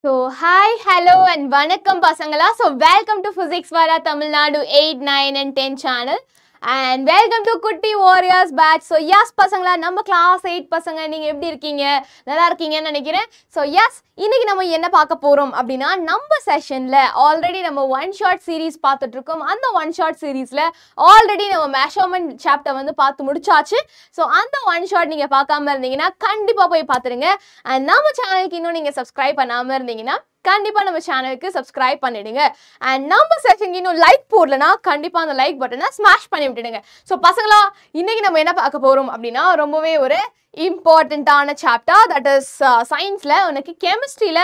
So, hi, hello and vanakkam pasangala. So, welcome to Physics Vara Tamil Nadu 8, 9 and 10 channel. And welcome to Kutti Warriors batch. So, yes, pasangala, நம்ம class 8 பசங்க நீங்க எப்படி இருக்கீங்க? நல்லா இருக்கீங்கன்னு நினைக்கிறேன். So, yes, இன்னைக்கு நம்ம என்ன பார்க்க போறோம் அப்படினா நம்ம செஷன்ல ஆல்ரெடி நம்ம ஒன் ஷாட் சீரிஸ் பார்த்துட்டு இருக்கோம். அந்த ஒன் ஷாட் சீரிஸ்ல ஆல்ரெடி நம்ம மெஷர்மென்ட் சாப்டர் வந்து பார்த்து முடிச்சாச்சு. So, அந்த ஒன் ஷாட் நீங்க பார்க்காம இருந்தீங்கன்னா கண்டிப்பா போய் பாத்துருங்க. And நம்ம சேனலுக்கு இன்னும் நீங்க சப்ஸ்கிரைப் பண்ணாம இருந்தீங்கன்னா கண்டிப்பா நம்ம சேனலுக்கு சப்ஸ்கிரைப் பண்ணிடுங்க. அண்ட் நம்ம செஷனுக்கு இன்னும் லைக் போடலனா கண்டிப்பா அந்த லைக் பட்டனை ஸ்மாஷ் பண்ணி விட்டுடுங்க. ஸோ பசங்களா இன்னைக்கு நம்ம என்ன பார்க்க போறோம் அப்படின்னா ரொம்பவே ஒரு இம்பார்ட்டன்டான சாப்டர், தட் இஸ் சயின்ஸ்ல உனக்கு கெமிஸ்ட்ரியில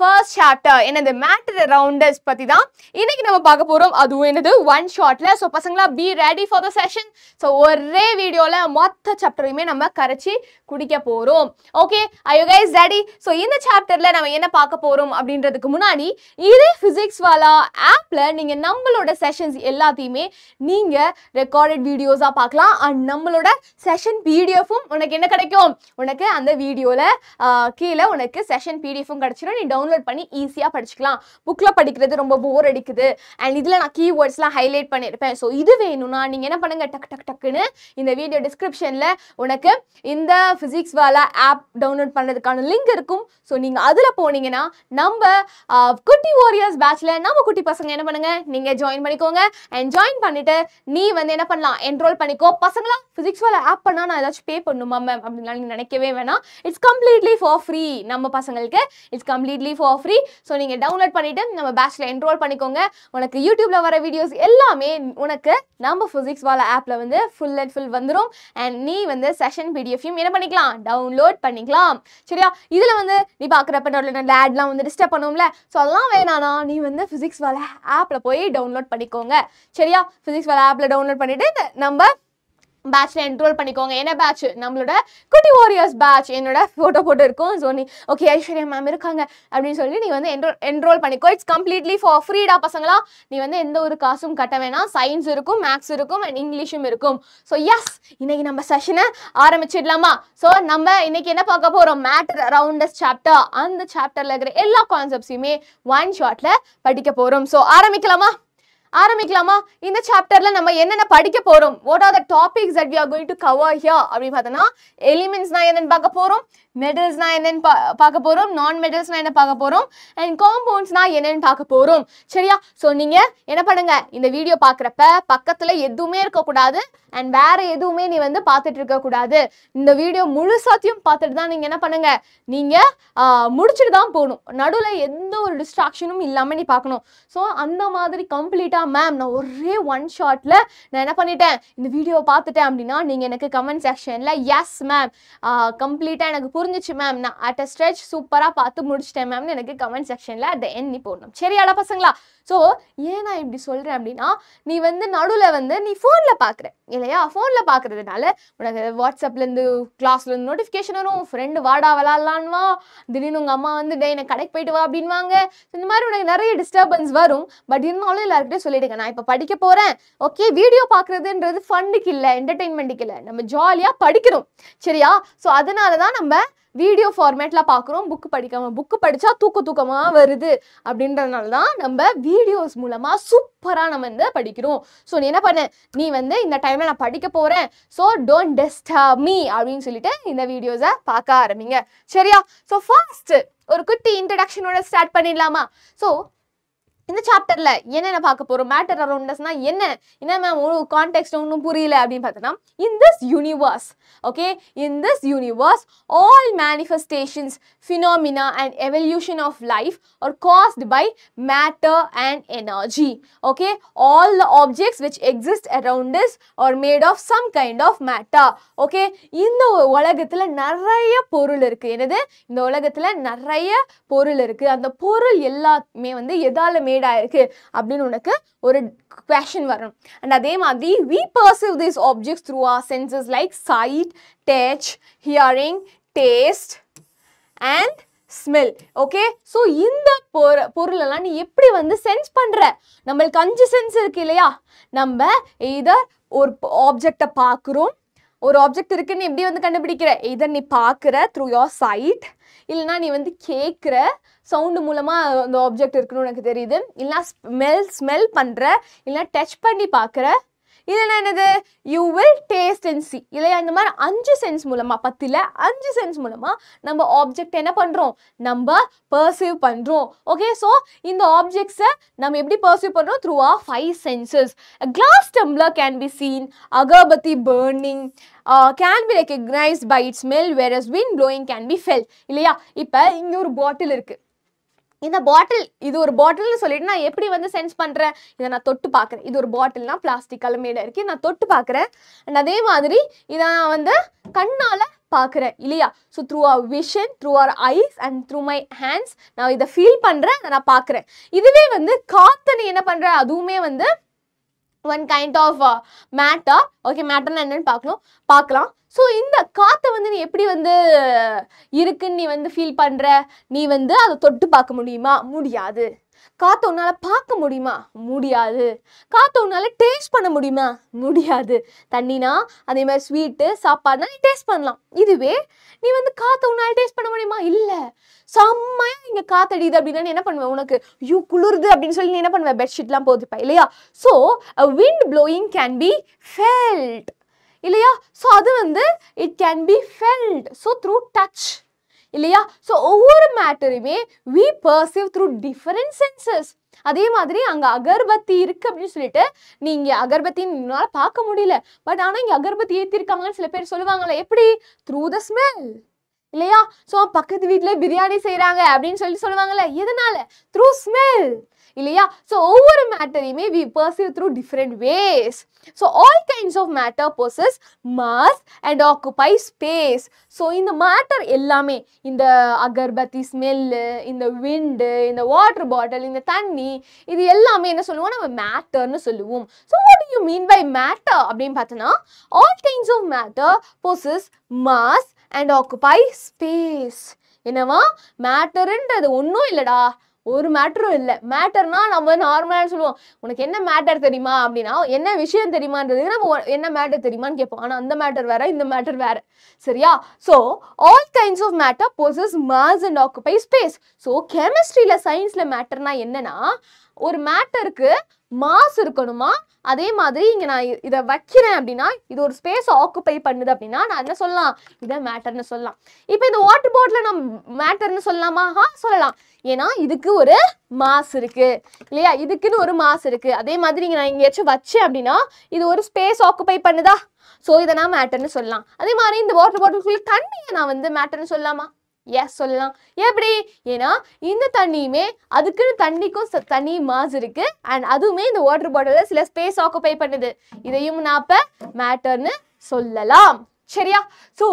ஃபர்ஸ்ட் சாப்டர் என்னது மேட்டர் அரவுண்டஸ் பத்தி தான் இன்னைக்கு நம்ம பார்க்க போறோம். அதுவும் என்னது ஒன் ஷாட்ல. ஸோ பசங்களா be ready for the session. So ஒரே வீடியோல மொத்த சாப்டரையுமே நம்ம கரைச்சி குடிக்க போறோம். Okay, are you guys ready? So இந்த சாப்டர்ல நம்ம என்ன பார்க்க போறோம் அப்படின்றதுக்கு முன்னாடி இதே பிசிக்ஸ் வாலா ஆப்ல நீங்க நம்மளோட செஷன்ஸ் எல்லாத்தையுமே நீங்க ரெக்கார்டட் வீடியோஸா பார்க்கலாம். அண்ட் நம்மளோட செஷன் பிடிஎஃப்பும் உனக்கு என்ன கிடைக்கும், உனக்கு அந்த வீடியோல கீழே உனக்கு செஷன் பிடிஎஃப்பும் கிடைச்சிடும். நீ டவுன்லோட் பண்ணி ஈஸியா படிச்சுக்கலாம். புக்ல படிக்கிறது ரொம்ப போர் அடிக்குது. அண்ட் இதுல நான் கீவேர்ட்ஸ்லாம் ஹைலைட் பண்ணியிருப்பேன். ஸோ இது வேணும்னா நீங்க என்ன பண்ணுங்க, டக்குன்னு இந்த வீடியோ டிஸ்கிரிப்ஷன்ல உனக்கு இந்த பிசிக்ஸ் வாலா ஆப் டவுன்லோட் பண்றதுக்கான லிங்க் இருக்கும். ஸோ நீங்க அதுல போனீங்கன்னா நம்ம குட்டி வாரியர்ஸ் பேட்ச்ல நம்ம குட்டி பசங்க என்ன பண்ணுங்க, நீங்க ஜாயின் பண்ணிக்கோங்க. அண்ட் ஜாயின் பண்ணிட்டு நீ வந்து என்ன பண்ணலாம், என்ரோல் பண்ணிக்கோ. பசங்களா பிசிக்ஸ் வாலா ஆப் பண்ணா நான் ஏதாச்சும் பே பண்ணுமா மேம் அப்படின்னா நீங்க நினைக்கவே வேணாம். It's completely for free. நம்ம பசங்களுக்கு it's completely for free. So நீங்க டவுன்லோட் பண்ணிட்டு நம்ம பேட்ச்ல என்ரோல் பண்ணிக்கோங்க. உனக்கு யூடியூப்ல வர வீடியோஸ் எல்லாமே உனக்கு நம்ம பிசிக்ஸ் வாலா ஆப்ல வந்து ஃபுல் அண்ட் ஃபுல் வந்துடும். அண்ட் நீ வந்து செஷன் பிடிஎஃப்யும் என்ன பண்ணிக்கலாம், டவுன்லோட் பண்ணிக்கலாம். சரியா? இதுல வந்து நீ பாக்குறப்ப ஆட்லாம் வந்து டிஸ்டர்ப் பண்ணுவோம்ல. ஸோ அதெல்லாம் வேணானா நீ வந்து பிசிக்ஸ் வாலா ஆப்ல போய் டவுன்லோட் பண்ணிக்கோங்க. சரியா? பிசிக்ஸ் வாலா ஆப்ல டவுன்லோட் பண்ணிட்டு நம்ம பேட்ச்ல என்ரோல் பண்ணிக்கோங்க. என்ன பேட்ச், நம்மளோட குட்டி வாரியர்ஸ் பேட்ச். என்னோட ஃபோட்டோ போட்டு இருக்கும். ஸோ நீ ஓகே ஐஸ்வர்யா மேம் இருக்காங்க அப்படின்னு சொல்லி நீ வந்து என்ரோல் பண்ணிக்கோ. இட்ஸ் கம்ப்ளீட்லி ஃபார் ஃப்ரீடா பசங்களா. நீ வந்து எந்த ஒரு காசும் கட்ட வேணாம். சயின்ஸ் இருக்கும், மேக்ஸ் இருக்கும் அண்ட் இங்கிலீஷும் இருக்கும். ஸோ எஸ், இன்னைக்கு நம்ம செஷனை ஆரம்பிச்சிடலாமா? ஸோ நம்ம இன்னைக்கு என்ன பார்க்க போறோம், மேட்டர் அரவுண்டஸ் சாப்டர். அந்த சாப்டர்ல இருக்கிற எல்லா கான்செப்ட்ஸையுமே ஒன் ஷாட்ல படிக்க போறோம். ஸோ ஆரம்பிக்கலாமா? இந்த சாப்டர்ல நம்ம என்னென்ன படிக்க போறோம், what are the topics that we are going to cover here அப்படின்னு பார்த்தோம்னா எலிமெண்ட்ஸ்னா என்னன்னு பார்க்க போறோம், மெட்டல்ஸ்னா என்னன்னு பார்க்க போறோம், நான் மெட்டல்ஸ்னா என்ன பார்க்க போறோம், அண்ட் காம்பவுண்ட்ஸ்னா என்னன்னு பார்க்க போறோம். சரியா? ஸோ நீங்க என்ன பண்ணுங்க, இந்த வீடியோ பார்க்குறப்ப பக்கத்துல எதுவுமே இருக்கக்கூடாது அண்ட் வேற எதுவுமே நீ வந்து பார்த்துட்டு இருக்க கூடாது. இந்த வீடியோ முழுசாத்தையும் பார்த்துட்டு தான் நீங்க என்ன பண்ணுங்க, நீங்க முடிச்சுட்டு தான் போகணும். நடுவில் எந்த ஒரு டிஸ்ட்ராக்ஷனும் இல்லாம நீ பார்க்கணும். ஸோ அந்த மாதிரி கம்ப்ளீட்டா மேம் நான் ஒரே ஒன் ஷாட்ல நான் என்ன பண்ணிட்டேன், இந்த வீடியோவை பார்த்துட்டேன் அப்படின்னா நீங்க எனக்கு கமெண்ட் செக்ஷன்ல எஸ் மேம் கம்ப்ளீட்டா எனக்கு புரிஞ்சிச்சு மேம், நான் அட் அ ஸ்ட்ரெச் சூப்பரா பார்த்து முடிச்சிட்டேன் மேம்னு எனக்கு கமெண்ட் செக்ஷன்ல அட் த எண்ட் நீ போடணும். சரியாடா பசங்களா? ஸோ ஏன் நான் இப்படி சொல்றேன் அப்படின்னா நீ வந்து நடுவில் வந்து நீ ஃபோன்ல பார்க்குற இல்லையா, ஃபோன்ல பார்க்கறதுனால உனக்கு வாட்ஸ்அப்ல இருந்து கிளாஸ்ல இருந்து நோட்டிஃபிகேஷன் வரும், ஃப்ரெண்டு வாடா விளாட்லான்வா, திடீர்னு உங்க அம்மா வந்து டே எனக்கு கடைக்கு போயிட்டு வா அப்படின்வாங்க. இந்த மாதிரி உனக்கு நிறைய டிஸ்டர்பன்ஸ் வரும். பட் இருந்தாலும் எல்லாருக்கிட்டே சொல்லிடுங்க, நான் இப்போ படிக்க போறேன். ஓகே, வீடியோ பார்க்கறதுன்றது ஃபன்னுக்கு இல்லை, என்டர்டெயின்மெண்ட்டுக்கு இல்லை, நம்ம ஜாலியாக படிக்கிறோம். சரியா? ஸோ அதனால தான் நம்ம வீடியோ ஃபார்மேட்ல பார்க்குறோம். புக்கு படிச்சா தூக்கமா வருது அப்படின்றதுனால தான் நம்ம வீடியோஸ் மூலமா சூப்பரா நம்ம வந்து படிக்கிறோம். ஸோ நீ என்ன பண்ண, நீ வந்து இந்த டைம்ல நான் படிக்க போறேன், ஸோ டோன்ட் டிஸ்டர்ப் மீ அப்படின்னு சொல்லிட்டு இந்த வீடியோஸை பார்க்க ஆரம்பிங்க. சரியா? ஸோ ஃபர்ஸ்ட் ஒரு குட்டி இன்ட்ரடக்ஷனோட ஸ்டார்ட் பண்ணிடலாமா? ஸோ இந்த சாப்டர்ல என்னென்ன பார்க்க போறோம், மேட்டர் அரவுண்டஸ்னா என்ன மேம் ஒரு கான்டெக்ஸ்ட் ஒன்றும் புரியல அப்படின்னு பார்த்தோன்னா, in this universe, okay, in this universe all manifestations, phenomena and evolution of life are caused by matter and energy. Okay, all the objects which exist around us are made of some kind of matter. Okay, இந்த உலகத்துல நிறைய பொருள் இருக்கு. என்னது, இந்த உலகத்துல நிறைய பொருள் இருக்கு. அந்த பொருள் எல்லாமே வந்து எதால மேட் ஆயிருக்கு அப்படின்னு உனக்கு ஒரு question வரும். and அதே மாதிரி we perceive these objects through our senses like sight, touch, hearing, taste and smell. Okay, so இந்த பொருளெல்லாம் நீ எப்படி வந்து சென்ஸ் பண்ற, நம்மளுக்கு 5 சென்ஸ் இருக்கு இல்லையா, நம்ம எய்தர் ஒரு ஆப்ஜெக்டை பார்க்குறோம், ஒரு ஆப்ஜெக்ட் இருக்குன்னு எப்படி வந்து கண்டுபிடிக்கிற? இதை நீ பார்க்குற த்ரூ யோர் சைட், இல்லைனா நீ வந்து கேட்குற சவுண்டு மூலமாக அந்த ஆப்ஜெக்ட் இருக்குன்னு உனக்கு தெரியுது, இல்லைனா ஸ்மெல் பண்ணுற, இல்லைனா டச் பண்ணி பார்க்குற, இல்லைனா என்னது you will taste and C, இல்லையா? இந்த மாதிரி 5 சென்ஸ் மூலமாக, 10ல் 5 சென்ஸ் மூலமாக நம்ம ஆப்ஜெக்ட் என்ன பண்ணுறோம்? நம்ம பர்சீவ் பண்ணுறோம். ஓகே, ஸோ இந்த ஆப்ஜெக்ட்ஸை நம்ம எப்படி பர்சீவ் பண்ணுறோம்? Through our 5 senses. Glass tumbler can be seen, agarbatti burning can be recognized by its smell, whereas wind blowing can be felt. இல்லையா? இப்போ இங்கே ஒரு பாட்டில் இருக்குது. இந்த பாட்டில், இது ஒரு பாட்டில்னு சொல்லிட்டு நான் எப்படி வந்து சென்ஸ் பண்ணுறேன்? இதை நான் தொட்டு பார்க்குறேன். இது ஒரு பாட்டில்னா பிளாஸ்டிக் கலமையில இருக்குது, நான் தொட்டு பார்க்குறேன். அண்ட் அதே மாதிரி இதை நான் வந்து கண்ணால் பார்க்குறேன், இல்லையா? So through our vision, through our eyes and through my hands நான் இதை ஃபீல் பண்ணுறேன், நான் பார்க்குறேன். இதுவே வந்து காற்று நீ என்ன பண்ணுற? அதுவுமே வந்து one kind of matter. Okay, மேட்டர்னா என்னன்னு பார்க்கலாம். ஸோ இந்த காற்றை வந்து நீ எப்படி வந்து இருக்குன்னு நீ வந்து ஃபீல் பண்ணுற? நீ வந்து அதை தொட்டு பார்க்க முடியுமா? முடியாது. காற்றை உன்னால் பார்க்க முடியுமா? முடியாது. காற்றை உன்னால் டேஸ்ட் பண்ண முடியுமா? முடியாது. தண்ணினா அதே மாதிரி ஸ்வீட்டு சாப்பாடுனா நீ டேஸ்ட் பண்ணலாம். இதுவே நீ வந்து காற்றை உன்னால் டேஸ்ட் பண்ண முடியுமா? இல்லை. செம்மையாக இங்கே காற்றடிது அப்படின்னா நீ என்ன பண்ணுவேன்? உனக்கு குளிருது அப்படின்னு சொல்லி நீ என்ன பண்ணுவேன்? பெட்ஷீட்லாம் போட்டுப்பா, இல்லையா? So wind blowing can be felt, இல்லையா? ஸோ அது வந்து it can be felt, so through touch, இல்லையா? ஸோ ஒவ்வொரு மேட்டருமே we perceive through different senses. அதே மாதிரி அங்கே அகர்பத்தி இருக்குது அப்படின்னு சொல்லிட்டு நீங்கள் அகர்பத்தின்னு என்னால் பார்க்க முடியல, பட் ஆனால் இங்கே அகர்பத்தி ஏற்றிருக்காங்கன்னு சில பேர் சொல்லுவாங்களே, எப்படி? த்ரூ த ஸ்மெல், இல்லையா? ஸோ பக்கத்து வீட்டில் பிரியாணி செய்கிறாங்க அப்படின்னு சொல்லுவாங்கல்ல, எதனால? த்ரூ ஸ்மெல், இல்லையா? ஸோ ஒவ்வொரு மேட்டரையுமே we perceive through different ways. So all kinds of matter possess mass and occupy space. So இந்த மேட்டர் எல்லாமே, இந்த அகர்பத்தி ஸ்மெல்லு, இந்த விண்டு, இந்த வாட்டர் பாட்டில், இந்த தண்ணி, இது எல்லாமே என்ன சொல்லுவோம்? நம்ம மேட்டர்னு சொல்லுவோம். So what do you mean by matter அப்படின்னு பார்த்தோன்னா, all kinds of matter possess mass and occupy space. என்னவா? மேட்டருன்றது ஒன்றும் இல்லைடா, ஒரு மேட்டரும் இல்லை. மேட்டர்னா நம்ம நார்மலாக சொல்லுவோம், உனக்கு என்ன மேட்டர் தெரியுமா அப்படின்னா, என்ன விஷயம் தெரியுமான்றதுக்கு நம்ம என்ன மேட்டர் தெரியுமான்னு கேட்போம். ஆனால் அந்த மேட்டர் வேற, இந்த மேட்டர் வேற, சரியா? So all kinds of matter possess mass and occupy space. So கெமிஸ்ட்ரியில், சயின்ஸில் மேட்டர்னா என்னன்னா, ஒரு மேட்டருக்கு மாஸ் இருக்கணுமா, அதே மாதிரி இங்கே நான் இதை வைக்கிறேன் அப்படின்னா இது ஒரு ஸ்பேஸ் ஆக்குப்பை பண்ணுது அப்படின்னா நான் என்ன சொல்லலாம்? இதை மேட்டர்னு சொல்லலாம். இப்போ இந்த வாட்டர் பாட்டில் நம்ம மேட்டர்னு சொல்லலாமா? சொல்லலாம். ஏன்னா இதுக்கு ஒரு மாஸ் இருக்குது, இல்லையா? இதுக்குன்னு ஒரு மாஸ் இருக்குது. அதே மாதிரி இங்கே நான் எங்கேயாச்சும் வச்சேன் அப்படின்னா இது ஒரு ஸ்பேஸ் ஆக்குப்பை பண்ணுதா? ஸோ இதை நான் மேட்டர்னு சொல்லலாம். அதே மாதிரி இந்த வாட்டர் பாட்டிலுக்குள்ள தண்ணியை நான் வந்து மேட்டர்னு சொல்லலாமா? எஸ், சொல்லலாம். எப்படி? ஏன்னா இந்த தண்ணியுமே அதுக்குன்னு தண்ணிக்கும் தனி மாஸ் இருக்கு, அண்ட் அதுவுமே இந்த வாட்டர் பாட்டிலில் சில ஸ்பேஸ் ஆக்குப்பை பண்ணுது. இதையும் நான் இப்போ மேட்டர்னு சொல்லலாம், சரியா? So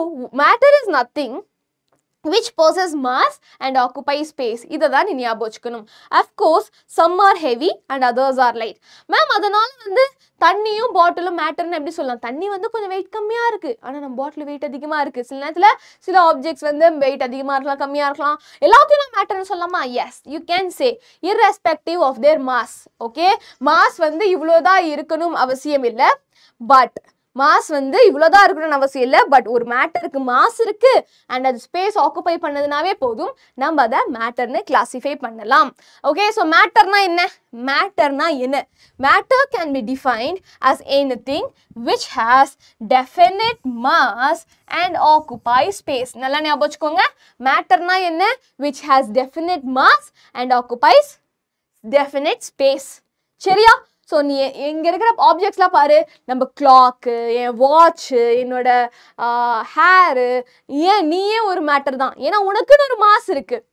matter is nothing which possess mass and occupy space. இதை தான் நீ ஞாபகம் வச்சுக்கணும். Of course, some are heavy and others are light. Ma'am, அதனால வந்து தண்ணியும் பாட்டிலும் மேட்டர்னு எப்படி சொல்லலாம்? தண்ணி வந்து கொஞ்சம் வெயிட் கம்மியாக இருக்குது, ஆனால் நம்ம பாட்டில் வெயிட் அதிகமாக இருக்குது. சில நேரத்தில் சில ஆப்ஜெக்ட்ஸ் வந்து வெயிட் அதிகமாக இருக்கலாம், கம்மியாக இருக்கலாம். எல்லாத்தையும் நான் மேட்டர்னு சொல்லலாமா? Yes, you can say irrespective of their mass. Okay, mass வந்து இவ்வளோதான் இருக்கணும் அவசியம் இல்லை, பட் மாஸ் வந்து இவ்வளோதான் இருக்கணும்னு அவசியம் இல்லை. பட் ஒரு மேட்டருக்கு மாஸ் இருக்கு அண்ட் அது ஸ்பேஸ் ஆக்குப்பை பண்ணதுனாவே போதும், நம்ம அதை மேட்டர்னு கிளாசிஃபை பண்ணலாம். ஓகே, ஸோ மேட்டர்னா என்ன? Matter can be defined as anything which has definite mass and occupy space. நல்லா ஞாபகம் வச்சுக்கோங்க. மேட்டர்னா என்ன? which has definite mass and occupies definite space. சரியா? ஸோ நீ இங்கே இருக்கிற ஆப்ஜெக்ட்ஸ்லாம் பாரு, நம்ம கிளாக்கு, என் வாட்ச்சு, என்னோட ஹேரு, நீயே ஒரு மேட்டர் தான். ஏன்னா உனக்குன்னு ஒரு மாஸ் இருக்குது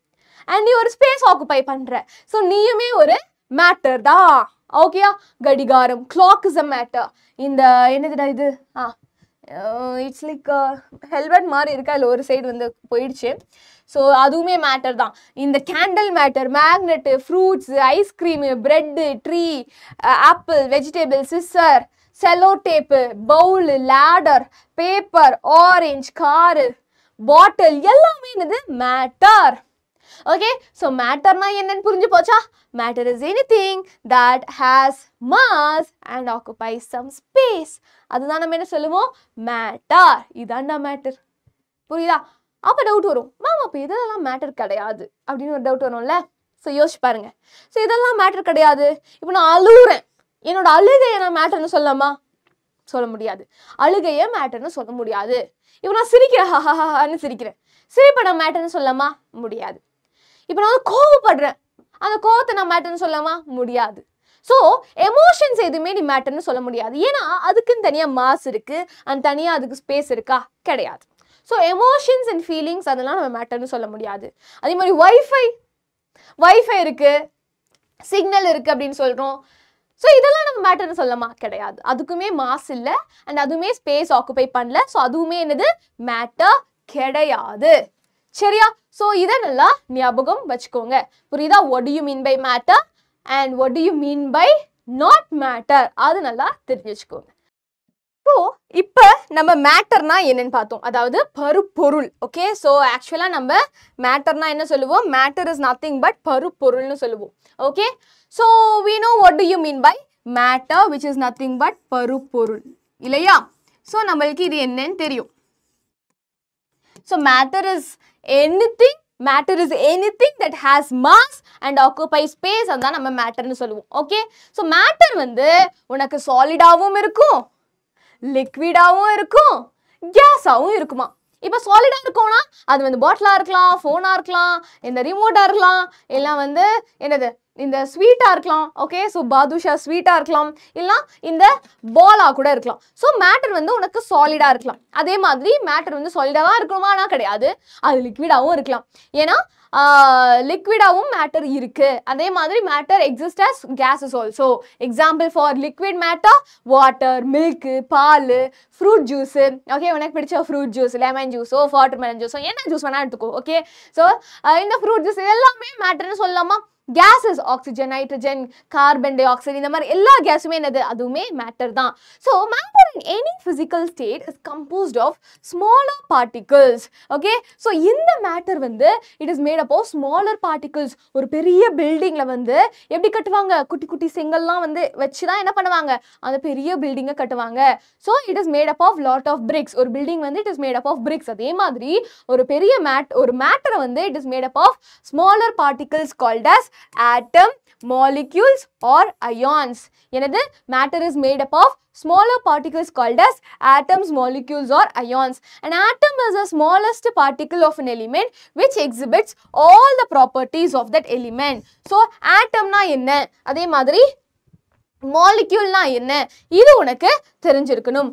அண்ட் நீ ஒரு ஸ்பேஸ் ஆக்குப்பை பண்ணுற. ஸோ நீயுமே ஒரு மேட்டர் தான். ஓகேயா? கடிகாரம், கிளாக் இஸ் அ மேட்டர். இந்த என்னதுடா இது? இட்ஸ் லைக் ஹெல்மெட் மாதிரி இருக்கா, இல்லை ஒரு சைடு வந்து போயிடுச்சு. ஸோ அதுவுமே மேட்டர் தான். இந்த candle matter, magnet, fruits, ice cream, bread, tree, apple, vegetable, scissor, cello tape, bowl, ladder, paper, orange, car, bottle, எல்லாமே என்னது? மேட்டர். ஓகே ஸோ மேட்டர்னா என்னன்னு புரிஞ்சு போச்சா? Matter is anything that has mass and occupies some space. அதுதான் நம்ம என்ன சொல்லுவோம்? மேட்டர். இதாண்டா மேட்டர். புரியுதா? அப்போ டவுட் வரும், மேம் அப்போ இதெல்லாம் மேட்டர் கிடையாது அப்படின்னு ஒரு டவுட் வரும்ல. ஸோ யோசிச்சு பாருங்க. ஸோ இதெல்லாம் மேட்டர் கிடையாது. இப்போ நான் அழுகுறேன், என்னோட அழுகையை நான் மேட்டர்னு சொல்லலாமா? சொல்ல முடியாது. அழுகையை மேட்டர்னு சொல்ல முடியாது. இப்போ நான் சிரிக்கிறேன், ஹஹான்னு சிரிக்கிறேன், சிரிப்பை நான் மேட்டர்னு சொல்லலாமா? முடியாது. இப்போ நான் வந்து கோவப்படுறேன், அந்த கோவத்தை நான் மேட்டர்னு சொல்லலாமா? முடியாது. ஸோ எமோஷன்ஸ் எதுவுமே நீ மேட்டர்னு சொல்ல முடியாது. ஏன்னா அதுக்குன்னு தனியாக மாஸ் இருக்கு, அந்த தனியாக அதுக்கு ஸ்பேஸ் இருக்கா? கிடையாது. ஸோ எமோஷன்ஸ் அண்ட் ஃபீலிங்ஸ் அதெல்லாம் நம்ம மேட்டர்னு சொல்ல முடியாது. அதே மாதிரி வைஃபை இருக்கு, சிக்னல் இருக்கு அப்படின்னு சொல்றோம். ஸோ இதெல்லாம் நம்ம மேட்டர்னு சொல்லலாமா? கிடையாது. அதுக்குமே மாஸ் இல்லை அண்ட் அதுவுமே ஸ்பேஸ் ஆக்குபை பண்ணல. ஸோ அதுவுமே என்னது? மேட்டர் கிடையாது. சரியா? ஸோ இதை நல்லா ஞாபகம் வச்சுக்கோங்க. புரியுதா? what do you mean by matter and what do you mean by not matter? அது நல்லா தெரிஞ்சு வச்சுக்கோங்க. ஸோ இப்போ நம்ம மேட்டர்னா என்னன்னு பார்த்தோம், அதாவது பருப்பொருள். ஓகே ஸோ ஆக்சுவலாக நம்ம மேட்டர்னா என்ன சொல்லுவோம்? மேட்டர் இஸ் நத்திங் பட் பருப்பொருள்னு சொல்லுவோம். Okay so we know what do you mean by matter which is nothing but பருப்பொருள் இல்லையா? ஸோ நம்மளுக்கு இது என்னன்னு தெரியும். So matter is anything that has mass and occupies space. அதான் நம்ம மேட்டர்னு சொல்லுவோம். ஓகே ஸோ மேட்டர் வந்து உனக்கு சாலிடாகவும் இருக்கும், லிக்விடாகவும் இருக்கும், கேஸாகவும் இருக்குமா? இப்போ சாலிடாக இருக்கும்னா அது வந்து பாட்டிலாக இருக்கலாம், ஃபோனாக இருக்கலாம், இந்த ரிமோட்டாக இருக்கலாம், எல்லாம் வந்து என்னது இந்த ஸ்வீட்டாக இருக்கலாம். ஓகே ஸோ பாதுஷா ஸ்வீட்டாக இருக்கலாம், இல்லைனா இந்த பாலாக கூட இருக்கலாம். ஸோ மேட்டர் வந்து உனக்கு சாலிடாக இருக்கலாம். அதே மாதிரி மேட்டர் வந்து சாலிடாக இருக்கணுமானா கிடையாது, அது லிக்விடாகவும் இருக்கலாம். ஏன்னா லிக்விடாகவும் மேட்டர் இருக்கு. அதே மாதிரி matter exist as gases also. Example for liquid matter water, milk, பால், ஃப்ரூட் ஜூஸ். ஓகே உனக்கு பிடிச்ச ஃப்ரூட் ஜூஸ், லெமன் ஜூஸோ வாட்டர்மெலன் ஜூஸோ என்ன ஜூஸ் வேணா எடுத்துக்கோ. ஓகே ஸோ இந்த ஃப்ரூட் ஜூஸ் எல்லாமே மேட்டர்னு சொல்லலாமா? gases, oxygen, nitrogen, carbon dioxide, இந்த மாதிரி எல்லா கேஸுமே என்னது? அதுவுமே மேட்டர் தான். So matter in any physical state is composed of smaller particles. Okay so இந்த மேட்டர் வந்து it is made up of smaller particles. ஒரு பெரிய பில்டிங்கில் வந்து எப்படி கட்டுவாங்க? குட்டி குட்டி செங்கல்லாம் வந்து வச்சு தான் என்ன பண்ணுவாங்க? அந்த பெரிய பில்டிங்கை கட்டுவாங்க. So it is made up of lot of bricks. ஒரு பில்டிங் வந்து it is made up of bricks. அதே மாதிரி ஒரு பெரிய மேட்டரை வந்து it is made up of smaller particles called as atom, molecules or ions. என்னது? matter is made up of smaller particles called as atoms, molecules or ions. An atom is the smallest particle of an element which exhibits all the properties of that element. So atom na என்ன, அதே மாதிரி molecule na என்ன, இது உனக்கு தெரிஞ்சிருக்கணும்.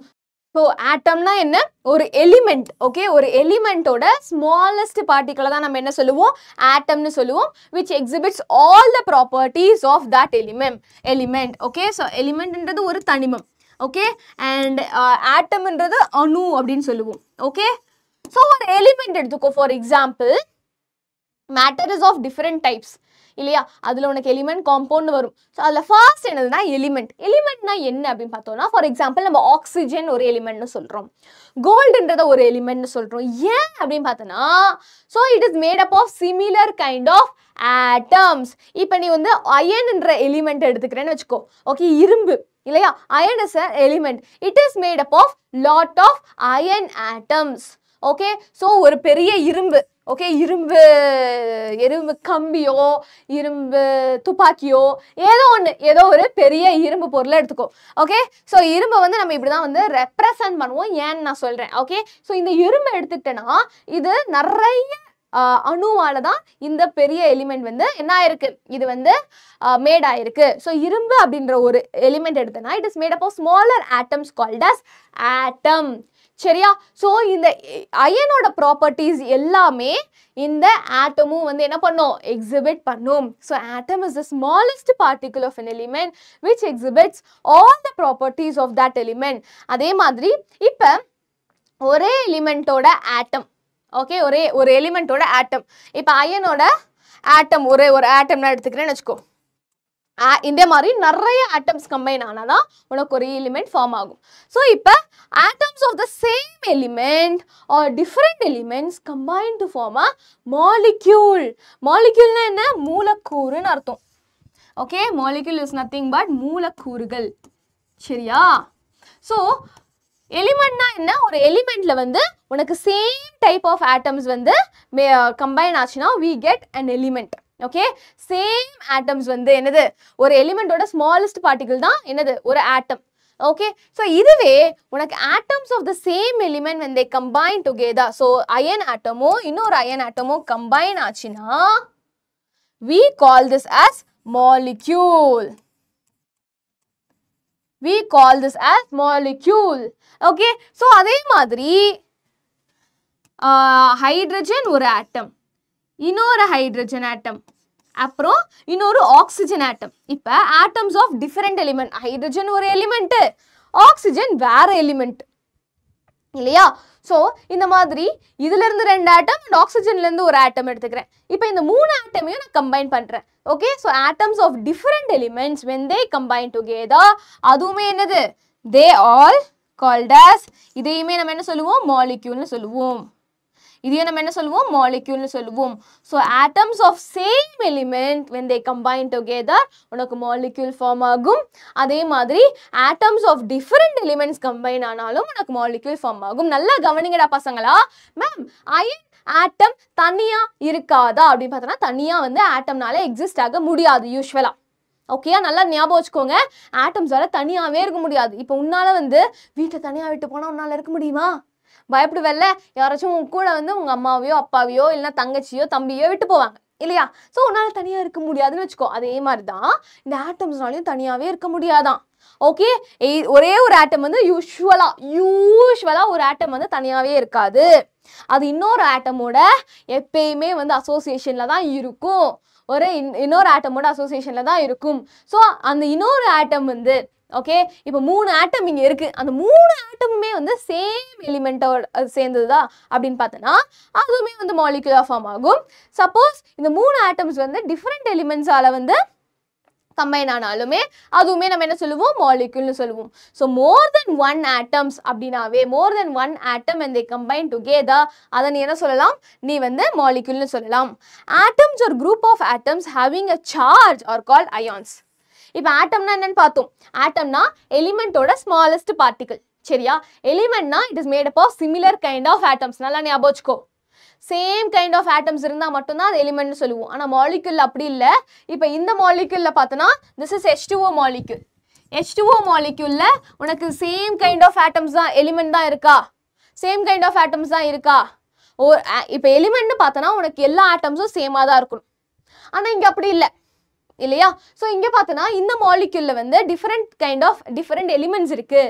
So ஆட்டம்னா என்ன? ஒரு element. Okay ஒரு எலிமெண்ட்டோட ஸ்மாலஸ்ட் பார்ட்டிகளை தான் நம்ம என்ன சொல்லுவோம்? ஆட்டம்னு சொல்லுவோம். Which exhibits all the properties of that element. Okay so எலிமெண்ட்ன்றது ஒரு தனிமம். ஓகே அண்ட் ஆட்டம்ன்றது அணு அப்படின்னு சொல்லுவோம். ஓகே ஸோ ஒரு எலிமெண்ட் எடுத்துக்கோ. For example matter is of different types இல்லையா? அதில் உனக்கு எலிமெண்ட் காம்பவுண்ட் வரும். ஸோ அதில் ஃபர்ஸ்ட் என்னதுன்னா எலிமெண்ட்னா என்ன அப்படின்னு பார்த்தோம்னா, ஃபார் எக்ஸாம்பிள் நம்ம ஆக்சிஜன் ஒரு எலிமெண்ட்னு சொல்கிறோம், கோல்டுன்றத ஒரு எலிமெண்ட்னு சொல்கிறோம். ஏன் அப்படின்னு பார்த்தோன்னா, so it is made up of similar kind of atoms. இப்போ நீ வந்து அயன்ன்ற எலிமெண்ட் எடுத்துக்கிறேன்னு வச்சுக்கோ. ஓகே இரும்பு இல்லையா? Iron is a element. It is made up of lot of iron atoms. Okay so ஒரு பெரிய இரும்பு, ஓகே இரும்பு கம்பியோ இரும்பு துப்பாக்கியோ ஏதோ ஒரு பெரிய இரும்பு பொருளை எடுத்துக்கோ. ஓகே ஸோ இரும்பை வந்து நம்ம இப்படி தான் வந்து ரெப்ரசன்ட் பண்ணுவோம். ஏன்னு நான் சொல்கிறேன். ஓகே ஸோ இந்த இரும்பை எடுத்துக்கிட்டேன்னா இது நிறைய அணுவால தான் இந்த பெரிய எலிமெண்ட் வந்து என்ன ஆயிருக்கு? இது வந்து மேட் ஆயிருக்கு. ஸோ இரும்பு அப்படின்ற ஒரு எலிமெண்ட் எடுத்தேன்னா it is made up of smaller atoms called as atom. சரியா? ஸோ இந்த அயனோட ப்ராப்பர்ட்டிஸ் எல்லாமே இந்த ஆட்டமும் வந்து என்ன பண்ணும்? எக்ஸிபிட் பண்ணும். So atom is the smallest particle of an element which exhibits all the properties of that element. அதே மாதிரி இப்போ ஒரே எலிமெண்ட்டோட ஆட்டம், ஓகே ஒரு எலிமெண்ட்டோட ஆட்டம், இப்போ அயனோட ஆட்டம் ஒரு ஆட்டம்னா எடுத்துக்கிறேன்னு வச்சுக்கோ. இந்த மாதிரி நிறைய ஆட்டம்ஸ் கம்பைன் ஆனாதான் உனக்கு ஒரு எலிமெண்ட் ஃபார்ம் ஆகும். ஸோ இப்போ atoms of the same element or different elements combine to form a molecule. moleculeனா என்ன? மூலக்கூறுன்னு அர்த்தம். Okay, molecule is nothing but மூலக்கூறுகள். சரியா? ஸோ எலிமெண்ட்னா என்ன? ஒரு எலிமெண்ட்ல வந்து உனக்கு சேம் டைப் ஆஃப் ஆட்டம்ஸ் வந்து கம்பைன் ஆச்சுன்னா we get an element. Okay, same atoms வந்து என்னது? ஒரு எலிமெண்டோட ஸ்மாலஸ்ட் பார்ட்டிகிள் தான் என்னது? ஒரு ஆட்டம். ஓகே, ஸோ இதுவே உனக்கு atoms of the same element when they combine together, so iron ஆட்டமோ இன்னொரு அயன் ஆட்டமோ கம்பைன் ஆச்சுன்னா we call this as molecule. we call this as molecule. Okay, so அதே மாதிரி ஹைட்ரஜன் ஒரு ஆட்டம், இன்னொரு ஹைட்ரஜன் ஆட்டம், அப்புறம் இன்னொரு ஆக்சிஜன் ஆட்டம். இப்போ atoms of different element, hydrogen ஒரு எலிமெண்ட், ஆக்சிஜன் வேற எலிமெண்ட் இல்லையா? ஸோ இந்த மாதிரி இதுல இருந்து 2 ஆட்டம் அண்ட் ஆக்சிஜன்ல இருந்து ஒரு ஆட்டம் எடுத்துக்கிறேன். இப்போ இந்த 3 ஆட்டமையும் நான் கம்பைன் பண்றேன். Okay, so atoms of different elements when they combine together, அதுவுமே என்னது? they all called as, இதையுமே நம்ம என்ன சொல்லுவோம்? moleculeனு சொல்லுவோம். இதையும் நம்ம என்ன சொல்லுவோம்? moleculeனு சொல்லுவோம். So atoms of same element when they combine together உனக்கு molecule ஃபார்ம் ஆகும். அதே மாதிரி atoms of different elements combine ஆனாலும் உனக்கு molecule ஃபார்ம் ஆகும். நல்லா கவனிங்கடா பசங்களா. மேம் அயன் ஆட்டம் தனியா இருக்காதா அப்படின்னு பார்த்தோன்னா தனியா வந்து ஆட்டம்னால எக்ஸிஸ்ட் ஆக முடியாது யூஸ்வலா. ஓகேயா, நல்லா ஞாபகம் வச்சுக்கோங்க. ஆட்டம்ஸால தனியாவே இருக்க முடியாது. இப்போ உன்னால வந்து வீட்டை தனியா விட்டு போனா உன்னால இருக்க முடியுமா? பயப்படுவல்ல. யாராச்சும் உங்க கூட வந்து உங்க அம்மாவையோ அப்பாவையோ இல்லைன்னா தங்கச்சியோ தம்பியோ விட்டு போவாங்க இல்லையா? ஸோ உன்னால தனியா இருக்க முடியாதுன்னு வச்சுக்கோ. அதே மாதிரி தான் இந்த ஆட்டம்ஸ்னாலையும் தனியாவே இருக்க முடியாதான். ஓகே, ஒரே ஒரு ஆட்டம் வந்து யூஸ்வலா ஒரு ஆட்டம் வந்து தனியாவே இருக்காது. அது இன்னொரு ஆட்டமோட எப்பயுமே வந்து அசோசியேஷன்ல தான் இருக்கும். ஒரு இன்னொரு ஆட்டமோட அசோசியேஷன்ல தான் இருக்கும். ஸோ அந்த இன்னொரு ஆட்டம் வந்து ஓகே, இப்போ 3 ஆட்டம் இங்கே இருக்கு. அந்த 3 ஆட்டமுமே வந்து சேம் எலிமெண்ட்டோட சேர்ந்ததா அப்படின்னு பார்த்தோன்னா அதுவுமே வந்து மாலிகுலர் ஃபார்ம் ஆகும். சப்போஸ் இந்த 3 ஆட்டம்ஸ் வந்து டிஃப்ரெண்ட் எலிமெண்ட்ஸால வந்து கம்பைன் ஆனாலுமே அதுவுமே நம்ம என்ன சொல்லுவோம்? மாலிகுல்னு சொல்லுவோம். ஸோ மோர் தென் 1 ஆட்டம்ஸ் அப்படின்னாவே மோர் than 1 atom and they combine together அதை நீ என்ன சொல்லலாம்? நீ வந்து மாலிகுல்னு சொல்லலாம். ஆட்டம்ஸ் ஒரு group of atoms having a charge are called ions. இப்போ ஆட்டம்னா என்னன்னு பார்த்தோம். ஆட்டம்னா எலிமெண்டோட ஸ்மாலஸ்ட் பார்ட்டிகிள். சரியா? எலிமெண்ட்னா it is made up of similar kind of atoms. நல்லா ஞாபகம் வச்சுக்கோ. சேம் கைண்ட் ஆஃப் ஆட்டம்ஸ் இருந்தால் மட்டும்தான் அது எலிமெண்ட்னு சொல்லுவோம். ஆனால் மாலிகுல் அப்படி இல்லை. இப்போ இந்த மாலிகுல்ல பார்த்தோன்னா this is H2O molecule. H2O மாலிகுல்ல உனக்கு சேம் கைண்ட் ஆஃப் ஆட்டம்ஸ் தான் எலிமெண்ட் தான் இருக்கா? சேம் கைண்ட் ஆஃப் ஆட்டம்ஸ் தான் இருக்கா? இப்போ எலிமெண்ட்னு பார்த்தோன்னா உனக்கு எல்லா ஆட்டம்ஸும் சேமாக தான் இருக்கணும். ஆனால் இங்கே அப்படி இல்லை இல்லையா? ஸோ இங்கே பார்த்தோன்னா இந்த மாலிகுல்ல வந்து டிஃப்ரெண்ட் எலிமெண்ட்ஸ் இருக்கு.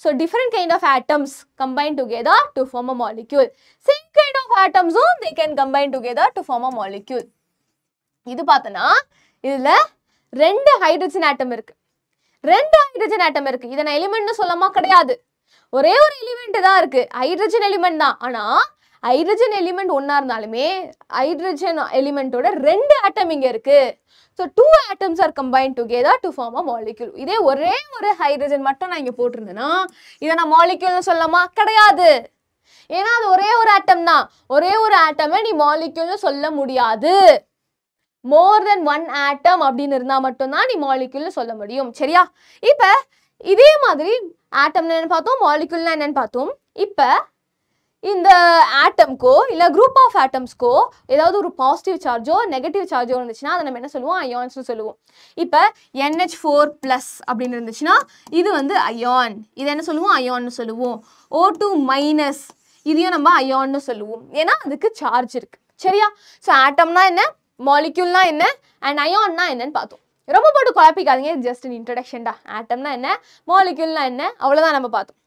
So different kind of atoms combine together to form a molecule. Same kind of atoms they can combine together to form a molecule. இது பார்த்தனா இதுல 2 ஹைட்ரஜன் ஆட்டம் இருக்கு. 2 ஹைட்ரஜன் ஆட்டம் இருக்கு. இத நான் எலிமெண்ட்னு சொல்லமா கிடையாது. ஒரே ஒரு எலிமெண்ட் தான் இருக்கு. ஹைட்ரஜன் எலிமெண்ட் தான். ஆனா ஹைட்ரஜன் எலிமெண்ட் ஒண்ணா இருந்தாலுமே ஹைட்ரஜன் எலிமெண்டோட 2 ஆட்டம் இங்க இருக்கு. So 2 atoms are combined together to form a molecule. இதே ஒரே ஒரு ஹைட்ரஜன் மட்டும் நான் இங்க போட்டிருந்தேன்னா இதை நான் மாலிக்யூல்னு சொல்லலாமா? கிடையாது. ஏன்னா அது ஒரே ஒரு ஆட்டம் தான். ஒரே ஒரு ஆட்டமை நீ மாலிக்யூல்னு சொல்ல முடியாது. மோர் தென் 1 ஆட்டம் அப்படின்னு இருந்தா மட்டும்தான் நீ மாலிக்யூல்னு சொல்ல முடியும். சரியா? இப்ப இதே மாதிரி ஆட்டம்னா என்ன பார்த்தோம், மாலிக்யூல்னா என்னன்னு பார்த்தோம். இப்ப இந்த ஆட்டம்க்கோ இல்லை குரூப் ஆஃப் ஆட்டம்ஸ்க்கோ ஏதாவது ஒரு பாசிட்டிவ் சார்ஜோ நெகட்டிவ் சார்ஜோ இருந்துச்சுன்னா அதை நம்ம என்ன சொல்லுவோம்? அயான்ஸ்னு சொல்லுவோம். இப்போ NH4+ அப்படின்னு இருந்துச்சுன்னா இது வந்து அயான். இதை என்ன சொல்லுவோம்? அயான்னு சொல்லுவோம். O2- இதையும் நம்ம அயான்னு சொல்லுவோம். ஏன்னா அதுக்கு சார்ஜ் இருக்கு. சரியா? ஸோ ஆட்டம்னா என்ன, மாலிக்யூல்னா என்ன, அண்ட் அயான்னா என்னன்னு பார்த்தோம். ரொம்ப போட்டு குழப்பிக்காதீங்க. ஜஸ்ட் இன்ட்ரடக்ஷன் தான். ஆட்டம்னா என்ன, மாலிக்யூல்னா என்ன, அவ்வளோதான் நம்ம பார்த்தோம்.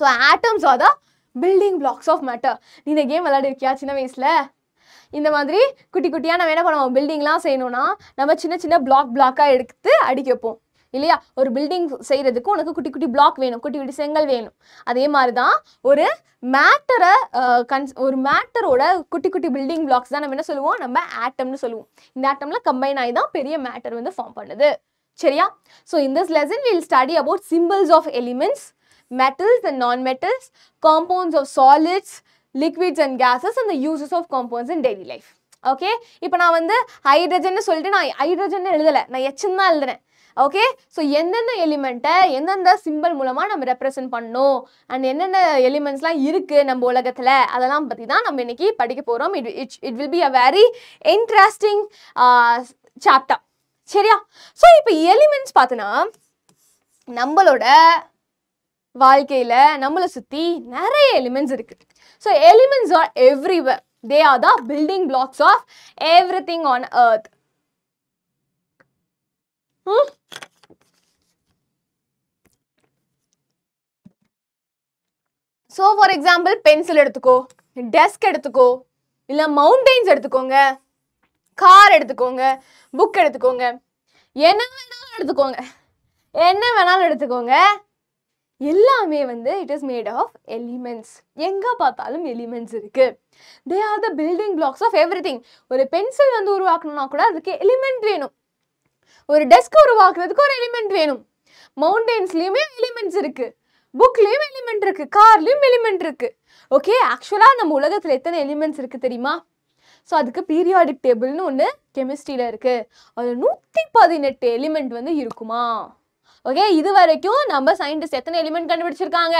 So atoms are the building blocks of matter. நீ இந்த கேம் விளையாடிருக்கியா சின்ன வயசில்? இந்த மாதிரி குட்டி குட்டியாக நம்ம என்ன பண்ணுவோம்? பில்டிங்லாம் செய்யணும்னா நம்ம சின்ன சின்ன பிளாக்காக எடுத்து அடிக்க வைப்போம் இல்லையா? ஒரு பில்டிங் செய்யறதுக்கு உனக்கு குட்டி குட்டி பிளாக் வேணும், குட்டி குட்டி செங்கல் வேணும். அதே மாதிரி தான் ஒரு மேட்டரை ஒரு மேட்டரோட குட்டி குட்டி பில்டிங் பிளாக்ஸ் தான் நம்ம என்ன சொல்லுவோம், நம்ம ஆட்டம்னு சொல்லுவோம். இந்த ஆட்டம்ல கம்பைன் ஆகி தான் பெரிய மேட்டர் வந்து ஃபார்ம் பண்ணுது. சரியா? So in this lesson we will study about symbols of elements, metals and non-metals, compounds of solids, liquids and gases and the uses of compounds in daily life. Okay, இப்போ நான் வந்து hydrogen சொல்லிட்டு நான் hydrogen எழுதலை, நான் எச்ன்னு தான் எழுதுறேன். Okay, so எந்தெந்த எலிமெண்ட்டை எந்தெந்த சிம்பிள் மூலமாக நம்ம ரெப்ரசன்ட் பண்ணணும் அண்ட் என்னென்ன எலிமெண்ட்ஸ்லாம் இருக்குது நம்ம உலகத்தில், அதெல்லாம் பற்றி தான் நம்ம இன்னைக்கு படிக்க போகிறோம். It will be a very interesting chapter. சரியா? ஸோ இப்போ எலிமெண்ட்ஸ் பார்த்தோன்னா நம்மளோட வாழ்க்கையில் நம்மளை சுற்றி நிறைய எலிமெண்ட்ஸ் இருக்குது. So elements are everywhere. They are the building blocks of everything on earth. So for example, pencil எடுத்துக்கோ, desk எடுத்துக்கோ, இல்ல mountains எடுத்துக்கோங்க, car எடுத்துக்கோங்க, book எடுத்துக்கோங்க, என்ன வேணாலும் எடுத்துக்கோங்க, எல்லாமே வந்து it is made of elements. எங்க பார்த்தாலும் எலிமெண்ட்ஸ் இருக்கு. They are the building blocks of everything. ஒரு பென்சில் வந்து உருவாக்கணும்னா கூட அதுக்கு எலிமெண்ட் வேணும். ஒரு டெஸ்க் உருவாக்குறதுக்கு ஒரு எலிமெண்ட் வேணும். மவுண்டன்ஸ்லயுமே எலிமெண்ட்ஸ் இருக்கு, புக்லயும் எலிமெண்ட் இருக்கு, கார்லயும் எலிமெண்ட் இருக்கு. ஓகே, ஆக்சுவலா நம்ம உலகத்துல எத்தனை எலிமெண்ட்ஸ் இருக்கு தெரியுமா? ஸோ அதுக்கு பீரியாடிக் டேபிள்னு ஒன்று கெமிஸ்ட்ரியில இருக்கு. அது 118 எலிமெண்ட் வந்து இருக்குமா? ஓகே, இது வரைக்கும் நம்ம சயின்டிஸ்ட் எத்தனை எலிமெண்ட் கண்டுபிடிச்சிருக்காங்க?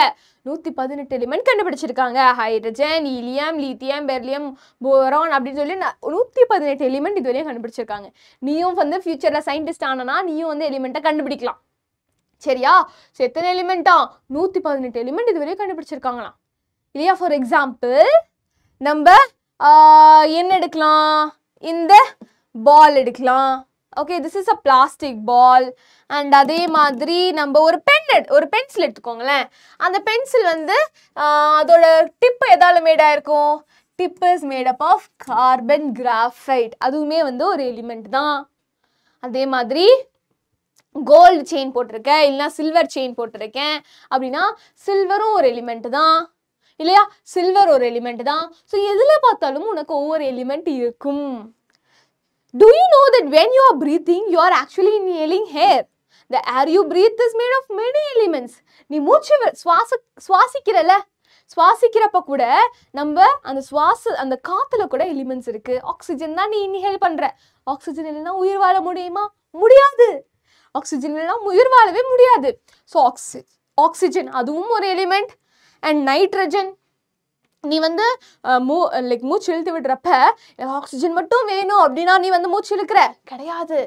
118 எலிமெண்ட் கண்டுபிடிச்சிருக்காங்க. Hydrogen, helium, lithium, beryllium, boron அப்படின்னு சொல்லி 118 எலிமெண்ட் இது வரையும் கண்டுபிடிச்சிருக்காங்க. நீயும் வந்து ஃபியூச்சரில் சயின்டிஸ்ட் ஆனா நீயும் வந்து எலிமெண்ட்டை கண்டுபிடிக்கலாம். சரியா? ஸோ எத்தனை எலிமெண்ட்டா? 118 எலிமெண்ட் இது வரையும் கண்டுபிடிச்சிருக்காங்களாம். இல்லையா? ஃபார் எக்ஸாம்பிள் நம்ம என்ன எடுக்கலாம்? இந்த பால் எடுக்கலாம். Okay, this is a plastic ball. And அதே மாதிரி நம்ம ஒரு பென்சில் எடுத்துக்கோங்களேன். அந்த பென்சில் வந்து அதோட டிப்பு எதால மேட் ஆயிருக்கும்? Tip is made up of carbon graphite. அதுவுமே வந்து ஒரு எலிமெண்ட் தான். அதே மாதிரி கோல்டு செயின் போட்டிருக்கேன், இல்லைன்னா சில்வர் செயின் போட்டிருக்கேன் அப்படின்னா சில்வரும் ஒரு எலிமெண்ட் தான். இல்லையா? சில்வர் ஒரு எலிமெண்ட் தான். ஸோ எதில் பார்த்தாலும் உனக்கு ஒவ்வொரு எலிமெண்ட் இருக்கும். Do you know that when you are breathing, you are actually inhaling air? The air you breathe is made of many elements. நீ மூச்சு சுவாசிக்கிறல, சுவாசிக்கிறப்ப கூட நம்ம அந்த காத்துல கூட எலிமெண்ட்ஸ் இருக்கு. ஆக்சிஜன் தான் நீ இன்ஹேல் பண்ற. ஆக்சிஜன் இல்லைன்னா உயிர் வாழ முடியுமா? முடியாது. ஆக்சிஜன் இல்லைன்னா உயிர் வாழவே முடியாது. ஸோ ஆக்சிஜன் அதுவும் ஒரு எலிமெண்ட். அண்ட் நைட்ரஜன், நீ வந்து மூச்சு இழுத்து விடுறப்ப ஆக்சிஜன் மட்டும் வேணும் அப்படின்னா நீ வந்து மூச்சு இழுக்கிற கிடையாது.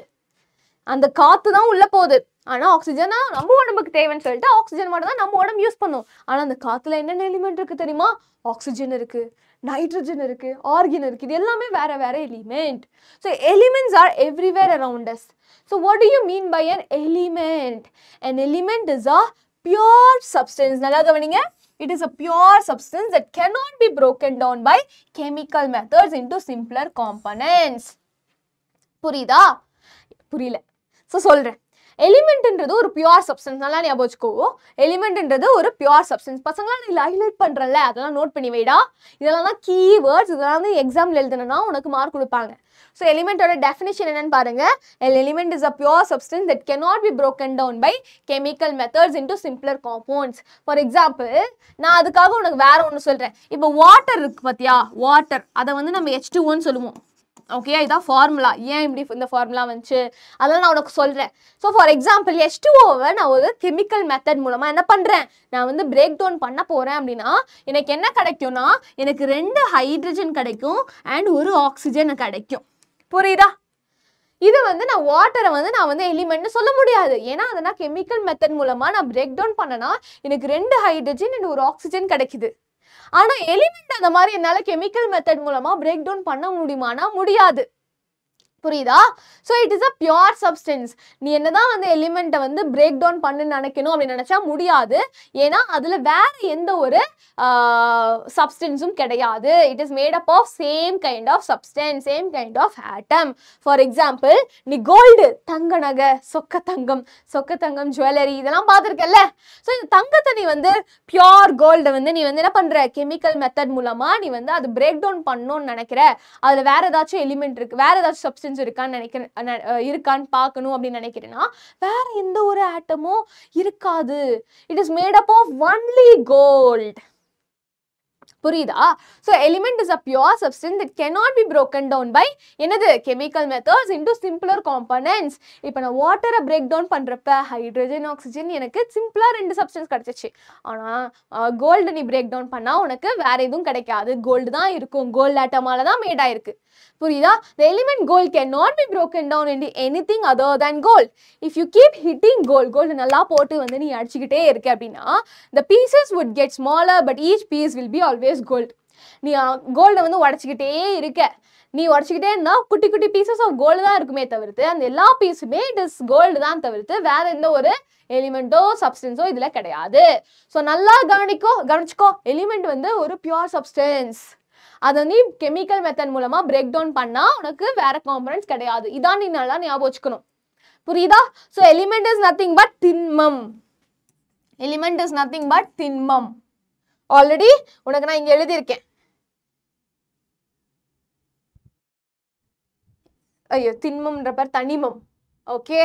அந்த காத்து தான் உள்ள போகுது. ஆனால் ஆக்சிஜனா நம்ம உடம்புக்கு தேவைன்னு சொல்லிட்டு ஆக்சிஜன் மட்டும் தான் நம்ம உடம்பு யூஸ் பண்ணும். ஆனால் அந்த காத்துல என்னென்ன எலிமெண்ட் இருக்கு தெரியுமா? ஆக்சிஜன் இருக்கு, நைட்ரஜன் இருக்கு, ஆர்கன் இருக்கு. இது எல்லாமே வேற வேற element. So elements are everywhere around us. So what do you mean by an element? An element is a pure substance. நல்லா கவனிங்க. It is a pure substance that cannot be broken down by chemical methods into simpler components. புரியுதா? புரியல. So சொல்கிறேன், எலிமெண்ட்ன்றது ஒரு pure substance. நல்லா ஞாபகம் வச்சுக்கோ, எலிமெண்ட்ன்றது ஒரு பியூர் சப்ஸ்டன்ஸ். பசங்களாம் நீ ஹைலைட் பண்ணுறல, அதெல்லாம் நோட் பண்ணி வைடா. இதெல்லாம் தான் கீவேர்ட்ஸ். இதெல்லாம் வந்து எக்ஸாமில் எழுதுனா உனக்கு மார்க் கொடுப்பாங்க. ஸோ எலிமெண்டோட டெஃபினிஷன் என்னன்னு பாருங்க. An element is a pure substance that cannot be broken down by chemical methods into simpler compounds. For example, நான் அதுக்காக உனக்கு வேற ஒன்று சொல்கிறேன். இப்போ வாட்டர் இருக்கு பார்த்தியா? வாட்டர் அதை வந்து நம்ம H2O சொல்லுவோம். ஓகே, இதான் ஃபார்முலா. ஏன் இப்படி இந்த ஃபார்முலா வந்துச்சு அதெல்லாம் நான் உனக்கு சொல்கிறேன். ஸோ ஃபார் எக்ஸாம்பிள் H2Oவை நான் ஒரு கெமிக்கல் மெத்தட் மூலமாக என்ன பண்ணுறேன், நான் வந்து பிரேக் டவுன் பண்ண போகிறேன் அப்படின்னா எனக்கு என்ன கிடைக்கும்னா, எனக்கு 2 ஹைட்ரஜன் கிடைக்கும் அண்ட் ஒரு ஆக்சிஜன் கிடைக்கும். புரியுதா? இது வந்து நான் வாட்டரை வந்து நான் வந்து எலிமெண்ட்னு சொல்ல முடியாது. ஏன்னா அதை நான் கெமிக்கல் மெத்தட் மூலமாக நான் பிரேக் டவுன் பண்ணனா எனக்கு 2 ஹைட்ரஜன் அண்ட் ஒரு ஆக்சிஜன் கிடைக்குது. ஆனால் எலிமெண்ட் அந்த மாதிரி என்னால் கெமிக்கல் மெத்தட் மூலமாக பிரேக் டவுன் பண்ண முடியுமானா முடியாது. புரியுதா? So it is a pure substance. நீ என்னதான் வந்து எலிமெண்ட்டை வந்து பிரேக் டவுன் பண்ணுன்னு நினைக்கணும் அப்படின்னு நினைச்சா முடியாது. ஏன்னா அதில் வேற எந்த ஒரு சப்ஸ்டன்ஸும் கிடையாது. It is made up of same kind of substance, same kind of atom. For example, நீ கோல்டு, தங்க நகை, சொக்க தங்கம் ஜுவல்லரி இதெல்லாம் பார்த்துருக்கல. ஸோ இந்த தங்கத்தை நீ வந்து பியோர் கோல்டை வந்து நீ வந்து என்ன பண்ற, கெமிக்கல் மெத்தட் மூலமா நீ வந்து அது பிரேக் டவுன் பண்ணணும்னு நினைக்கிற. அதில் வேற ஏதாச்சும் எலிமெண்ட் இருக்கு, வேற ஏதாச்சும் சப்ஸ்டன்ஸ் இருக்கான்னு பார்க்கணும் அப்படின்னு நினைக்கிறேன்னா வேற எந்த ஒரு ஆட்டமும் இருக்காது. It is made up of only gold. புரியுதா? So element is a pure substance that cannot be broken down by என்னது chemical methods into simpler components. இப்போ நான் வாட்டரை பிரேக் டவுன் பண்றப்ப ஹைட்ரஜன் ஆக்சிஜன் எனக்கு சிம்பிளா 2 சப்ஸ்டன்ஸ் கிடைச்சிச்சு. ஆனா கோல்டு நீ பிரேக் டவுன் பண்ணா உனக்கு வேற எதுவும் கிடைக்காது, கோல்டு தான் இருக்கும், கோல்டு ஆட்டமால தான் மேட் ஆயிருக்கு. புரியுதா? The element gold cannot be broken down into anything other than gold. If you keep hitting gold நல்லா போட்டு வந்து நீ அடிச்சுக்கிட்டே இருக்க அப்படின்னா the pieces would get smaller but each piece will be always gold. நீ கோல்டை வந்து உடச்சிக்கிட்டே இருக்க, நீ உடச்சிக்கிட்டே இருந்தா குட்டி குட்டி பீசஸ் ஆஃப் கோல்டு தான் இருக்குமே தவிர்த்து அந்த எல்லா பீஸுமே இட் இஸ் கோல்டு தான் தவிர்த்து வேற எந்த ஒரு எலிமெண்ட்டோ சப்ஸ்டன்ஸோ இதுல கிடையாது. ஸோ நல்லா கவனிச்சுக்கோ, எலிமெண்ட் வந்து ஒரு பியூர் சப்ஸ்டன்ஸ். அதை நீ கெமிக்கல் மெத்தட் மூலமா பிரேக் டவுன் பண்ணா உனக்கு வேற காம்பனன்ட்ஸ் கிடையாது. இதான் நீ நல்லா ஞாபகம் வச்சுக்கணும். புரியுதா? So element is nothing but திண்மம். எலிமெண்ட் இஸ் நத்திங் பட் திண்மம். ஆல்ரெடி உனக்கு நான் இங்க எழுதியிருக்கேன். ஐயோ, திண்மம்ன்ற பேர் தனிமம். ஓகே,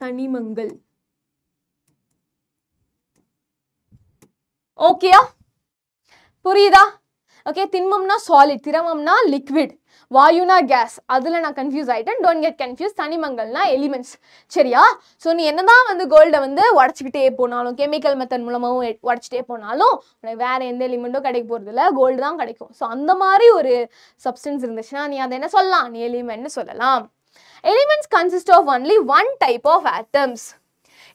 தனிமங்கள். ஓகேயா? புரியுதா? ஓகே, திண்மம்னா சாலிட், திரவம்னா லிக்விட், வாயுனா கேஸ். அதில் நான் கன்ஃபியூஸ் ஆகிட்டேன், டோன்ட் கெட் கன்ஃபியூஸ். தனிமங்கள்னா எலிமெண்ட்ஸ். சரியா? ஸோ நீ என்னதான் வந்து கோல்டை வந்து உடச்சிக்கிட்டே போனாலும் கெமிக்கல் மெத்தட் மூலமாகவும் உடச்சிட்டே போனாலும் வேற எந்த எலிமெண்ட்டும் கிடைக்க போகிறது இல்லை, கோல்டு தான் கிடைக்கும். ஸோ அந்த மாதிரி ஒரு சப்ஸ்டன்ஸ் இருந்துச்சுன்னா நீ அதை என்ன சொல்லலாம், நீ எலிமெண்ட்னு சொல்லலாம். Elements consist of only one type of atoms.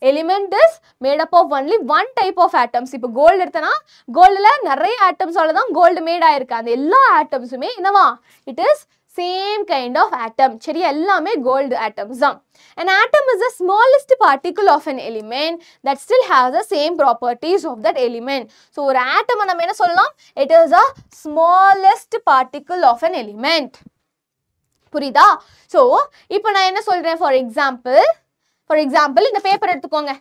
Element is made up of only one type of atoms. இப்போ கோல்டு எடுத்தனா கோல்டுல நிறைய ஆட்டம்ஸால தான் கோல்டு மேட் ஆயிருக்கு. அந்த எல்லா ஆட்டம்ஸுமே என்னவா, it is same kind of atom. சரி, எல்லாமே கோல்டு ஆட்டம்ஸ் தான். An atom is the smallest particle of an element that still has the same properties of that element. So ஒரு ஆட்டம் நம்ம என்ன சொல்லலாம், it is a smallest particle of an element. புரியுதா? So இப்போ நான் என்ன சொல்றேன், ஃபார் எக்ஸாம்பிள் இந்த பேப்பர் எடுத்துக்கோங்க.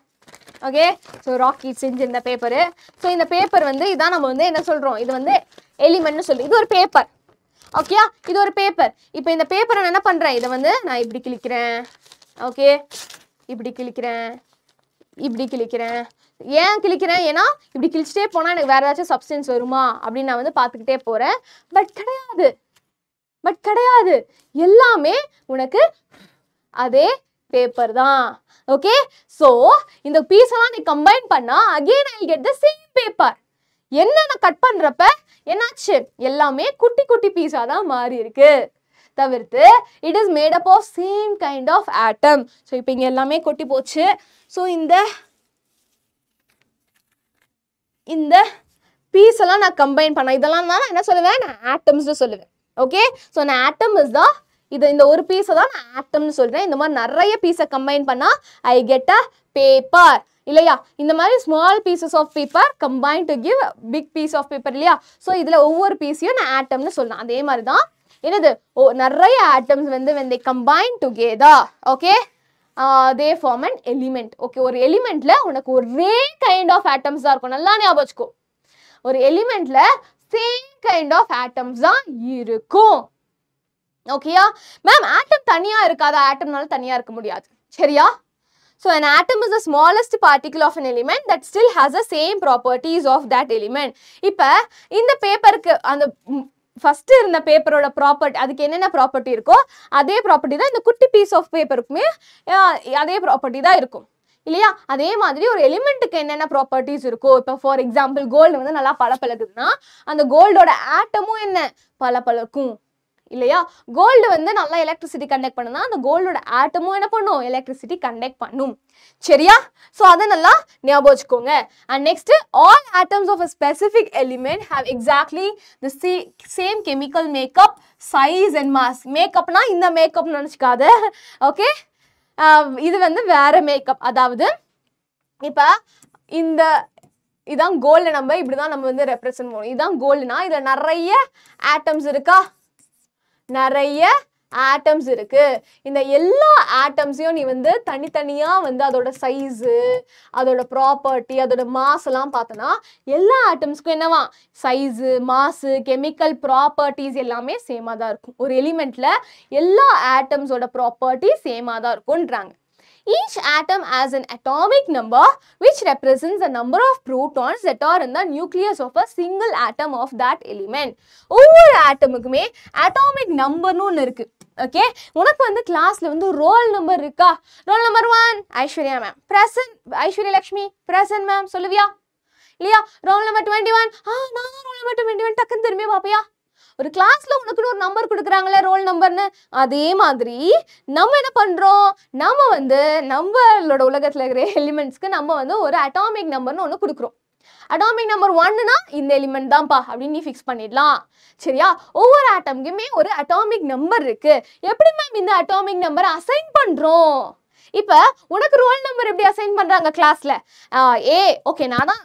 ஓகே, ஸோ ராக்கெட் செஞ்சு இந்த பேப்பரு. ஸோ இந்த பேப்பர் வந்து இதான் நம்ம வந்து என்ன சொல்கிறோம், இது வந்து எலிமெண்ட்னு சொல்லி, இது ஒரு பேப்பர். ஓகேயா, இது ஒரு பேப்பர். இப்போ இந்த பேப்பரை நான் என்ன பண்ணுறேன், இதை வந்து நான் இப்படி கிழிக்கிறேன். ஓகே, இப்படி கிழிக்கிறேன். ஏன் கிழிக்கிறேன், ஏன்னா இப்படி கிழிச்சிட்டே போனால் எனக்கு வேறு ஏதாச்சும் சப்ஸ்டன்ஸ் வருமா அப்படின்னு நான் வந்து பார்த்துக்கிட்டே போகிறேன். பட் கிடையாது, எல்லாமே உனக்கு அதே பேப்பர் தான். ஓகே, ஸோ இந்த பீஸ் எல்லாம் நீ கம்பைன் பண்ணா again I get the same paper. என்ன நான் கட் பண்றப்ப என்னாச்சு, எல்லாமே குட்டி குட்டி பீஸா தான் மாறி இருக்கு தவிர்த்து it is made up of same kind of atom. So இப்போ இங்க எல்லாமே கொட்டி போச்சு. ஸோ இந்த பீஸ் எல்லாம் நான் கம்பைன் பண்ண இதெல்லாம் தான் நான் என்ன சொல்லுவேன், நான் ஆட்டம்ஸ்னு சொல்லுவேன். ஓகே, ஸோ நான் ஆட்டம் இஸ் தான் இந்த ஒரு பீஸை தான் நான் ஆட்டம்னு சொல்றேன். இந்த மாதிரி நிறைய பீஸை கம்பைன் பண்ணா ஐ கெட் அ பேப்பர் இல்லையா? இந்த மாதிரி small pieces of paper combine to give big piece of paper so? ஸோ இதுல ஒவ்வொரு பீஸையும் நான் ஆட்டம்னு சொல்லலாம். அதே மாதிரி தான் என்னது, நிறைய ஆட்டம்ஸ் வந்து when they combine together, okay, they form an element. Okay, ஒரு எலிமெண்ட்ல உனக்கு ஒரே கைண்ட் ஆஃப் ஆட்டம்ஸ் தான் இருக்கும். நல்லா ஞாபகம் வச்சுக்கோ, ஒரு எலிமெண்ட்ல சேம் கைண்ட் ஆஃப் ஆட்டம்ஸ் தான் இருக்கும். ஓகேயா மேம், ஆட்டம் தனியா இருக்காதா? ஆட்டம்னால தனியா இருக்க முடியாது. சரியா? So an atom is the smallest particle of an element that still has the same properties of that element. இப்ப இந்த பேப்பருக்கு அந்த ஃபர்ஸ்ட் இருந்த பேப்பரோட ப்ராப்பர்ட்டி, அதுக்கு என்னென்ன ப்ராப்பர்ட்டி இருக்கோ அதே ப்ராப்பர்ட்டி தான் இந்த குட்டி பீஸ் ஆஃப் பேப்பருக்குமே அதே ப்ராப்பர்ட்டி தான் இருக்கும் இல்லையா? அதே மாதிரி ஒரு எலிமெண்ட்டுக்கு என்னென்ன ப்ராப்பர்ட்டிஸ் இருக்கோ, இப்போ ஃபார் எக்ஸாம்பிள் கோல்டு வந்து நல்லா பளபளக்குதுன்னா அந்த கோல்டோட ஆட்டமும் என்ன பளபளக்கும் இல்லையா? கோல்டு வந்து நல்லா எலக்ட்ரிசிட்டி கண்டக்ட் பண்ணுனா அந்த கோல்டோட ஆட்டமும் என்ன பண்ணும்? எலக்ட்ரிசிட்டி கண்டக்ட் பண்ணும். சரியா? ஸோ அதை நல்லா ஞாபகம் வச்சுக்கோங்க. And next, all atoms of a specific element have exactly the same chemical makeup, size and mass. மேக்கப்னா இந்த மேக்கப் நினச்சிக்காத, ஓகே? இது வந்து வேற மேக்கப். அதாவது இப்போ இந்த இதான் கோல்டு, நம்ம இப்படிதான் நம்ம வந்து ரெப்ரசன்ட் பண்ணுவோம். இதுதான் கோல்டுனா இதுல நிறைய ஆட்டம்ஸ் இருக்கா? நிறைய ஆட்டம்ஸ் இருக்கு. இந்த எல்லா ஆட்டம்ஸையும் நீ வந்து தனித்தனியா வந்து அதோட சைஸு, அதோட ப்ராப்பர்ட்டி, அதோட மாஸ் எல்லாம் பார்த்தனா எல்லா ஆட்டம்ஸ்க்கும் என்னவா? சைஸு, மாசு, கெமிக்கல் ப்ராப்பர்ட்டிஸ் எல்லாமே சேமா தான் இருக்கும். ஒரு எலிமெண்ட்ல எல்லா ஆட்டம்ஸோட ப்ராப்பர்ட்டி சேமா தான் இருக்கும்ன்றாங்க. Each atom has an atomic number which represents the number of protons that are in the nucleus of a single atom of that element. ஒவ்வொரு ஆட்டமுக்குமே atomic numberனு ஒன்று இருக்கு. ஓகே, உனக்கு வந்து கிளாஸ்ல வந்து ரோல் நம்பர் இருக்கா? Roll number 1 Aishwarya ma'am present, Aishwarya Lakshmi present ma'am சொல்லுவியா? இல்லையா? ரோல் நம்பர் 21 நான் ரோல் நம்பர் 21 டக்குன்னு திரும்பி பாப்பியா? ஒரு கிளாஸ்ல உனக்குன்னு ஒரு நம்பர் கொடுக்குறாங்களே ரோல் நம்பர்னு, அதே மாதிரி நம்ம என்ன பண்றோம்? நம்ம வந்து நம்மளோட உலகத்துல இருக்கிற எலிமெண்ட்ஸ்க்கு நம்ம வந்து ஒரு அட்டாமிக் நம்பர்னு ஒன்று கொடுக்குறோம். அட்டாமிக் நம்பர் 1னா இந்த எலிமெண்ட் தான்ப்பா அப்படின்னு நீ ஃபிக்ஸ் பண்ணிடலாம். சரியா? ஒவ்வொரு ஆட்டமுக்குமே ஒரு அட்டாமிக் நம்பர் இருக்கு. எப்படி மேம் இந்த அட்டாமிக் நம்பரை அசைன் பண்றோம்? இப்ப உனக்கு ரோல் நம்பர் எப்படி அசைன் பண்றாங்க கிளாஸ்ல? ஏ, ஓகே, நான் தான்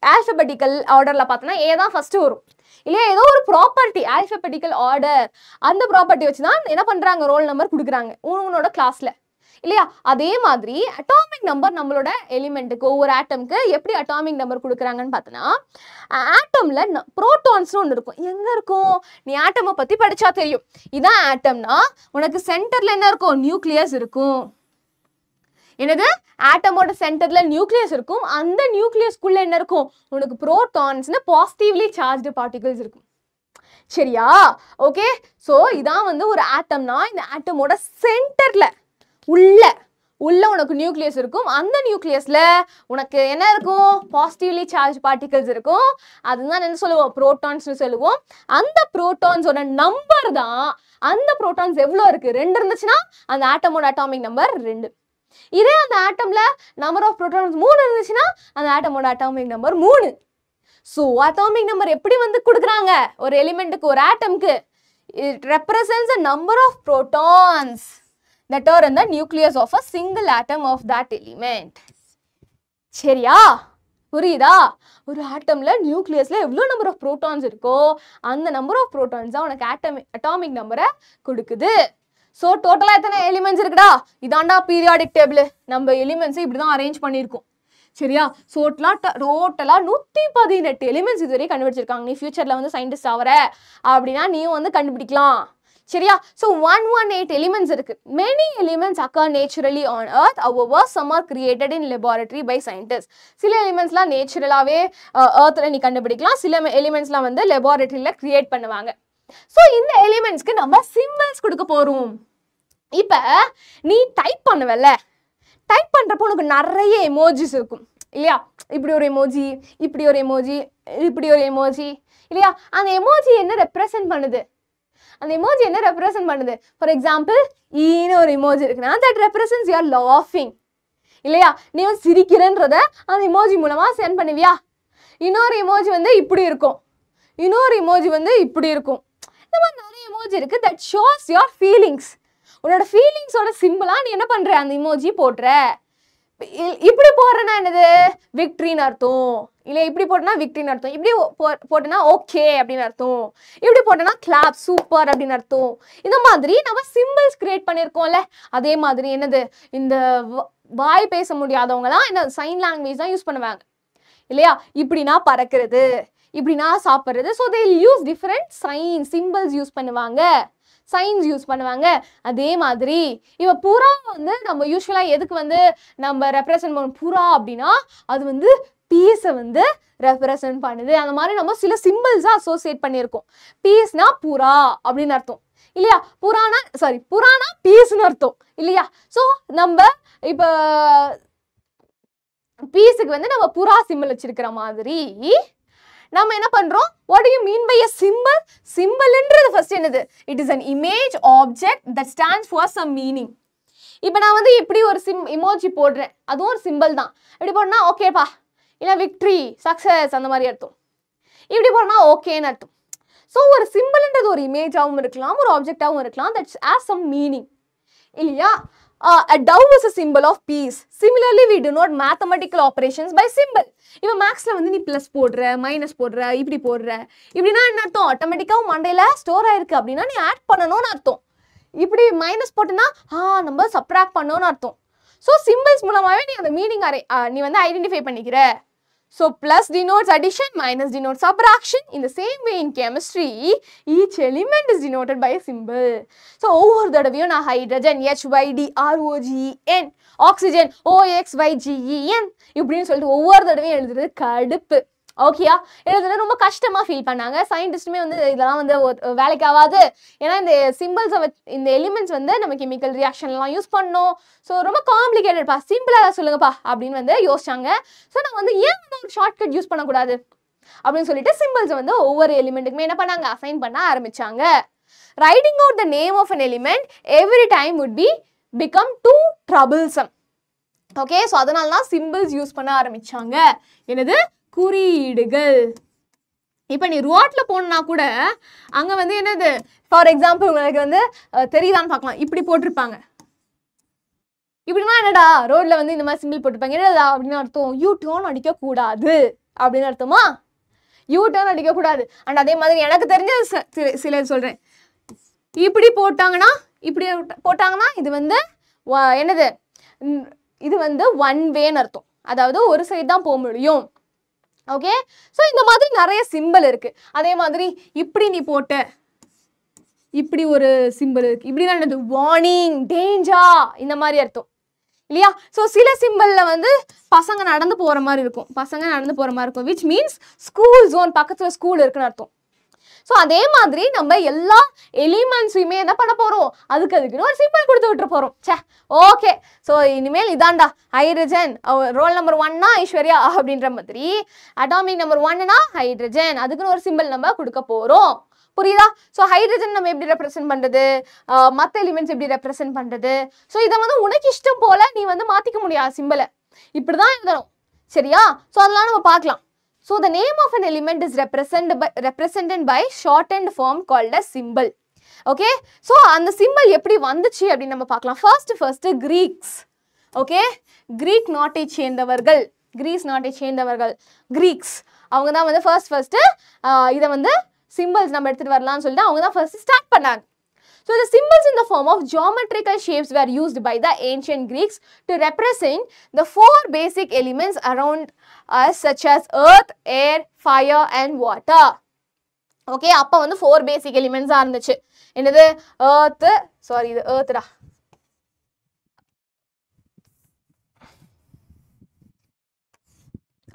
ஆல்பபெட்டிக்கல் ஆர்டர்ல பார்த்தோன்னா ஏ தான் ஃபர்ஸ்ட் வரும். இல்லையா? ஏதோ ஒரு ப்ராப்பர்ட்டி, ஆல்பபெட்டிக்கல் ஆர்டர், அந்த ப்ராப்பர்ட்டி வச்சு தான் என்ன பண்றாங்க? ரோல் நம்பர் கொடுக்குறாங்க உன்னோட கிளாஸ்ல. இல்லையா? அதே மாதிரி அட்டாமிக் நம்பர் நம்மளோட எலிமெண்ட்டுக்கு, ஒவ்வொரு ஆட்டம்க்கு எப்படி அட்டாமிக் நம்பர் கொடுக்குறாங்கன்னு பார்த்தோன்னா, ஆட்டம்ல புரோட்டான்ஸ்னு ஒன்று இருக்கும். எங்க இருக்கும்? நீ ஆட்டமை பத்தி படிச்சா தெரியும். இதான் ஆட்டம்னா உனக்கு சென்டர்ல என்ன இருக்கும்? நியூக்ளியஸ் இருக்கும். என்னது? ஆட்டமோட சென்டர்ல நியூக்ளியஸ் இருக்கும். அந்த நியூக்ளியஸ்க்குள்ள என்ன இருக்கும்? உனக்கு புரோட்டான்ஸ்னு பாசிட்டிவ்லி சார்ஜ்டு பார்ட்டிகிள்ஸ் இருக்கும். சரியா? ஓகே, ஸோ இதான் வந்து ஒரு ஆட்டம்னா இந்த ஆட்டமோட சென்டர்ல உள்ள உனக்கு நியூக்ளியஸ் இருக்கும். அந்த நியூக்ளியஸ்ல உனக்கு என்ன இருக்கும்? பாசிட்டிவ்லி சார்ஜ் பார்ட்டிகிள்ஸ் இருக்கும். அதுதான் என்ன சொல்லுவோம்? புரோட்டான்ஸ்னு சொல்லுவோம். அந்த புரோட்டான்ஸோட நம்பர் தான், அந்த புரோட்டான்ஸ் எவ்வளோ இருக்கு? 2 இருந்துச்சுன்னா அந்த ஆட்டமோட அட்டாமிக் நம்பர் 2. இதே அந்த ஆட்டம்ல நம்பர் ஆஃப் புரோட்டான்ஸ் 3 இருந்துச்சுன்னா அந்த ஆட்டமோட atomic number 3. So atomic number எப்படி வந்து கொடுக்குறாங்க ஒரு எலிமெண்ட்டுக்கு, ஒரு ஆட்டம்க்கு? It represents the number of protons that are in the nucleus of a single atom of that element. சரியா? புரியுதா? ஒரு ஆட்டம்ல நியூக்ளியஸ்ல எவ்வளோ நம்பர் ஆஃப் புரோட்டான்ஸ் இருக்கோ அந்த நம்பர் ஆஃப் புரோட்டான்ஸ் தான் உனக்கு அட்டாமிக் நம்பரை கொடுக்குது. ஸோ டோட்டலாக எத்தனை எலிமெண்ட்ஸ் இருக்குடா? இதாண்டா பீரியாடிக் டேபிள். நம்ம எலிமெண்ட்ஸை இப்படி தான் அரேஞ்ச் பண்ணியிருக்கோம். சரியா? ஸோ டோட்டலாக 118 எலிமெண்ட்ஸ் இதுவரை கண்டுபிடிச்சிருக்காங்க. நீ ஃபியூச்சரில் வந்து சயின்டிஸ்ட் ஆகிற அப்படின்னா நீயும் வந்து கண்டுபிடிக்கலாம். சரியா? ஸோ 118 எலிமெண்ட்ஸ் இருக்கு. Many elements occur naturally on earth, however some are created in laboratory by scientists. சில எலிமெண்ட்ஸ்லாம் நேச்சுரலாகவே earthல நீ கண்டுபிடிக்கலாம். சில எலிமெண்ட்ஸ்லாம் வந்து லெபார்டரியில் கிரியேட் பண்ணுவாங்க. ஸோ இந்த எலிமெண்ட்ஸ்க்கு நம்ம சிம்பிள்ஸ் கொடுக்க போறோம். இப்ப நீ டைப் பண்ணுவல்ல, டைப் பண்றப்போ உனக்கு நிறைய எமோஜிஸ் இருக்கும் இல்லையா? இப்படி ஒரு எமோஜி, இப்படி ஒரு எமோஜி, இப்படி ஒரு எமோஜி, இல்லையா? அந்த எமோஜி என்ன ரெப்ரசன்ட் பண்ணுது? அந்த எமோஜி என்ன ரெப்ரசன்ட் பண்ணுது? ஃபார் எக்ஸாம்பிள் ஈன்னு ஒரு எமோஜி இருக்குன்னா தட் ரெப்ரசன்ட்ஸ் யூ ஆர் லாஃபிங். இல்லையா? நீ வந்து சிரிக்கிறன்றத அந்த எமோஜி மூலமா சென்ட் பண்ணுவியா? இன்னொரு எமோஜி வந்து இப்படி இருக்கும், இன்னொரு எமோஜி வந்து இப்படி இருக்கும். இந்த மாதிரி நிறைய எமோஜி இருக்கு. That shows your feelings. உன்னோட ஃபீலிங்ஸோட சிம்பிளா நீ என்ன பண்ற? அந்த எமோஜி போடுற. இப்படி போடுறனா என்னது? விக்ட்ரின்னு அர்த்தம். இல்லை இப்படி போட்டனா விக்ட்ரின்னு அர்த்தம். இப்படி போட்டனா ஓகே அப்படின்னு அர்த்தம். இப்படி போட்டனா கிளாப் சூப்பர் அப்படின்னு அர்த்தம். இந்த மாதிரி நம்ம சிம்பிள்ஸ் கிரியேட் பண்ணியிருக்கோம்ல, அதே மாதிரி என்னது? இந்த வாய் பேச முடியாதவங்கலாம் என்ன சைன் லாங்குவேஜ் தான் யூஸ் பண்ணுவாங்க இல்லையா? இப்படின்னா பறக்கிறது, இப்படின்னா சாப்பிட்றது. So they use different sign symbols use பண்ணுவாங்க, சைன்ஸ் யூஸ் பண்ணுவாங்க. அதே மாதிரி இப்போ புறா வந்து நம்ம யூஸ்வலாக எதுக்கு வந்து நம்ம ரெப்ரசன்ட் பண்ணுவோம்? புறா அப்படின்னா அது வந்து பீஸை வந்து ரெப்ரசன்ட் பண்ணுது. அந்த மாதிரி நம்ம சில சிம்பிள்ஸாக அசோசியேட் பண்ணியிருக்கோம். பீஸ்னா புறா அப்படின்னு அர்த்தம் இல்லையா? புறானா பீஸ்ன்னு அர்த்தம் இல்லையா? ஸோ நம்ம இப்போ பீஸுக்கு வந்து நம்ம புறா சிம்பிள் வச்சிருக்கிற மாதிரி நம்ம என்ன பண்றோம்? what do you mean by a symbol? சிம்பிள்ன்றது ஃபர்ஸ்ட் என்னது? it is an image object that stands for some meaning. இப்போ நான் வந்து இப்படி ஒரு இமோஜி போடுறேன், அதுவும் ஒரு சிம்பிள் தான். இப்படி போடனா ஓகேப்பா, இல்லை விக்ட்ரி, சக்ஸஸ் அந்த மாதிரி அர்த்தம். இப்படி போடனா ஓகேன்னு அர்த்தம். ஸோ ஒரு சிம்பிள்ன்றது ஒரு இமேஜாகவும் இருக்கலாம், ஒரு ஆப்ஜெக்டாகவும் இருக்கலாம், தட்ஸ் ஆஸ் சம் மீனிங் இல்லையா? A dove is a symbol of peace. Similarly, we denote mathematical operations by symbol. இப்போ மேக்ஸில் வந்து நீ ப்ளஸ் போடுற, மைனஸ் போடுற, இப்படி போடுற, இப்படின்னா என்ன அர்த்தம்? ஆட்டோமேட்டிக்காக மண்டையில் ஸ்டோர் ஆயிருக்கு அப்படின்னா நீ ஆட் பண்ணணும்னு அர்த்தம். இப்படி மைனஸ் போட்டுனா நம்ம சப்ராக்ட் பண்ணணும்னு அர்த்தம். ஸோ சிம்பிள்ஸ் மூலமாகவே நீ அந்த மீனிங் நீ வந்து ஐடென்டிஃபை பண்ணிக்கிற. So plus denotes addition, minus denotes subtraction. In the same way in chemistry, each element is denoted by a symbol. So over the tadaviyum na hydrogen HYDROGEN, oxygen OXYGEN இப்படின்னு சொல்லிட்டு ஒவ்வொரு தடவையும் எழுதுறது கடுப்பு. ஓகேயா? எழுதுறது ரொம்ப கஷ்டமா ஃபீல் பண்ணாங்க. சயின்டிஸ்ட்டுமே வந்து இதெல்லாம் வந்து வேலைக்கு ஆகாது, ஏன்னா இந்த சிம்பிள்ஸை இந்த எலிமெண்ட்ஸ் வந்து நம்ம கெமிக்கல் ரியாக்ஷன்லாம் யூஸ் பண்ணோம். ஸோ ரொம்ப காம்ப்ளிகேட்டட்ப்பா, சிம்பிளாக சொல்லுங்கப்பா அப்படின்னு வந்து யோசிச்சாங்க. ஸோ நான் வந்து ஏன் வந்து ஒரு ஷார்ட்கட் யூஸ் பண்ணக்கூடாது அப்படின்னு சொல்லிட்டு சிம்பிள்ஸை வந்து ஒவ்வொரு எலிமெண்ட்டுக்குமே என்ன பண்ணாங்க? அசைன் பண்ண ஆரம்பிச்சாங்க. Writing out the name of an element every time would be become too troublesome. Okay, so அதனால தான் சிம்பிள்ஸ் யூஸ் பண்ண ஆரம்பிச்சாங்க. என்னது? குறியீடுகள். இப்போ நீ ரோட்டில் போனா கூட அங்கே வந்து என்னது, ஃபார் எக்ஸாம்பிள் உங்களுக்கு வந்து தெரியுதான்னு பார்க்கலாம், இப்படி போட்டிருப்பாங்க. இப்படின்னா என்னடா, ரோட்ல வந்து இந்த மாதிரி சிம்பிள் போட்டிருப்பாங்க, என்னடா அப்படின்னு அர்த்தம்? யூ டர்ன் அடிக்கக்கூடாது அப்படின்னு அர்த்தமா? யூ டர்ன் அடிக்கக்கூடாது. அண்ட் அதே மாதிரி எனக்கு தெரிஞ்ச சிலர் சொல்கிறேன், இப்படி போட்டாங்கன்னா இது வந்து என்னது, இது வந்து ஒன் வேன்னு அர்த்தம், அதாவது ஒரு சைடு தான் போக முடியும். ஓகே, ஸோ இந்த மாதிரி நிறைய சிம்பிள் இருக்கு. அதே மாதிரி இப்படி நீ போட்ட இப்படி ஒரு சிம்பிள் இருக்கு, இப்படி தான் என்னது, வார்னிங், டேஞ்சர், இந்த மாதிரி அர்த்தம் இல்லையா? ஸோ சில சிம்பிளில் வந்து பசங்க நடந்து போகிற மாதிரி இருக்கும், விச் மீன்ஸ் ஸ்கூல் ஜோன், பக்கத்தில் ஸ்கூல் இருக்குன்னு அர்த்தம். ஸோ அதே மாதிரி நம்ம எல்லா எலிமெண்ட்ஸையுமே என்ன பண்ண போகிறோம்? அதுக்குன்னு ஒரு சிம்பிள் கொடுத்து விட்டுற போகிறோம். சே, ஓகே, ஸோ இனிமேல் இதாண்டா ஹைட்ரஜன், ரோல் நம்பர் 1னா ஐஸ்வர்யா அப்படின்ற மாதிரி, அட்டாமிக் நம்பர் 1னா ஹைட்ரஜன், அதுக்குன்னு ஒரு சிம்பிள் நம்ம கொடுக்க போகிறோம். புரியுதா? ஸோ ஹைட்ரஜன் நம்ம எப்படி ரெப்ரசென்ட் பண்ணுறது, மற்ற எலிமெண்ட்ஸ் எப்படி ரெப்ரசென்ட் பண்ணுறது, ஸோ இதை வந்து உனக்கு இஷ்டம் போல் நீ வந்து மாற்றிக்க முடியாது, சிம்பிளை இப்படி தான் எழுதணும். சரியா? ஸோ அதெல்லாம் நம்ம பார்க்கலாம். So the name of an element is represented by shortened form called as symbol. Okay, so அந்த symbol எப்படி வந்துச்சு அப்படின்னு நம்ம பார்க்கலாம். First Greeks. Okay, Greek நாட்டை சேர்ந்தவர்கள், Greeks அவங்க தான் வந்து first இதை வந்து symbols நம்ம எடுத்துட்டு வரலாம்னு சொல்லிட்டு அவங்க தான் first ஸ்டார்ட் பண்ணாங்க. So the symbols in the form of geometrical shapes were used by the ancient Greeks to represent the 4 basic elements around us such as earth, air, fire and water. Okay, அப்ப வந்து 4 basic elements இருந்துச்சு. என்னது? earth, sorry இது earth டா.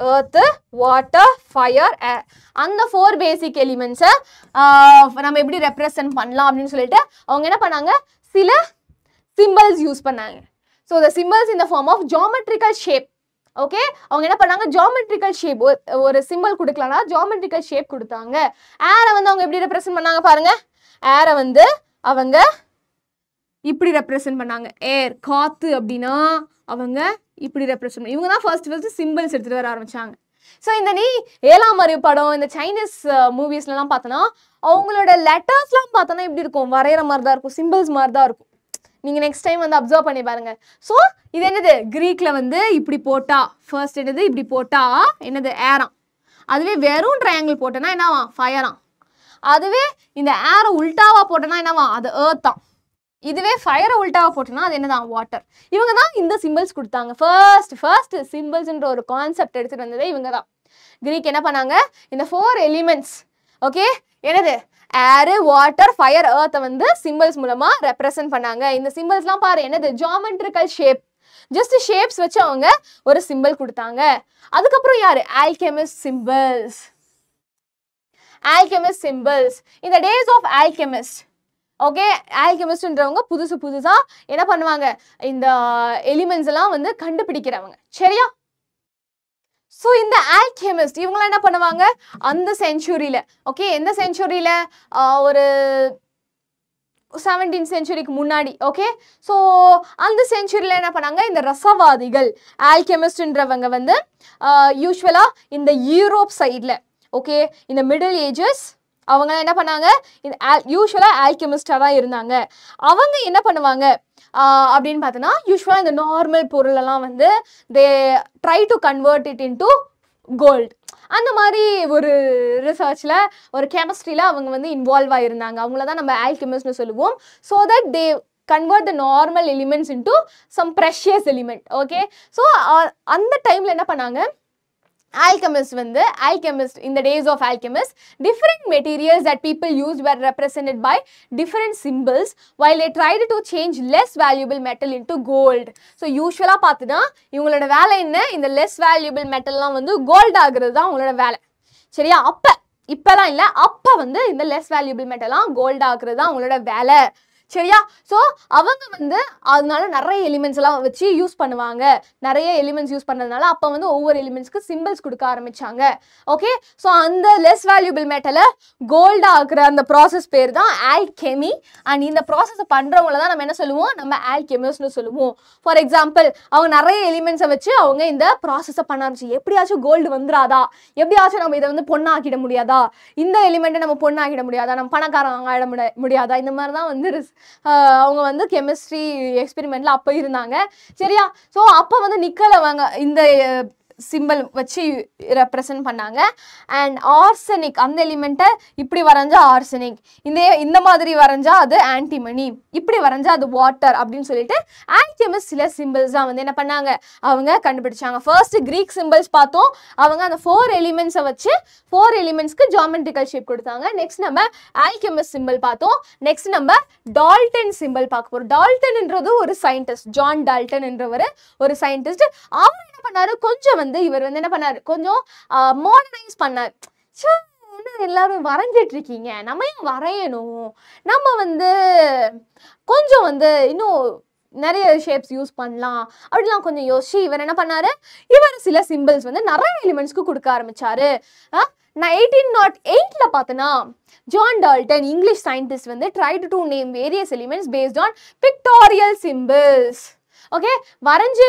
earth, water, fire, air. அந்த 4 basic elements நம்ம எப்படி represent பண்ணலாம் அப்படின்னு சொல்லிட்டு அவங்க என்ன பண்ணாங்க? சில symbols யூஸ் பண்ணாங்க. So the symbols in the form of geometrical shape. Okay, அவங்க என்ன பண்ணாங்க? ஜியோமெட்ரிக்கல் ஷேப், ஒரு சிம்பிள் கொடுக்கலாம்னா ஜியோமெட்ரிக்கல் ஷேப் கொடுத்தாங்க. ஏரை வந்து அவங்க எப்படி ரெப்ரசென்ட் பண்ணாங்க பாருங்க. ஏரை வந்து அவங்க இப்படி ரெப்ரசென்ட் பண்ணாங்க. ஏர், காத்து அப்படின்னா அவங்க இப்படி ரெப்ரசென்ட் பண்ணி, இவங்க தான் ஃபர்ஸ்ட் சிம்பிள்ஸ் எடுத்துகிட்டு வர ஆரம்பிச்சாங்க. ஸோ இந்த நீ 7ஆம் அறிவு படம், இந்த சைனீஸ் மூவிஸ்லாம் பார்த்தோன்னா அவங்களோட லெட்டர்ஸ்லாம் பார்த்தோன்னா எப்படி இருக்கும்? வரைகிற மாதிரி தான் இருக்கும், சிம்பிள்ஸ் மாதிரி தான் இருக்கும். நீங்கள் நெக்ஸ்ட் டைம் வந்து அப்சர்வ் பண்ணி பாருங்க. ஸோ இது என்னது? க்ரீக்கில் வந்து இப்படி போட்டா ஃபர்ஸ்ட் என்னது? இப்படி போட்டா என்னது? ஏராம். அதுவே வெறும் ட்ரையாங்கிள் போட்டோன்னா என்னவா? ஃபயராம். அதுவே இந்த ஏரை உல்டாவா போட்டோன்னா என்னவா? அது ஏர்த்தான். இதுவே ஃபயரை உல்டாவா போட்டோன்னா அது என்னதான்? வாட்டர். இவங்க தான் இந்த சிம்பிள்ஸ் கொடுத்தாங்க. ஃபர்ஸ்ட் சிம்பிள்ஸ்ன்ற ஒரு கான்செப்ட் எடுத்துகிட்டு வந்ததே இவங்க தான். க்ரீக் என்ன பண்ணாங்க? இந்த 4 எலிமெண்ட்ஸ், ஓகே, என்னது? ஏர், வாட்டர், ஃபயர், எர்த்தை வந்து சிம்பிள்ஸ் மூலமா ரெப்ரசென்ட் பண்ணாங்க. இந்த சிம்பிள்ஸ்லாம் பாரு, என்னது? ஜியோமெட்ரிக்கல் ஷேப், ஜஸ்ட் ஷேப்ஸ் வச்சு அவங்க ஒரு சிம்பிள் கொடுத்தாங்க. அதுக்கப்புறம் யாரு? Alchemist symbols. இந்த டேஸ் ஆஃப் ஆல்கெமிஸ்ட், ஓகே, ஆல்கெமிஸ்ட்ன்றவங்க புதுசா என்ன பண்ணுவாங்க? இந்த எலிமெண்ட்ஸ் எல்லாம் வந்து கண்டுபிடிக்கிறவங்க. சரியா? ஸோ இந்த ஆல்கெமிஸ்ட் இவங்களாம் என்ன பண்ணுவாங்க அந்த செஞ்சுரியில், ஓகே எந்த செஞ்சுரியில், ஒரு 17th செஞ்சுரிக்கு முன்னாடி, ஓகே ஸோ அந்த செஞ்சுரியில் என்ன பண்ணாங்க இந்த ரசவாதிகள் ஆல்கெமிஸ்ட்ன்றவங்க வந்து யூஸ்வலாக இந்த யூரோப் சைடில், ஓகே இந்த மிடில் ஏஜஸ் அவங்க என்ன பண்ணாங்க இந்த யூஸ்வலாக ஆல்கெமிஸ்டாக தான் இருந்தாங்க. அவங்க என்ன பண்ணுவாங்க அப்படின்னு பார்த்தோன்னா யூஸ்வலாக இந்த நார்மல் பொருளெல்லாம் வந்து they try to convert it into gold. அந்த மாதிரி ஒரு ரிசர்ச்சில் ஒரு கெமிஸ்ட்ரியில் அவங்க வந்து இன்வால்வ் ஆகிருந்தாங்க. அவங்கள தான் நம்ம ஆல்கெமிஸ்ட்னு சொல்லுவோம். So that they convert the normal elements into some precious element. Okay, so அந்த டைமில் என்ன பண்ணாங்க alchemists வந்து in the days of alchemists, different materials that people used were represented by different symbols while they tried to change less valuable metal into gold. So usually பார்த்தீங்கன்னா இவங்களோட வேலை என்ன, இந்த less valuable metalலாம் வந்து gold ஆகுறது தான் அவங்களோட வேலை. சரியா, இப்பெல்லாம் இல்லை, அப்போ வந்து இந்த less valuable metalலாம் gold ஆகுறது தான் அவங்களோட வேலை. சரியா, ஸோ அவங்க வந்து அதனால நிறைய எலிமெண்ட்ஸ் எல்லாம் வச்சு யூஸ் பண்ணுவாங்க. நிறைய எலிமெண்ட்ஸ் யூஸ் பண்ணுறதுனால அப்போ வந்து ஒவ்வொரு எலிமெண்ட்ஸ்க்கு சிம்பிள்ஸ் கொடுக்க ஆரம்பிச்சாங்க. ஓகே, ஸோ அந்த லெஸ் வேல்யூபிள் மெட்டலை கோல்டாக ஆக்குற அந்த ப்ராசஸ் பேர் தான் ஆல்கெமி. அண்ட் இந்த ப்ராசஸை பண்ணுறவங்கள தான் நம்ம என்ன சொல்லுவோம், நம்ம ஆல்கெமிஸ்ட்னு சொல்லுவோம். ஃபார் எக்ஸாம்பிள் அவங்க நிறைய எலிமெண்ட்ஸை வச்சு அவங்க இந்த ப்ராசஸை பண்ண ஆரம்பிச்சு, எப்படியாச்சும் கோல்டு வந்துடாதா, எப்படியாச்சும் நம்ம இதை வந்து பொண்ணாக்கிட முடியாதா, இந்த எலிமெண்ட்டை நம்ம பொண்ணாக்கிட முடியாதா, நம்ம பணக்காரங்க ஆகிட முடியாதா, இந்த மாதிரி தான் வந்து அவங்க வந்து கெமிஸ்ட்ரி எக்ஸ்பெரிமெண்ட்ல அப்போ இருந்தாங்க. சரியா, ஸோ அப்போ வந்து நிக்கல் அவங்க இந்த சிம்பிள் வச்சு ரெப்ரசன்ட் பண்ணாங்க. அண்ட் ஆர்சனிக் அந்த எலிமெண்ட்டை இப்படி வரைஞ்சா ஆர்சனிக், இந்த மாதிரி வரைஞ்சா அது ஆன்டிமனி, இப்படி வரைஞ்சா அது வாட்டர் அப்படின்னு சொல்லிட்டு ஆல்கெமிஸ்ட் சில சிம்பிள்ஸ் தான் வந்து என்ன பண்ணாங்க அவங்க கண்டுபிடிச்சாங்க. ஃபர்ஸ்ட் கிரீக் சிம்பிள்ஸ் பார்த்தோம், அவங்க அந்த 4 எலிமெண்ட்ஸை வச்சு 4 எலிமெண்ட்ஸ்க்கு ஜியோமெட்ரிக்கல் ஷேப் கொடுத்தாங்க. நெக்ஸ்ட் நம்ம ஆல்கெமிஸ்ட் சிம்பிள் பார்த்தோம். நெக்ஸ்ட் நம்ம டால்டன் சிம்பிள் பார்க்க போறோம். டால்டன்ன்றது ஒரு சயின்டிஸ்ட், ஜான் டால்டன் என்றவர் ஒரு சயின்டிஸ்ட். அவர் என்ன பண்ணாரு, கொஞ்சம் வந்து இவர் வந்து என்ன பண்ணாரு, கொஞ்சம் மாடர்னைஸ் பண்ணார். எல்லாரும் வரைஞ்சிட்டு இருக்கீங்க, நம்ம ஏன் வரையணும், நம்ம வந்து கொஞ்சம் வந்து இன்னும் நிறைய ஷேப்ஸ் யூஸ் பண்ணலாம் அப்படிலாம் கொஞ்சம் யோசிச்சு இவர் என்ன பண்ணாரு, இவர் சில சிம்பிள்ஸ் வந்து நிறைய எலிமெண்ட்ஸ்க்கு கொடுக்க ஆரம்பிச்சாரு. 1808 பார்த்தோன்னா ஜான் டால்டன் இங்கிலீஷ் சயின்டிஸ்ட் வந்து tried to name various elements based on pictorial symbols. Okay, வரைஞ்சு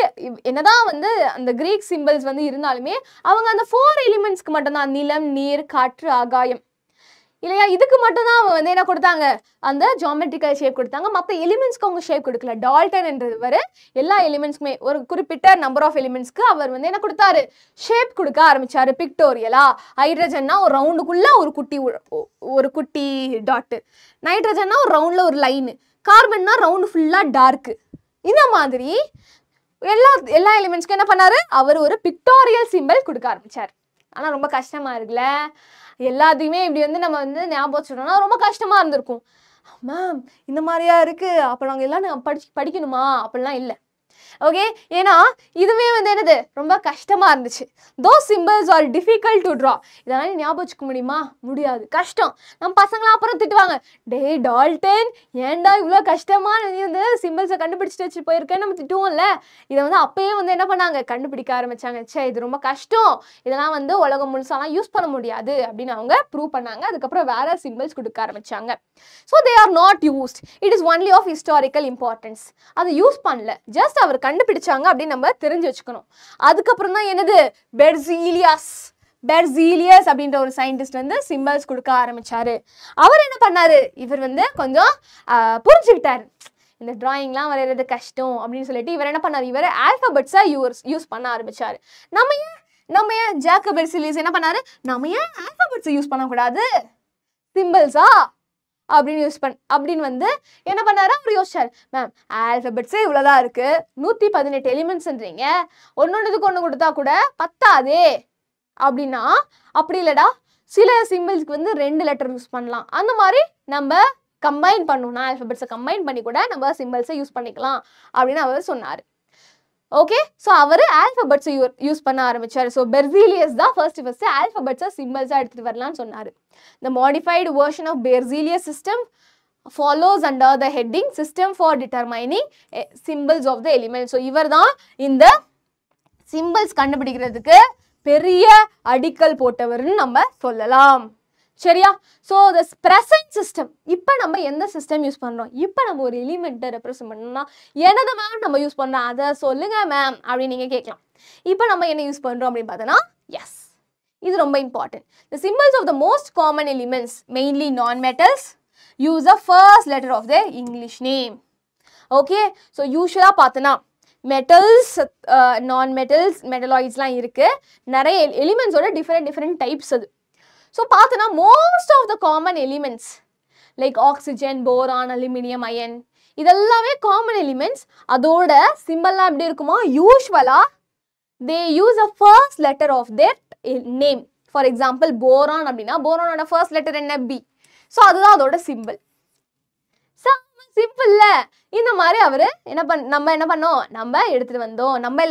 என்னதான் வந்து அந்த கிரீக் சிம்பிள்ஸ் வந்து இருந்தாலுமே அவங்க அந்த 4 எலிமெண்ட்ஸ்க்கு மட்டும்தான், நிலம், நீர், காற்று, ஆகாயம் இல்லையா, இதுக்கு மட்டும்தான் அவங்க வந்து என்ன கொடுத்தாங்க, அந்த ஜியோமெட்ரிக்கல் ஷேப் கொடுத்தாங்க. மற்ற எலிமெண்ட்ஸ்க்கு அவங்க ஷேப் கொடுக்கல. டால்டன் என்றவர் எல்லா எலிமெண்ட்ஸ்க்குமே ஒரு குறிப்பிட்ட நம்பர் ஆஃப் எலிமெண்ட்ஸ்க்கு அவர் வந்து என்ன கொடுத்தாரு, ஷேப் கொடுக்க ஆரம்பிச்சாரு பிக்டோரியலா. ஹைட்ரஜன்னா ஒரு ரவுண்டுக்குள்ள ஒரு குட்டி டாட்டு, நைட்ரஜன்னா ஒரு ரவுண்ட்ல ஒரு லைனு, கார்பன்னா ரவுண்டு ஃபுல்லா டார்க்கு. இந்த மாதிரி எல்லா எலிமெண்ட்ஸ்க்கும் என்ன பண்ணாரு, அவர் ஒரு பிக்டோரியல் சிம்பிள் கொடுக்க ஆரம்பிச்சார். ஆனால் ரொம்ப கஷ்டமா இருக்குல்ல, எல்லாத்தையுமே இப்படி வந்து நம்ம வந்து ஞாபகம் வச்சுட்டோம்னா ரொம்ப கஷ்டமா இருந்திருக்கும். மேம் இந்த மாதிரியா இருக்கு, அப்போ நாங்கள் எல்லாம் படிக்கணுமா, அப்படிலாம் இல்லை. ஓகே, ஏன்னா இதுவே வந்து என்னது ரொம்ப கஷ்டமா இருந்துச்சு. those symbols are difficult to draw. இதெல்லாம் ஞாபகம் வச்சுக்க முடியுமா, முடியாது, கஷ்டம். நம்ம பசங்களாம் அப்புறம் திட்டுவாங்க, டே டால்டன் ஏன்டா இவ்வளோ கஷ்டமா நீ வந்து சிம்பிள்ஸை கண்டுபிடிச்சிட்டு வச்சு போயிருக்கேன்னு நம்ம திட்டுவோம்ல. இதை வந்து அப்பயே வந்து என்ன பண்ணாங்க, கண்டுபிடிக்க ஆரம்பிச்சாங்க. சே இது ரொம்ப கஷ்டம், இதெல்லாம் வந்து உலகம் முழுசாலாம் யூஸ் பண்ண முடியாது அப்படின்னு அவங்க ப்ரூவ் பண்ணாங்க. அதுக்கப்புறம் வேற சிம்பிள்ஸ் கொடுக்க ஆரம்பிச்சாங்க. So they are not used, it is only of historical importance. அதை யூஸ் பண்ணல, ஜஸ்ட் அவர் கண்டுபிடிச்சாங்க அப்படின்னு நம்ம தெரிஞ்சு வச்சுக்கணும். அதுக்கப்புறம் தான் என்னது, பெர்சீலியஸ் அப்படின்ற ஒரு சயின்டிஸ்ட் வந்து சிம்பிள்ஸ் கொடுக்க ஆரம்பிச்சாரு. அவர் என்ன பண்ணாரு, இவர் வந்து கொஞ்சம் புரிஞ்சுக்கிட்டாரு, இந்த டிராயிங்லாம் வரைகிறது கஷ்டம் அப்படின்னு சொல்லிட்டு இவர் என்ன பண்ணாரு, இவர் ஆல்பபெட்ஸை யூஸ் பண்ண ஆரம்பிச்சாரு. நம்ம ஏன் ஜாக்கப் பெர்சீலியஸ் என்ன பண்ணாரு, நம்ம ஏன் ஆல்பபெட்ஸை யூஸ் பண்ணக்கூடாது, சிம்பிள்ஸா அப்படின்னு வந்து என்ன பண்ணாரு, அவர் யோசிச்சார். மேம் ஆல்பபெட்ஸே இவ்வளோதான் இருக்கு, 118 எலிமெண்ட்ஸ்ன்றீங்க, ஒன்னொன்றுக்கு ஒன்று கொடுத்தா கூட பத்தாதே அப்படின்னா, அப்படி இல்லடா சில சிம்பிள்ஸ்க்கு வந்து 2 லெட்டர் யூஸ் பண்ணலாம், அந்த மாதிரி நம்ம கம்பைன் பண்ணணும்னா ஆல்பபெட்ஸை கம்பைன் பண்ணி கூட நம்ம சிம்பிள்ஸை யூஸ் பண்ணிக்கலாம் அப்படின்னு அவர் சொன்னார். ஓகே, ஸோ அவர் ஆல்பபெட்ஸை யூஸ் பண்ண ஆரம்பிச்சார். ஸோ பெர்சீலியஸ் தான் ஃபர்ஸ்ட் ஆல்பபெட்ஸை சிம்பிள்ஸாக எடுத்துகிட்டு வரலான்னு சொன்னார். The modified version of Berzelius system follows under the heading system for determining symbols of the elements. So இவர் தான் இந்த சிம்பிள்ஸ் கண்டுபிடிக்கிறதுக்கு பெரிய அடிக்கல் போட்டவர்னு நம்ம சொல்லலாம். சரியா? So the present system. இப்போ நம்ம எந்த சிஸ்டம் யூஸ் பண்ணுறோம்? இப்போ நம்ம ஒரு எலிமெண்ட்டை ரெப்ரசென்ட் பண்ணணும்னா என்னது மேம் நம்ம யூஸ் பண்ணுறோம்? அதை சொல்லுங்க மேம் அப்படின்னு நீங்கள் கேட்கலாம். இப்போ நம்ம என்ன யூஸ் பண்ணுறோம் அப்படின்னு பார்த்தோன்னா, எஸ், இது ரொம்ப important. The symbols of the most common elements mainly non metals use the first letter of the English name. Okay, so யூஸ்வலாக பார்த்தோன்னா மெட்டல்ஸ், நான் மெட்டல்ஸ், மெட்டலாய்ட்ஸ்லாம் இருக்குது. நிறைய எலிமெண்ட்ஸோட டிஃப்ரெண்ட் டைப்ஸ் அது. ஸோ பார்த்தோன்னா most of the common elements like oxygen, boron, aluminium, iron இதெல்லாமே common elements. அதோட சிம்பிள்லாம் எப்படி இருக்குமா? யூஸ்வலாக they use a first letter of their name. For example boron அப்படின்னா போரானோட ஃபர்ஸ்ட் லெட்டர் என்ன? பி. ஸோ அதுதான் அதோட சிம்பிள். சிம்பிள்ல இந்த மாதிரி அவர் நம்ம என்ன பண்ணோம்? நம்ம எடுத்துகிட்டு வந்தோம். நம்ம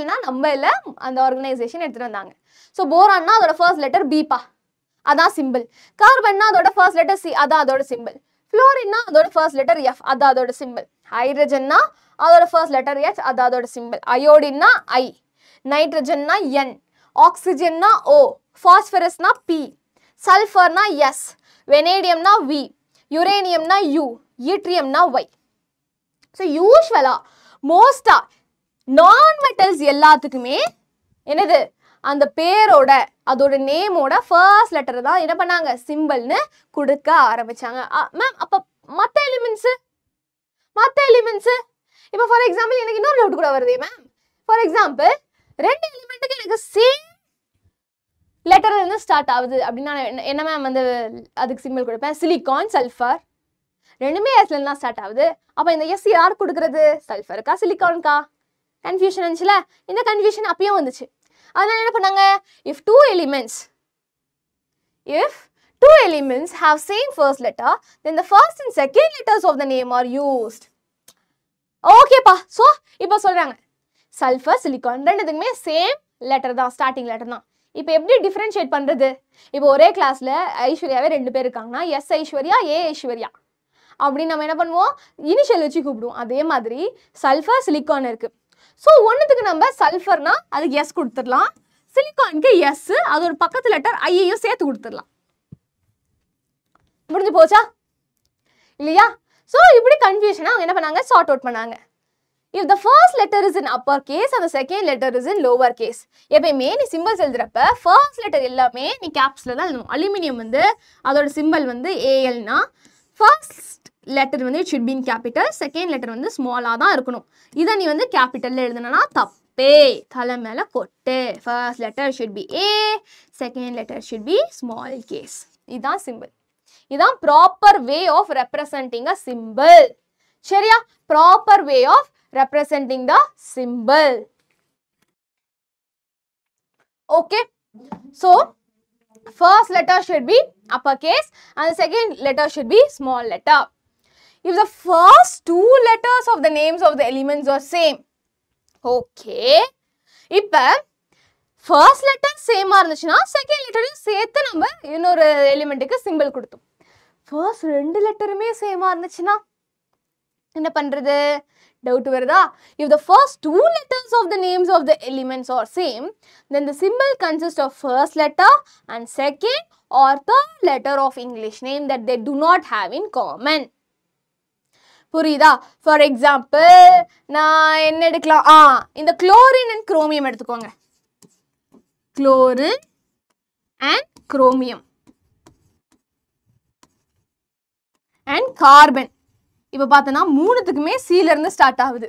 இல்லை அந்த ஆர்கனைசேஷன் எடுத்துகிட்டு வந்தாங்க. ஸோ போரான்னா அதோட ஃபர்ஸ்ட் லெட்டர் பீப்பா, அதான் சிம்பிள். கார்பன்னா அதோட ஃபர்ஸ்ட் லெட்டர் சி, அதான் அதோட சிம்பிள். ஃப்ளோரின்னா அதோட ஃபர்ஸ்ட் லெட்டர் எஃப், அதான் அதோட சிம்பிள். ஹைட்ரஜன்னா அதோட ஃபர்ஸ்ட் லெட்டர் எச், அதான் அதோட சிம்பிள். அயோடின்னா ஐ, நைட்ரஜன்னா என், ஆக்சிஜன்னா ஓ, ஃபாஸ்பரஸ்னா பி, சல்ஃபர்னா எஸ், வெனேடியம்னா வி, யுரேனியம்னா யூ, ஈட்ரியம்னா ஒய். ஸோ யூஸ்வலாக மோஸ்டாக நான் மெட்டல்ஸ் எல்லாத்துக்குமே என்னது அந்த பேரோட அதோட நேமோட ஃபர்ஸ்ட் லெட்டர் தான் என்ன பண்ணாங்க? சிம்பிள்னு கொடுக்க ஆரம்பிச்சாங்க. மேம் அப்போ மற்ற எலிமெண்ட்ஸு இப்போ ஃபார் எக்ஸாம்பிள் எனக்கு இன்னொரு டவுட் கூட வருதே மேம். ஃபார் எக்ஸாம்பிள் 2 எலிமெண்ட்டுக்கு எனக்கு சேம் லெட்டர்ல இருந்து ஸ்டார்ட் ஆகுது அப்படின்னா என்ன மேம் வந்து அதுக்கு சிம்பிள் கொடுப்பேன்? சிலிக்கான், சல்ஃபர் ரெண்டுமே எஸ்ல இருந்தா ஸ்டார்ட் ஆகுது. அப்போ இந்த எஸ் யார் கொடுக்குறது? சல்ஃபருக்கா சிலிக்கானுக்கா? கன்ஃபியூஷன் இருந்துச்சுல. இந்த கன்ஃபியூஷன் அப்பயும் வந்துச்சு. அதனால என்ன பண்ணாங்க? if two elements have same first letter, then the first and second letters of the name are used. ஓகேப்பா. ஸோ இப்போ சொல்றாங்க சல்ஃபர், சிலிக்கான் ரெண்டுத்துக்குமே சேம் லெட்டர் தான், ஸ்டார்டிங் லெட்டர் தான். இப்போ எப்படி டிஃப்ரென்ஷியேட் பண்ணுறது? இப்போ ஒரே கிளாஸில் ஐஸ்வர்யாவே 2 பேர் இருக்காங்கன்னா எஸ் ஐஸ்வர்யா, ஏ ஐஸ்வர்யா அப்படின்னு நம்ம என்ன பண்ணுவோம்? இனிஷியல் வச்சு கூப்பிடுவோம். அதே மாதிரி சல்ஃபர், சிலிக்கான் இருக்குது. ஸோ ஒன்றுத்துக்கு நம்ம சல்ஃபர்னா அதுக்கு எஸ் கொடுத்துடலாம், சிலிக்கானுக்கு எஸ் அதோட பக்கத்து லெட்டர் ஐயையும் சேர்த்து கொடுத்துடலாம். முடிஞ்சு போச்சா இல்லையா? ஸோ இப்படி கன்ஃபியூஷனாக அவங்க என்ன பண்ணாங்க? சார்ட் அவுட் பண்ணாங்க. if the first letter is in upper case and the second letter is in lower case, எப்பயுமே நீ சிம்பிள்ஸ் எழுதுறப்ப ஃபர்ஸ்ட் லெட்டர் எல்லாமே நீ கேப்ஸில் தான் எழுதணும். அலுமினியம் வந்து அதோட சிம்பிள் வந்து ஏஎல்னா ஃபர்ஸ்ட் லெட்டர் வந்து it should be in capital, second letter வந்து ஸ்மாலாக தான் இருக்கணும். இதை நீ வந்து கேபிட்டலில் எழுதுனா தப்பே, தலை மேலே கொட்டு. First letter should be A, second letter should be small case. இதுதான் சிம்பிள். இதுதான் proper way of representing a symbol. சரியா? Proper way of representing the symbol. Okay, so first letter should be uppercase and the second letter should be small letter. If the first 2 letters of the names of the elements are same, okay, இப்ப first letter same இருந்துச்சுன்னா second letter சேர்த்து நம்ம இன்னொரு எலிமெண்ட்டுக்கு simple கொடுத்தோம். first 2 லெட்டருமே சேமா இருந்துச்சுன்னா என்ன பண்றது? டவுட் வருதா? if the first 2 letters of the names of the elements are same, then the symbol consists of first letter and second or third letter of English name that they do not have in common. புரியுதா? For example நான் என்ன எடுக்கலாம்? இந்த chlorine and chromium எடுத்துக்கோங்க. Chlorine and chromium and carbon. இப்போ பார்த்தோன்னா 3த்துக்குமே சீல இருந்து ஸ்டார்ட் ஆகுது.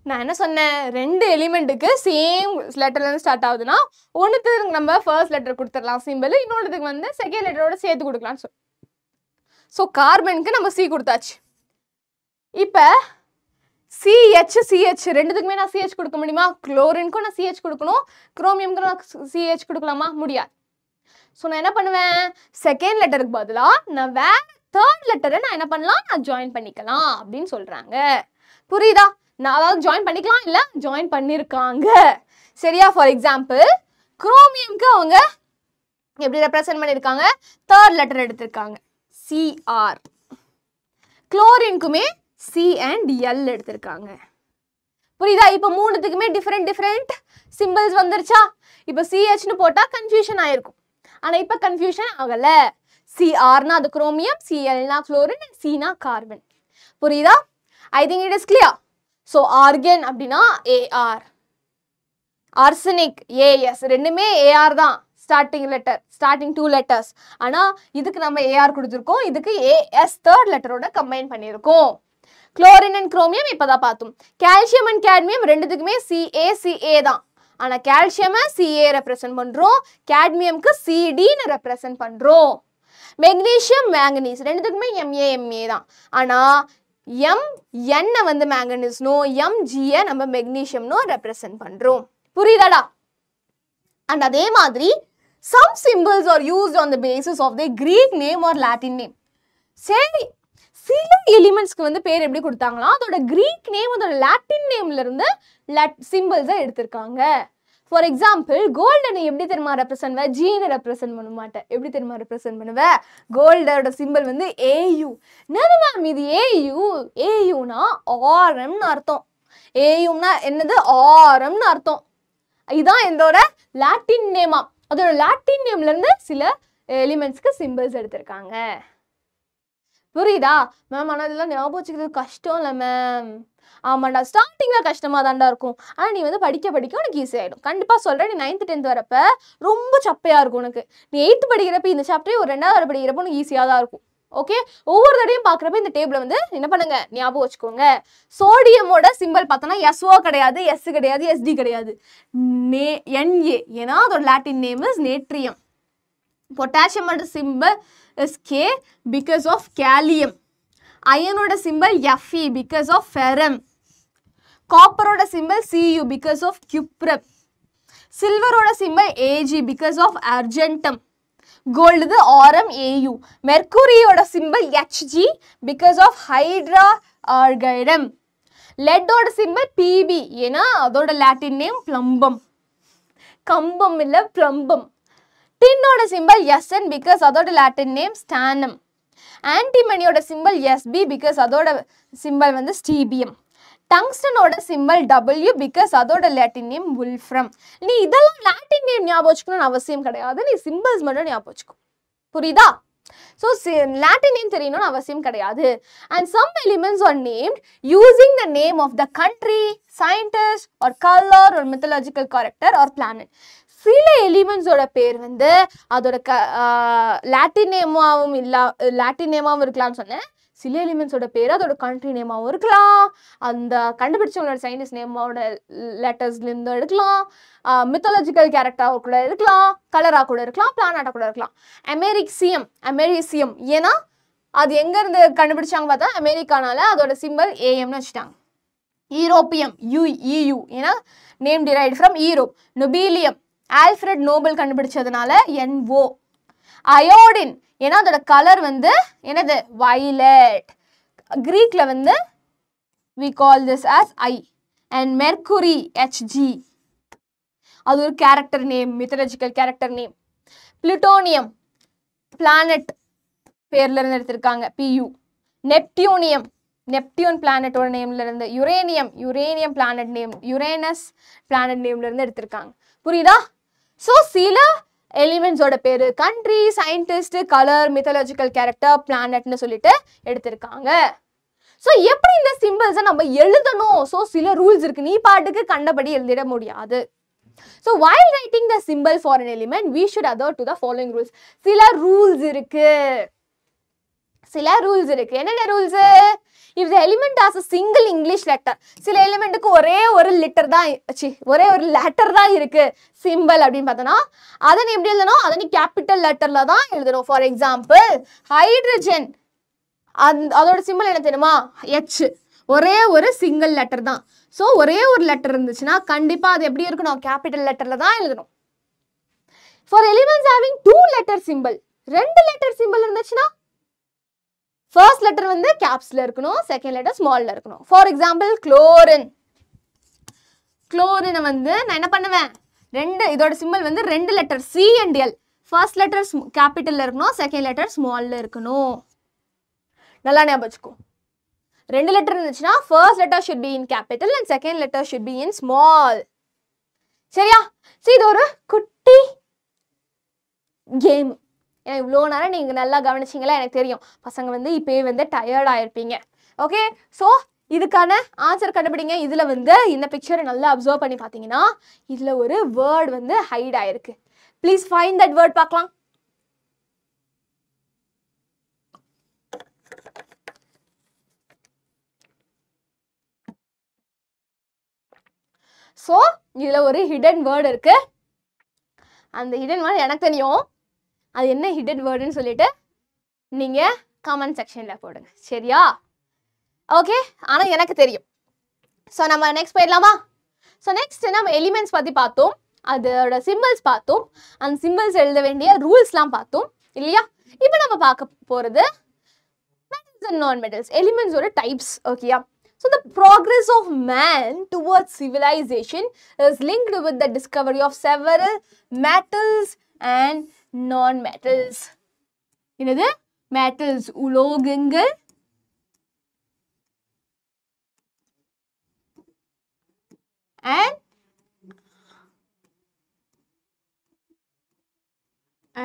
நான் என்ன சொன்னேன்? 2 எலிமெண்ட்டுக்கு சேம் லெட்டர்லேருந்து ஸ்டார்ட் ஆகுதுன்னா ஒன்றுத்துக்கு நம்ம ஃபர்ஸ்ட் லெட்டர் கொடுத்துடலாம் சிம்பிள், இன்னொன்றுத்துக்கு வந்து செகண்ட் லெட்டரோட சேர்த்து கொடுக்கலாம்னு சொல்லி. ஸோ கார்பனுக்கு நம்ம சி கொடுத்தாச்சு. இப்போ சிஹெச் ரெண்டுத்துக்குமே நான் சிஹெச் கொடுக்க முடியுமா? குளோரினுக்கும் நான் சிஹெச் கொடுக்கணும், குரோமியம்க்கு நான் சிஹெச் கொடுக்கலாமா? முடியாது. ஸோ நான் என்ன பண்ணுவேன்? செகண்ட் லெட்டருக்கு பதிலாக நான் வேற தேர்ட் லெட்டரை நான் என்ன பண்ணலாம்? நான் ஜாயின் பண்ணிக்கலாம் அப்படின்னு சொல்றாங்க. புரியுதா? நான் அதாவது ஜாயின் பண்ணிக்கலாம், இல்லை ஜாயின் பண்ணியிருக்காங்க. சரியா? ஃபார் எக்ஸாம்பிள் குரோமியம்க்கு அவங்க எப்படி ரெப்ரசன்ட் பண்ணியிருக்காங்க? தேர்ட் லெட்டர் எடுத்திருக்காங்க, சிஆர். குளோரினுக்குமே சி அண்ட் எல் எடுத்திருக்காங்க. புரியுதா? இப்போ மூணுத்துக்குமே டிஃப்ரெண்ட் சிம்பிள்ஸ் வந்துருச்சா? இப்போ CHன்னு போட்டா கன்ஃபியூஷன் ஆயிருக்கும். ஆனா இப்போ கன்ஃபியூஷன் ஆகல. CRனா அது குரோமியம், CLனா குளோரின், Cனா கார்பன். புரியுதா? ஐ think it is clear. So organ அப்படின்னா AR, ஆர்சனிக் AS, ரெண்டுமே AR தான். Starting 2 letters. ஆனா இதுக்கு நம்ம AR கொடுத்துருக்கோம், இதுக்கு AS தேர்ட் லெட்டரோட கம்பைன் பண்ணியிருக்கோம். குளோரின் அண்ட் குரோமியம் இப்பதான் பார்த்தோம். கால்சியம் அண்ட் கேட்மியம் ரெண்டுத்துக்குமே CA தான். ஆனா கால்சியம் CA ரெப்ரசன்ட் பண்றோம், கேட்மியம்க்கு CDன்னு ரெப்ரசன்ட் பண்றோம். மெக்னீசியம் மேங்கனீஸ் ரெண்டுத்துக்குமே MA தான். ஆனா MN வந்து மேங்கனீஸ்னோ MG நம்ம மெக்னீசியம்னோ ரெப்ரசன்ட் பண்றோம். புரியுதாடா? அண்ட் அதே மாதிரி some symbols are used on the basis of their Greek name or Latin name. சரி, சில எலிமெண்ட்ஸ்க்கு வந்து பேர் எப்படி கொடுத்தாங்களா அதோட கிரீக் நேம் அதோட லாட்டின் நேம்ல இருந்து சிம்பிள்ஸை எடுத்திருக்காங்க. ஃபார் எக்ஸாம்பிள் கோல்டனை எப்படி தெரியுமா ரெப்ரசன்ட் பண்ணுவ? ஜீனை ரெப்ரசன்ட் பண்ண மாட்டேன். எப்படி தெரியுமா ரெப்ரசன்ட் பண்ணுவ? கோல்டோட சிம்பிள் வந்து AU. என்னது மேம் இது AU? AUனா ஆரம்னு அர்த்தம். AUனா என்னது? ஆரம்னு அர்த்தம். இதுதான் இதோட லாட்டின் நேமா. அதோட லாட்டின் நேம்ல இருந்து சில எலிமெண்ட்ஸ்க்கு சிம்பிள்ஸ் எடுத்திருக்காங்க. புரியுதா மேம்? ஆனால் இதெல்லாம் ஞாபகம் வச்சுக்கிறது கஷ்டம் இல்லை மேம். ஆமாண்டா, ஸ்டார்டிங்கில் கஷ்டமாக தாண்டா இருக்கும். ஆனால் நீ வந்து படிக்க உனக்கு ஈஸி ஆகிடும். கண்டிப்பாக சொல்கிறேன், நீ 9th 10th வரப்ப ரொம்ப சப்பையாக இருக்கும் உனக்கு. நீ 8th படிக்கிறப்ப இந்த சாப்டர் ஒரு 2வது படிக்கிறப்ப உனக்கு ஈஸியாக தான் இருக்கும். ஓகே, ஒவ்வொரு தடையும் பார்க்குறப்ப இந்த டேபிளை வந்து என்ன பண்ணுங்க, ஞாபகம் வச்சுக்கோங்க. சோடியமோட சிம்பிள் பார்த்தோன்னா SO கிடையாது, S கிடையாது, SD கிடையாது, NA. ஏன்னா அதோட லாட்டின் நேம் இஸ் நேட்ரியம். பொட்டாசியமோட symbol is K because of calcium. Iron symbol Fe because of ferrum. Copper symbol Cu because of cuprum. Silver symbol Ag because of argentum. Gold is aurum Au. Mercury symbol Hg because of hydra argydum. Lead symbol Pb. Yena adoda Latin name plumbum. Cumbum illa plumbum. Tin symbol Sn because அதோட Latin name stannum. Antimony symbol Sb because அதோட symbol வந்து stbium. Tungsten symbol W because அதோட Latin name wolfram. நீ இதெல்லாம் Latin name ஞாபகம் வச்சுக்கணும்னு அவசியம் கிடையாது, நீ symbols மட்டும் ஞாபகம் வச்சுக்கோ. புரியுதா? So Latin name தெரியணும்னு அவசியம் கிடையாது. And some elements are named using the name of the country, scientist or color or mythological character or planet. சில எலிமெண்ட்ஸோட பேர் வந்து அதோட லாட்டின் நேமாவும் இருக்கலாம்னு சொன்னேன். சில எலிமெண்ட்ஸோட பேர் அதோட கண்ட்ரி நேமாவும் இருக்கலாம், அந்த கண்டுபிடிச்சவங்களோட சயின்டிஸ்ட் நேமோட லெட்டர்ஸ்லேருந்து எடுக்கலாம், மித்தாலஜிக்கல் கேரக்டராக கூட இருக்கலாம், கலராக கூட இருக்கலாம், பிளானட்டாக கூட இருக்கலாம். அமெரிசியம் ஏன்னா அது எங்கேருந்து கண்டுபிடிச்சாங்க பார்த்தா அமெரிக்கானால அதோட சிம்பிள் AMன்னு வச்சுட்டாங்க. யூரோப்பியம் EU ஏன்னா name derived from Europe. Nobelium Alfred Nobel கண்டுபிடிச்சதுனால NO. அயோடின் ஏன்னா அதோட கலர் வந்து என்னது? வயலட். கிரீக்ல வந்து we call this as I. and mercury Hg அது ஒரு character name, mythological character name. Plutonium planet பேர்ல இருந்து எடுத்திருக்காங்க PU. நெப்டியூன் பிளானட்டோட நேம்ல இருந்து. Uranium planet name, Uranus planet நேம்ல இருந்து எடுத்திருக்காங்க. புரியுதா? ஸோ சில எலிமெண்ட்ஸோட பேரு country, scientist, colour, mythological character, பிளானட்னு சொல்லிட்டு எடுத்திருக்காங்க. ஸோ எப்படி இந்த சிம்பிள்ஸை நம்ம எழுதணும்? ஸோ சில ரூல்ஸ் இருக்கு, நீ பாட்டுக்கு கண்டபடி எழுதிட முடியாது. So while writing the symbol for an element, we should adhere to the following rules. சில ரூல்ஸ் இருக்கு. என்னென்ன rules? if the element has a single English letter, சில எலிமெண்ட்டுக்கு ஒரே ஒரு லெட்டர் தான் இருக்கு சிம்பிள் அப்படின்னு பார்த்தோன்னா அதை நீ எப்படி எழுதணும்? அதை நீ கேபிட்டல் லெட்டர்ல தான் எழுதணும். ஃபார் எக்ஸாம்பிள் ஹைட்ரஜன், அதோட சிம்பிள் என்ன தெரியுமா? H. ஒரே ஒரு சிங்கிள் லெட்டர் தான். ஸோ ஒரே ஒரு லெட்டர் இருந்துச்சுன்னா கண்டிப்பா அது எப்படி இருக்கணும்? கேபிட்டல் லெட்டர்ல தான் எழுதணும். For elements having 2 letter symbol, 2 letter symbol இருந்துச்சுன்னா ஃபர்ஸ்ட் லெட்டர் வந்து கேப்ஸ்ல இருக்கணும், செகண்ட் லெட்டர் ஸ்மால்ல இருக்கணும். ஃபார் எக்ஸாம்பிள் குளோரினை வந்து நான் என்ன பண்ணுவேன்? இதோட சிம்பிள் வந்து 2 letter C and L. First letter கேபிட்டல்ல இருக்கணும், செகண்ட் லெட்டர் ஸ்மால்ல இருக்கணும். நல்லா ஞாபகம் வச்சுக்கோ. 2 letter இருந்துச்சுன்னா first letter should be in capital and second letter should be in small. சரியா? சோ இது ஒரு குட்டி கேம். இவ்வளோ நேரம் நீங்க நல்லா கவனிச்சீங்களா? எனக்கு தெரியும் பசங்க வந்து இப்பயே வந்து டயர்ட் ஆயிருப்பீங்க. ஓகே, ஸோ இதுக்கான ஆன்சர் கண்டுபிடிங்க. இதுல வந்து இந்த பிக்சரை நல்லா அப்சர்வ் பண்ணி பார்த்தீங்கன்னா இதுல ஒரு வேர்ட் வந்து ஹைட் ஆயிருக்கு. ப்ளீஸ் ஃபைண்ட் தட் வேர்ட் பார்க்கலாம். ஸோ இதுல ஒரு ஹிடன் வேர்ட் இருக்கு. அந்த ஹிடன் வேர்ட் எனக்கு தெரியும். அது என்ன ஹிடன் வேர்டுன்னு சொல்லிட்டு நீங்க கமெண்ட் செக்ஷன்ல போடுங்க. சரியா? ஓகே, ஆனா எனக்கு தெரியும். ஸோ நம்ம நெக்ஸ்ட் போயிடலாமா? ஸோ நெக்ஸ்ட் நம்ம எலிமெண்ட்ஸ் பத்தி பார்த்தோம், அதோட சிம்பிள்ஸ் பார்த்தோம், அந்த சிம்பிள்ஸ் எழுத வேண்டிய ரூல்ஸ்லாம் பார்த்தோம் இல்லையா? இப்போ நம்ம பார்க்க போறது மெட்டல்ஸ் அண்ட் நான் மெட்டல்ஸ், எலிமெண்ட்ஸோட டைப்ஸ். ஓகேயா? So the progress of man towards civilization is linked with the discovery of several metals and non-metals. என்னது? metals, உலோகங்கள், and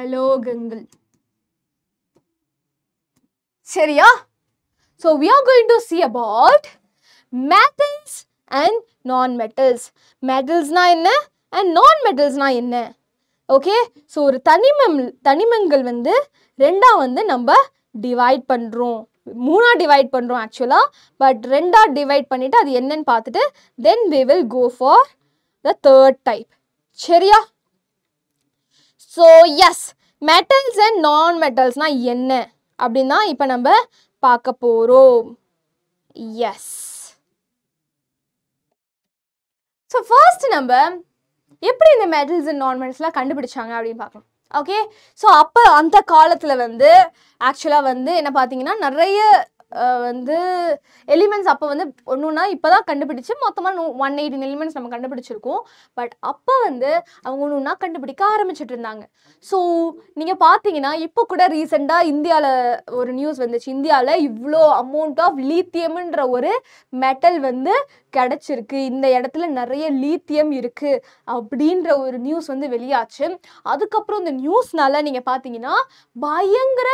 அலோகங்கள். சரியா? So we are going to see about metals and non-metals. Metals na enna and non-metals na enna? Okay, so ஒரு தனிமங்கள் வந்து ரெண்டா வந்து நம்ம divide பண்றோம், மூணா டிவைட் பண்றோம் ஆக்சுவலா. பட் ரெண்டா டிவைட் பண்ணிட்டு அது என்னன்னு பார்த்துட்டு then we will go for the third type. சரியா? So yes, metals and non-metals na என்ன அப்படின்னா இப்போ நம்ம பார்க்க போறோம். எஸ், ஸோ ஃபர்ஸ்ட் நம்ம எப்படி இந்த மெட்டல்ஸ் அண்ட் நான் மெட்டல்ஸ்லாம் கண்டுபிடிச்சாங்க அப்படின்னு பார்க்கலாம். ஓகே, ஸோ அப்போ அந்த காலத்தில் வந்து ஆக்சுவலாக வந்து என்ன பார்த்தீங்கன்னா நிறைய வந்து எலிமெண்ட்ஸ் அப்போ வந்து ஒன்றுனா இப்போ தான் கண்டுபிடிச்சு மொத்தமாக 118 எலிமெண்ட்ஸ் நம்ம கண்டுபிடிச்சிருக்கோம். பட் அப்போ வந்து அவங்க ஒன்றுனா கண்டுபிடிக்க ஆரம்பிச்சுட்டு இருந்தாங்க. ஸோ நீங்கள் பார்த்தீங்கன்னா இப்போ கூட ரீசெண்டாக இந்தியாவில் ஒரு நியூஸ் வந்துச்சு, இந்தியாவில் இவ்வளோ அமௌண்ட் ஆஃப் லீத்தியம்ன்ற ஒரு மெட்டல் வந்து கிடச்சிருக்கு, இந்த இடத்துல நிறைய லீத்தியம் இருக்குது அப்படின்ற ஒரு நியூஸ் வந்து வெளியாச்சு. அதுக்கப்புறம் இந்த நியூஸ்னால நீங்கள் பார்த்தீங்கன்னா பயங்கர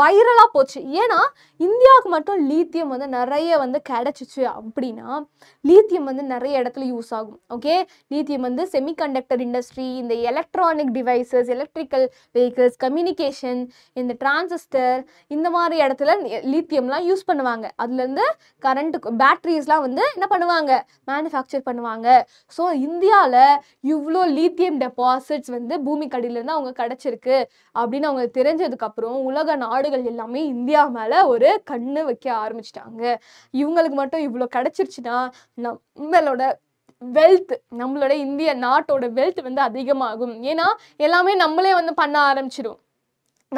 வைரலாக போச்சு. ஏன்னா இந்தியாவுக்கு மட்டும் லீத்தியம் வந்து நிறைய வந்து கிடைச்சிச்சு அப்படின்னா லீத்தியம் வந்து நிறைய இடத்துல யூஸ் ஆகும். ஓகே, லீத்தியம் வந்து செமிகண்டக்டர் இண்டஸ்ட்ரி, இந்த electronic devices, electrical vehicles, communication, இந்த டிரான்சிஸ்டர், இந்த மாதிரி இடத்துல லீத்தியம்லாம் யூஸ் பண்ணுவாங்க. அதுலேருந்து கரண்ட்டு பேட்டரிஸ்லாம் வந்து என்ன பண்ணுவாங்க, மேனுஃபேக்சர் பண்ணுவாங்க. ஸோ இந்தியாவில் இவ்வளோ லீத்தியம் டெபாசிட்ஸ் வந்து பூமிக்கடியிலேருந்து அவங்க கிடச்சிருக்கு அப்படின்னு அவங்களுக்கு தெரிஞ்சதுக்கப்புறம் உலக நாடுகள் எல்லாமே இந்தியா மேலே ஒரு கண்ணு வைக்க ஆரம்பிச்சிட்டாங்க. இவங்களுக்கு மட்டும் இவ்வளோ கிடைச்சிருச்சுன்னா நம்மளோட வெல்த், நம்மளோட இந்திய நாட்டோட வெல்த் வந்து அதிகமாகும். ஏன்னா எல்லாமே நம்மளே வந்து பண்ண ஆரம்பிச்சிடும்.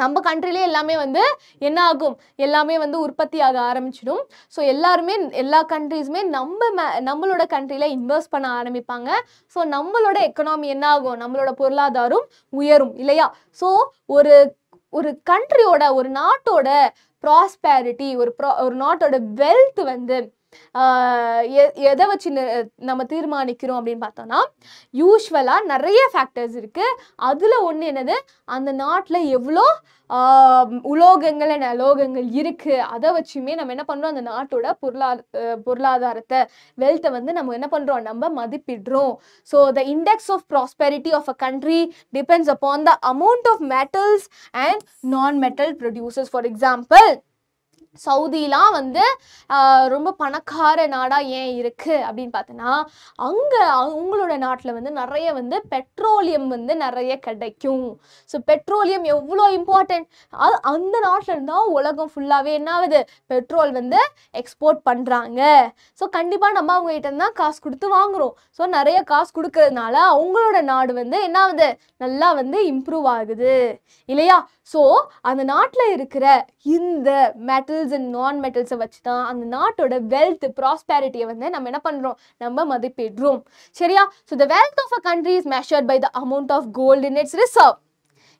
நம்ம கண்ட்ரிலே எல்லாமே வந்து என்ன ஆகும், எல்லாமே வந்து உற்பத்தி ஆக ஆரம்பிச்சிடும். ஸோ எல்லாருமே எல்லா கண்ட்ரீஸுமே நம்மளோட கண்ட்ரியில் இன்வெஸ்ட் பண்ண ஆரம்பிப்பாங்க. ஸோ நம்மளோட எக்கனாமி என்ன ஆகும், நம்மளோட பொருளாதாரம் உயரும் இல்லையா? ஸோ ஒரு கண்ட்ரியோட, ஒரு நாட்டோட ப்ராஸ்பேரிட்டி, ஒரு நாட்டோட வெல்த் வந்து எதை வச்சு நம்ம தீர்மானிக்கிறோம் அப்படின்னு பார்த்தோம்னா யூஸ்வலாக நிறைய ஃபேக்டர்ஸ் இருக்குது. அதில் ஒன்று என்னது, அந்த நாட்டில் எவ்வளோ உலோகங்கள் அண்ட் அலோகங்கள் இருக்குது அதை வச்சுமே நம்ம என்ன பண்ணுறோம், அந்த நாட்டோட பொருளாதாரத்தை, வெல்த்தை வந்து நம்ம என்ன பண்ணுறோம், நம்ம மதிப்பிடுறோம். So the index of prosperity of a country depends upon the amount of metals and non metal producers. For example சவுதிலாம் வந்து ரொம்ப பணக்கார நாடாக ஏன் இருக்குது அப்படின்னு பார்த்தோன்னா அங்கே அவங்களோட நாட்டில் வந்து நிறைய வந்து பெட்ரோலியம் வந்து நிறைய கிடைக்கும். ஸோ பெட்ரோலியம் எவ்வளோ இம்பார்ட்டன்ட், அந்த நாட்டில் இருந்தால் உலகம் ஃபுல்லாகவே என்ன ஆகுது, பெட்ரோல் வந்து எக்ஸ்போர்ட் பண்ணுறாங்க. ஸோ கண்டிப்பாக நம்ம அவங்ககிட்ட தான் காசு கொடுத்து வாங்குகிறோம். ஸோ நிறைய காசு கொடுக்கறதுனால அவங்களோட நாடு வந்து என்ன ஆகுது, நல்லா வந்து இம்ப்ரூவ் ஆகுது இல்லையா? ஸோ அந்த நாட்டில் இருக்கிற இந்த மெட்டல்ஸ் அண்ட் நான் மெட்டல்ஸை வச்சு தான் அந்த நாட்டோட வெல்த், ப்ராஸ்பெரிட்டியை வந்து நம்ம என்ன பண்ணுறோம், நம்ம மதிப்பிடுறோம். சரியா? So the wealth of a country is measured by the amount of gold in its reserve.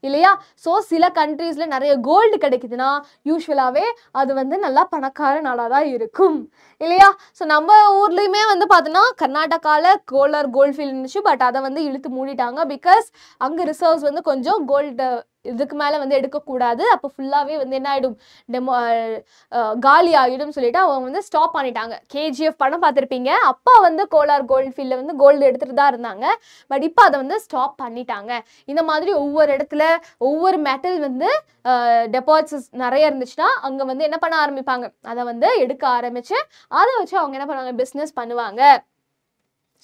இல்லையா? ஸோ சில கண்ட்ரீஸ்ல நிறைய கோல்டு கிடைக்குதுன்னா யூஸ்வலாகவே அது வந்து நல்லா பணக்கார நாடாக தான் இருக்கும் இல்லையா? ஸோ நம்ம ஊர்லேயுமே வந்து பார்த்தோன்னா கர்நாடகாவில் கோல்டு ஃபீல்டு இருந்துச்சு. பட் அதை வந்து இழுத்து மூடிட்டாங்க. பிகாஸ் அங்கே ரிசர்வ்ஸ் வந்து கொஞ்சம் கோல்டு இதுக்கு மேலே வந்து எடுக்கக்கூடாது. அப்போ ஃபுல்லாகவே வந்து என்ன ஆகிடும், காலி ஆகிடும் சொல்லிட்டு அவங்க வந்து ஸ்டாப் பண்ணிட்டாங்க. கேஜிஎஃப் படம் பார்த்துருப்பீங்க. அப்போ வந்து கோலார் கோல்டு ஃபீல்டில் வந்து கோல்டு எடுத்துகிட்டு தான் இருந்தாங்க. பட் இப்போ அதை வந்து ஸ்டாப் பண்ணிட்டாங்க. இந்த மாதிரி ஒவ்வொரு இடத்துல ஒவ்வொரு மெட்டல் வந்து டெபாசிட்ஸ் நிறைய இருந்துச்சுன்னா அங்கே வந்து என்ன பண்ண ஆரம்பிப்பாங்க, அதை வந்து எடுக்க ஆரம்பித்து அதை வச்சு அவங்க என்ன பண்ணுவாங்க, பிஸ்னஸ் பண்ணுவாங்க.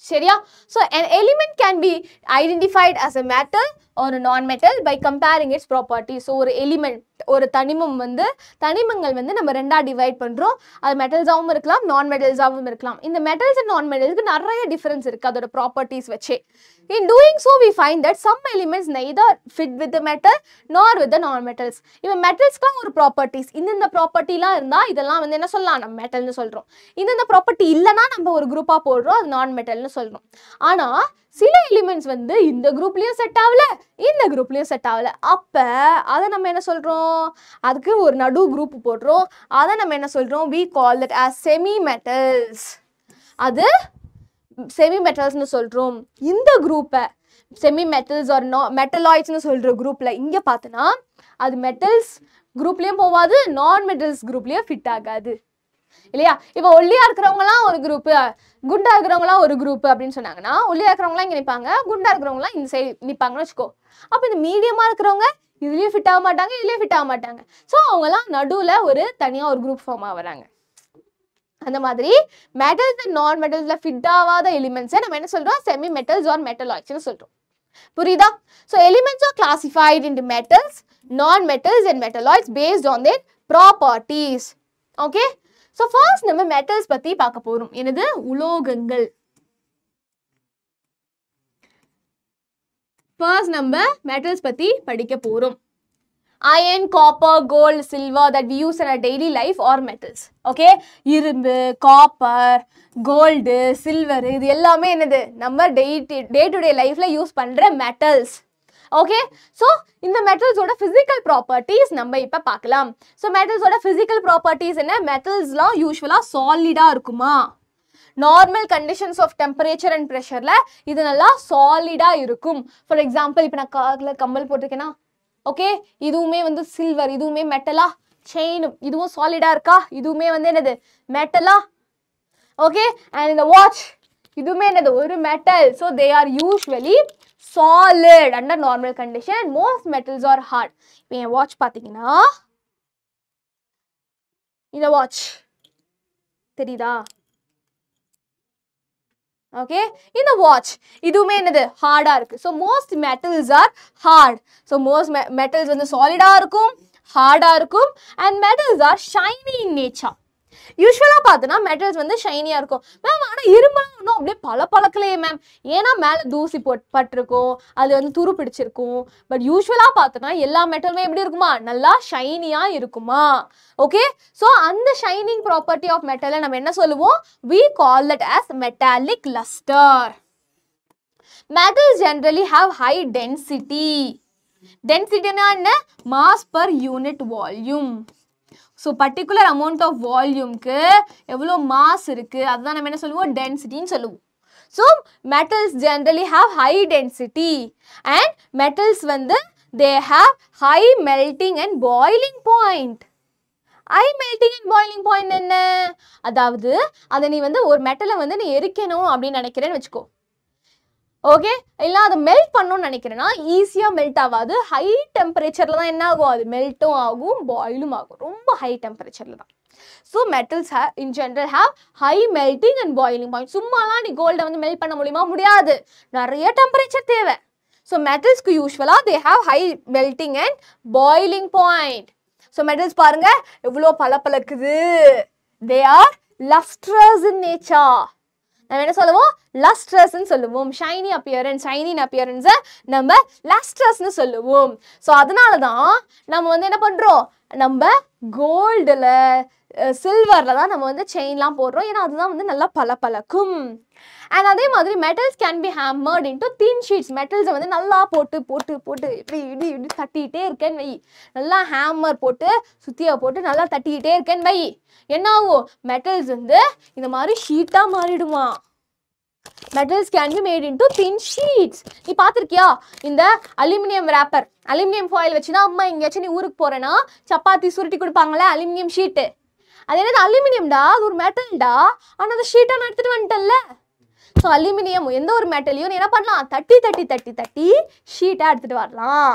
சரியா? So an element can be identified as a metal or a non-metal by comparing its properties. So ஒரு element, ஒரு தனிமம் வந்து தனிமங்கள் வந்து நம்ம ரெண்டா டிவைட் பண்றோம். அது மெட்டல்ஸாவும் இருக்கலாம், நான் மெட்டல்ஸாவும் இருக்கலாம். இந்த மெட்டல்ஸ் அண்ட் நான் மெட்டல்ஸ்க்கு நிறைய டிஃபரன்ஸ் இருக்கு அதோட ப்ராப்பர்ட்டிஸ் வச்சு. In doing so we find that some elements neither fit with the metal nor with the non-metals. இப்போ மெட்டல்ஸ்க்குலாம் ஒரு ப்ராப்பர்ட்டிஸ், இந்த ப்ராப்பர்ட்டிலாம் இருந்தால் இதெல்லாம் வந்து என்ன சொல்லலாம், நம்ம மெட்டல்னு சொல்கிறோம். இந்த ப்ராப்பர்ட்டி இல்லைன்னா நம்ம ஒரு குரூப்பாக போடுறோம், அது நான் மெட்டல்னு சொல்கிறோம். ஆனால் சில எலிமெண்ட்ஸ் வந்து இந்த குரூப்லேயும் செட் ஆகல, இந்த குரூப்லேயும் செட் ஆகல. அப்போ அதை நம்ம என்ன சொல்கிறோம், அதுக்கு ஒரு நடு குரூப் போடுறோம். அதை நம்ம என்ன சொல்கிறோம், we call that as semi metals. அது செமி மெட்டல்ஸ்னு சொல்கிறோம். இந்த குரூப்பை செமி மெட்டல்ஸ் ஆர் மெட்டலாய்ட்ஸ்னு சொல்கிற குரூப்பில் இங்கே பார்த்தோன்னா அது மெட்டல்ஸ் குரூப்லேயும் போகாது, நான் மெட்டல்ஸ் குரூப்லேயும் ஃபிட் ஆகாது இல்லையா? இப்போ ஒல்லியாக இருக்கிறவங்களாம் ஒரு குரூப்பு, குண்டா இருக்கிறவங்களாம் ஒரு குரூப்பு அப்படின்னு சொன்னாங்கன்னா ஒல்லியாக இருக்கிறவங்களாம் இங்கே நிற்பாங்க, குண்டா இருக்கிறவங்களாம் இந்த சைடு நிற்பாங்கன்னு வச்சுக்கோ. அப்போ இந்த மீடியமாக இருக்கிறவங்க இதுலேயும் ஃபிட் ஆக மாட்டாங்க, இதுலேயும் ஃபிட் ஆக மாட்டாங்க. ஸோ அவங்கலாம் நடுவில் ஒரு தனியாக ஒரு குரூப் ஃபார்ம் ஆகிறாங்க. அந்த மாதிரி மெட்டல்ஸ் அண்ட் நான் மெட்டல்ஸ்ல ஃபிட் ஆகாத எலிமெண்ட்ஸை நம்ம என்ன சொல்றோம், செமி மெட்டல்ஸ் ஆர் மெட்டலாய்ட்ஸ்னு சொல்றோம். புரியுதா? So elements R classified into metals, non metals and metalloids based on their properties. Okay, so first நம்ம மெட்டல்ஸ் பத்தி பார்க்க போறோம். என்னது? உலோகங்கள். ஃபர்ஸ்ட் நம்ம மெட்டல்ஸ் பத்தி படிக்க போறோம். Iron, copper, gold, silver that we use in our daily life are metals. Okay, இரும்பு, காப்பர், கோல்டு, சில்வர், இது எல்லாமே என்னது, நம்ம டே டு டே லைஃப்ல யூஸ் பண்ற மெட்டல்ஸ். ஓகே, ஸோ இந்த மெட்டல்ஸோட ஃபிசிக்கல் ப்ராப்பர்ட்டிஸ் நம்ம இப்போ பார்க்கலாம். ஸோ மெட்டல்ஸோட ஃபிசிக்கல் ப்ராப்பர்ட்டிஸ் என்ன, மெட்டல்ஸ்லாம் யூஸ்வலாக சாலிடாக இருக்குமா, normal conditions of temperature and ப்ரெஷரில் இது நல்லா சாலிடாக இருக்கும். ஃபார் எக்ஸாம்பிள் இப்போ நான் காதில் கம்பல் போட்டிருக்கேன்னா, ஓகே, இதுவுமே வந்து சில்வர், இதுவுமே மெட்டலா, செயினும் இதுவும் சாலிடா இருக்கா, இதுவுமே வந்து என்னது, மெட்டலா. ஓகே, அண்ட் இந்த வாட்ச் இதுவுமே என்னது, ஒரு metal. So they are usually solid under normal condition. Most metals are hard. இப்போ என் வாட்ச் பார்த்தீங்கன்னா இந்த வாட்ச் தெரியுதா? ஓகே, இந்த வாட்ச் இதுவுமே என்னது, ஹார்டா இருக்கு. So most metals are hard. So most metals வந்து சாலிடா இருக்கும், ஹார்டா இருக்கும். And metals are shiny in nature. யூஸ்வலாக பார்த்தோன்னா மெட்டல்ஸ் வந்து ஷைனியாக இருக்கும். மேம் ஆனால் இரும்பெல்லாம் ஒன்றும் அப்படியே பளபளக்கலையே மேம், ஏன்னா மேலே தூசி பட்டிருக்கும், அது வந்து துரு பிடிச்சிருக்கும். பட் யூஸ்வலாக பார்த்தோன்னா எல்லா மெட்டலுமே எப்படி இருக்குமா, நல்லா ஷைனியாக இருக்குமா. ஓகே, ஸோ அந்த ஷைனிங் ப்ராப்பர்ட்டி ஆஃப் மெட்டலை நம்ம என்ன சொல்லுவோம், we call that as metallic luster. Metals generally have high density. Density-னா என்ன, mass per unit volume. So particular amount of வால்யூம்க்கு எவ்வளோ மாஸ் இருக்குது அதுதான் நம்ம என்ன சொல்லுவோம், டென்சிட்டின்னு சொல்லுவோம். So metals generally have high density and metals வந்து they have high melting and boiling point. High melting and boiling point என்ன, அதாவது அதை நீ வந்து ஒரு மெட்டலை வந்து நீ எரிக்கணும் அப்படின்னு நினைக்கிறேன்னு வச்சுக்கோ. ஓகே, இல்லை அதை மெல்ட் பண்ணணும்னு நினைக்கிறேன்னா ஈஸியாக மெல்ட் ஆகாது. ஹை டெம்பரேச்சரில் தான் என்ன ஆகும், அது மெல்ட்டும் ஆகும், பாயிலும் ஆகும், ரொம்ப ஹை டெம்பரேச்சரில் தான். So metals in general have high melting and boiling point. சும்மாலாம் நீ கோல்டை வந்து மெல்ட் பண்ண முடியுமா, முடியாது, நிறைய டெம்பரேச்சர் தேவை. ஸோ மெட்டல்ஸ்க்கு யூஸ்வலாக they have high melting and boiling point. So metals பாருங்க எவ்வளோ பளபளக்குது, they are lustrous in nature. நம்ம என்ன சொல்லுவோம், லஸ்ட்ரஸ்ன்னு சொல்லுவோம். ஷைனி அப்பியரன்ஸை நம்ம லஸ்ட்ரஸ்ன்னு சொல்லுவோம். ஸோ அதனால தான் நம்ம வந்து என்ன பண்ணுறோம், நம்ம கோல்டில் சில்வரில் தான் நம்ம வந்து செயின்லாம் போடுறோம். ஏன்னா அதுதான் வந்து நல்லா பளபளக்கும். அண்ட் அதே மாதிரி metals can be hammered into thin sheets. மெட்டல்ஸை வந்து நல்லா போட்டு போட்டு போட்டு இப்படி இப்படி இப்படி தட்டிக்கிட்டே இருக்கேன்னு வை. நல்லா ஹேமர் போட்டு சுத்தியை போட்டு நல்லா தட்டிக்கிட்டே இருக்கேன்னு வை. என்ன ஆகும்? மெட்டல்ஸ் வந்து இந்த மாதிரி ஷீட்டாக மாறிடுமா. Metals can be made into thin sheets. நீ பார்த்துருக்கியா இந்த அலுமினியம் ரேப்பர், அலுமினியம் ஃபாயில் வச்சுன்னா அம்மா எங்கேயாச்சும் நீ ஊருக்கு போறேன்னா சப்பாத்தி சுருட்டி கொடுப்பாங்களே அலுமினியம் ஷீட்டு. அது என்னது? அலுமினியம்டா, அது ஒரு மெட்டல்டா. ஆனால் அது ஷீட்டாக நான் எடுத்துகிட்டு வந்துட்டேன்ல. ஸோ அலுமினியம் எந்த ஒரு மெட்டலையும் என்ன பண்ணலாம்? தட்டி தட்டி தட்டி தட்டி ஷீட்டாக எடுத்துகிட்டு வரலாம்.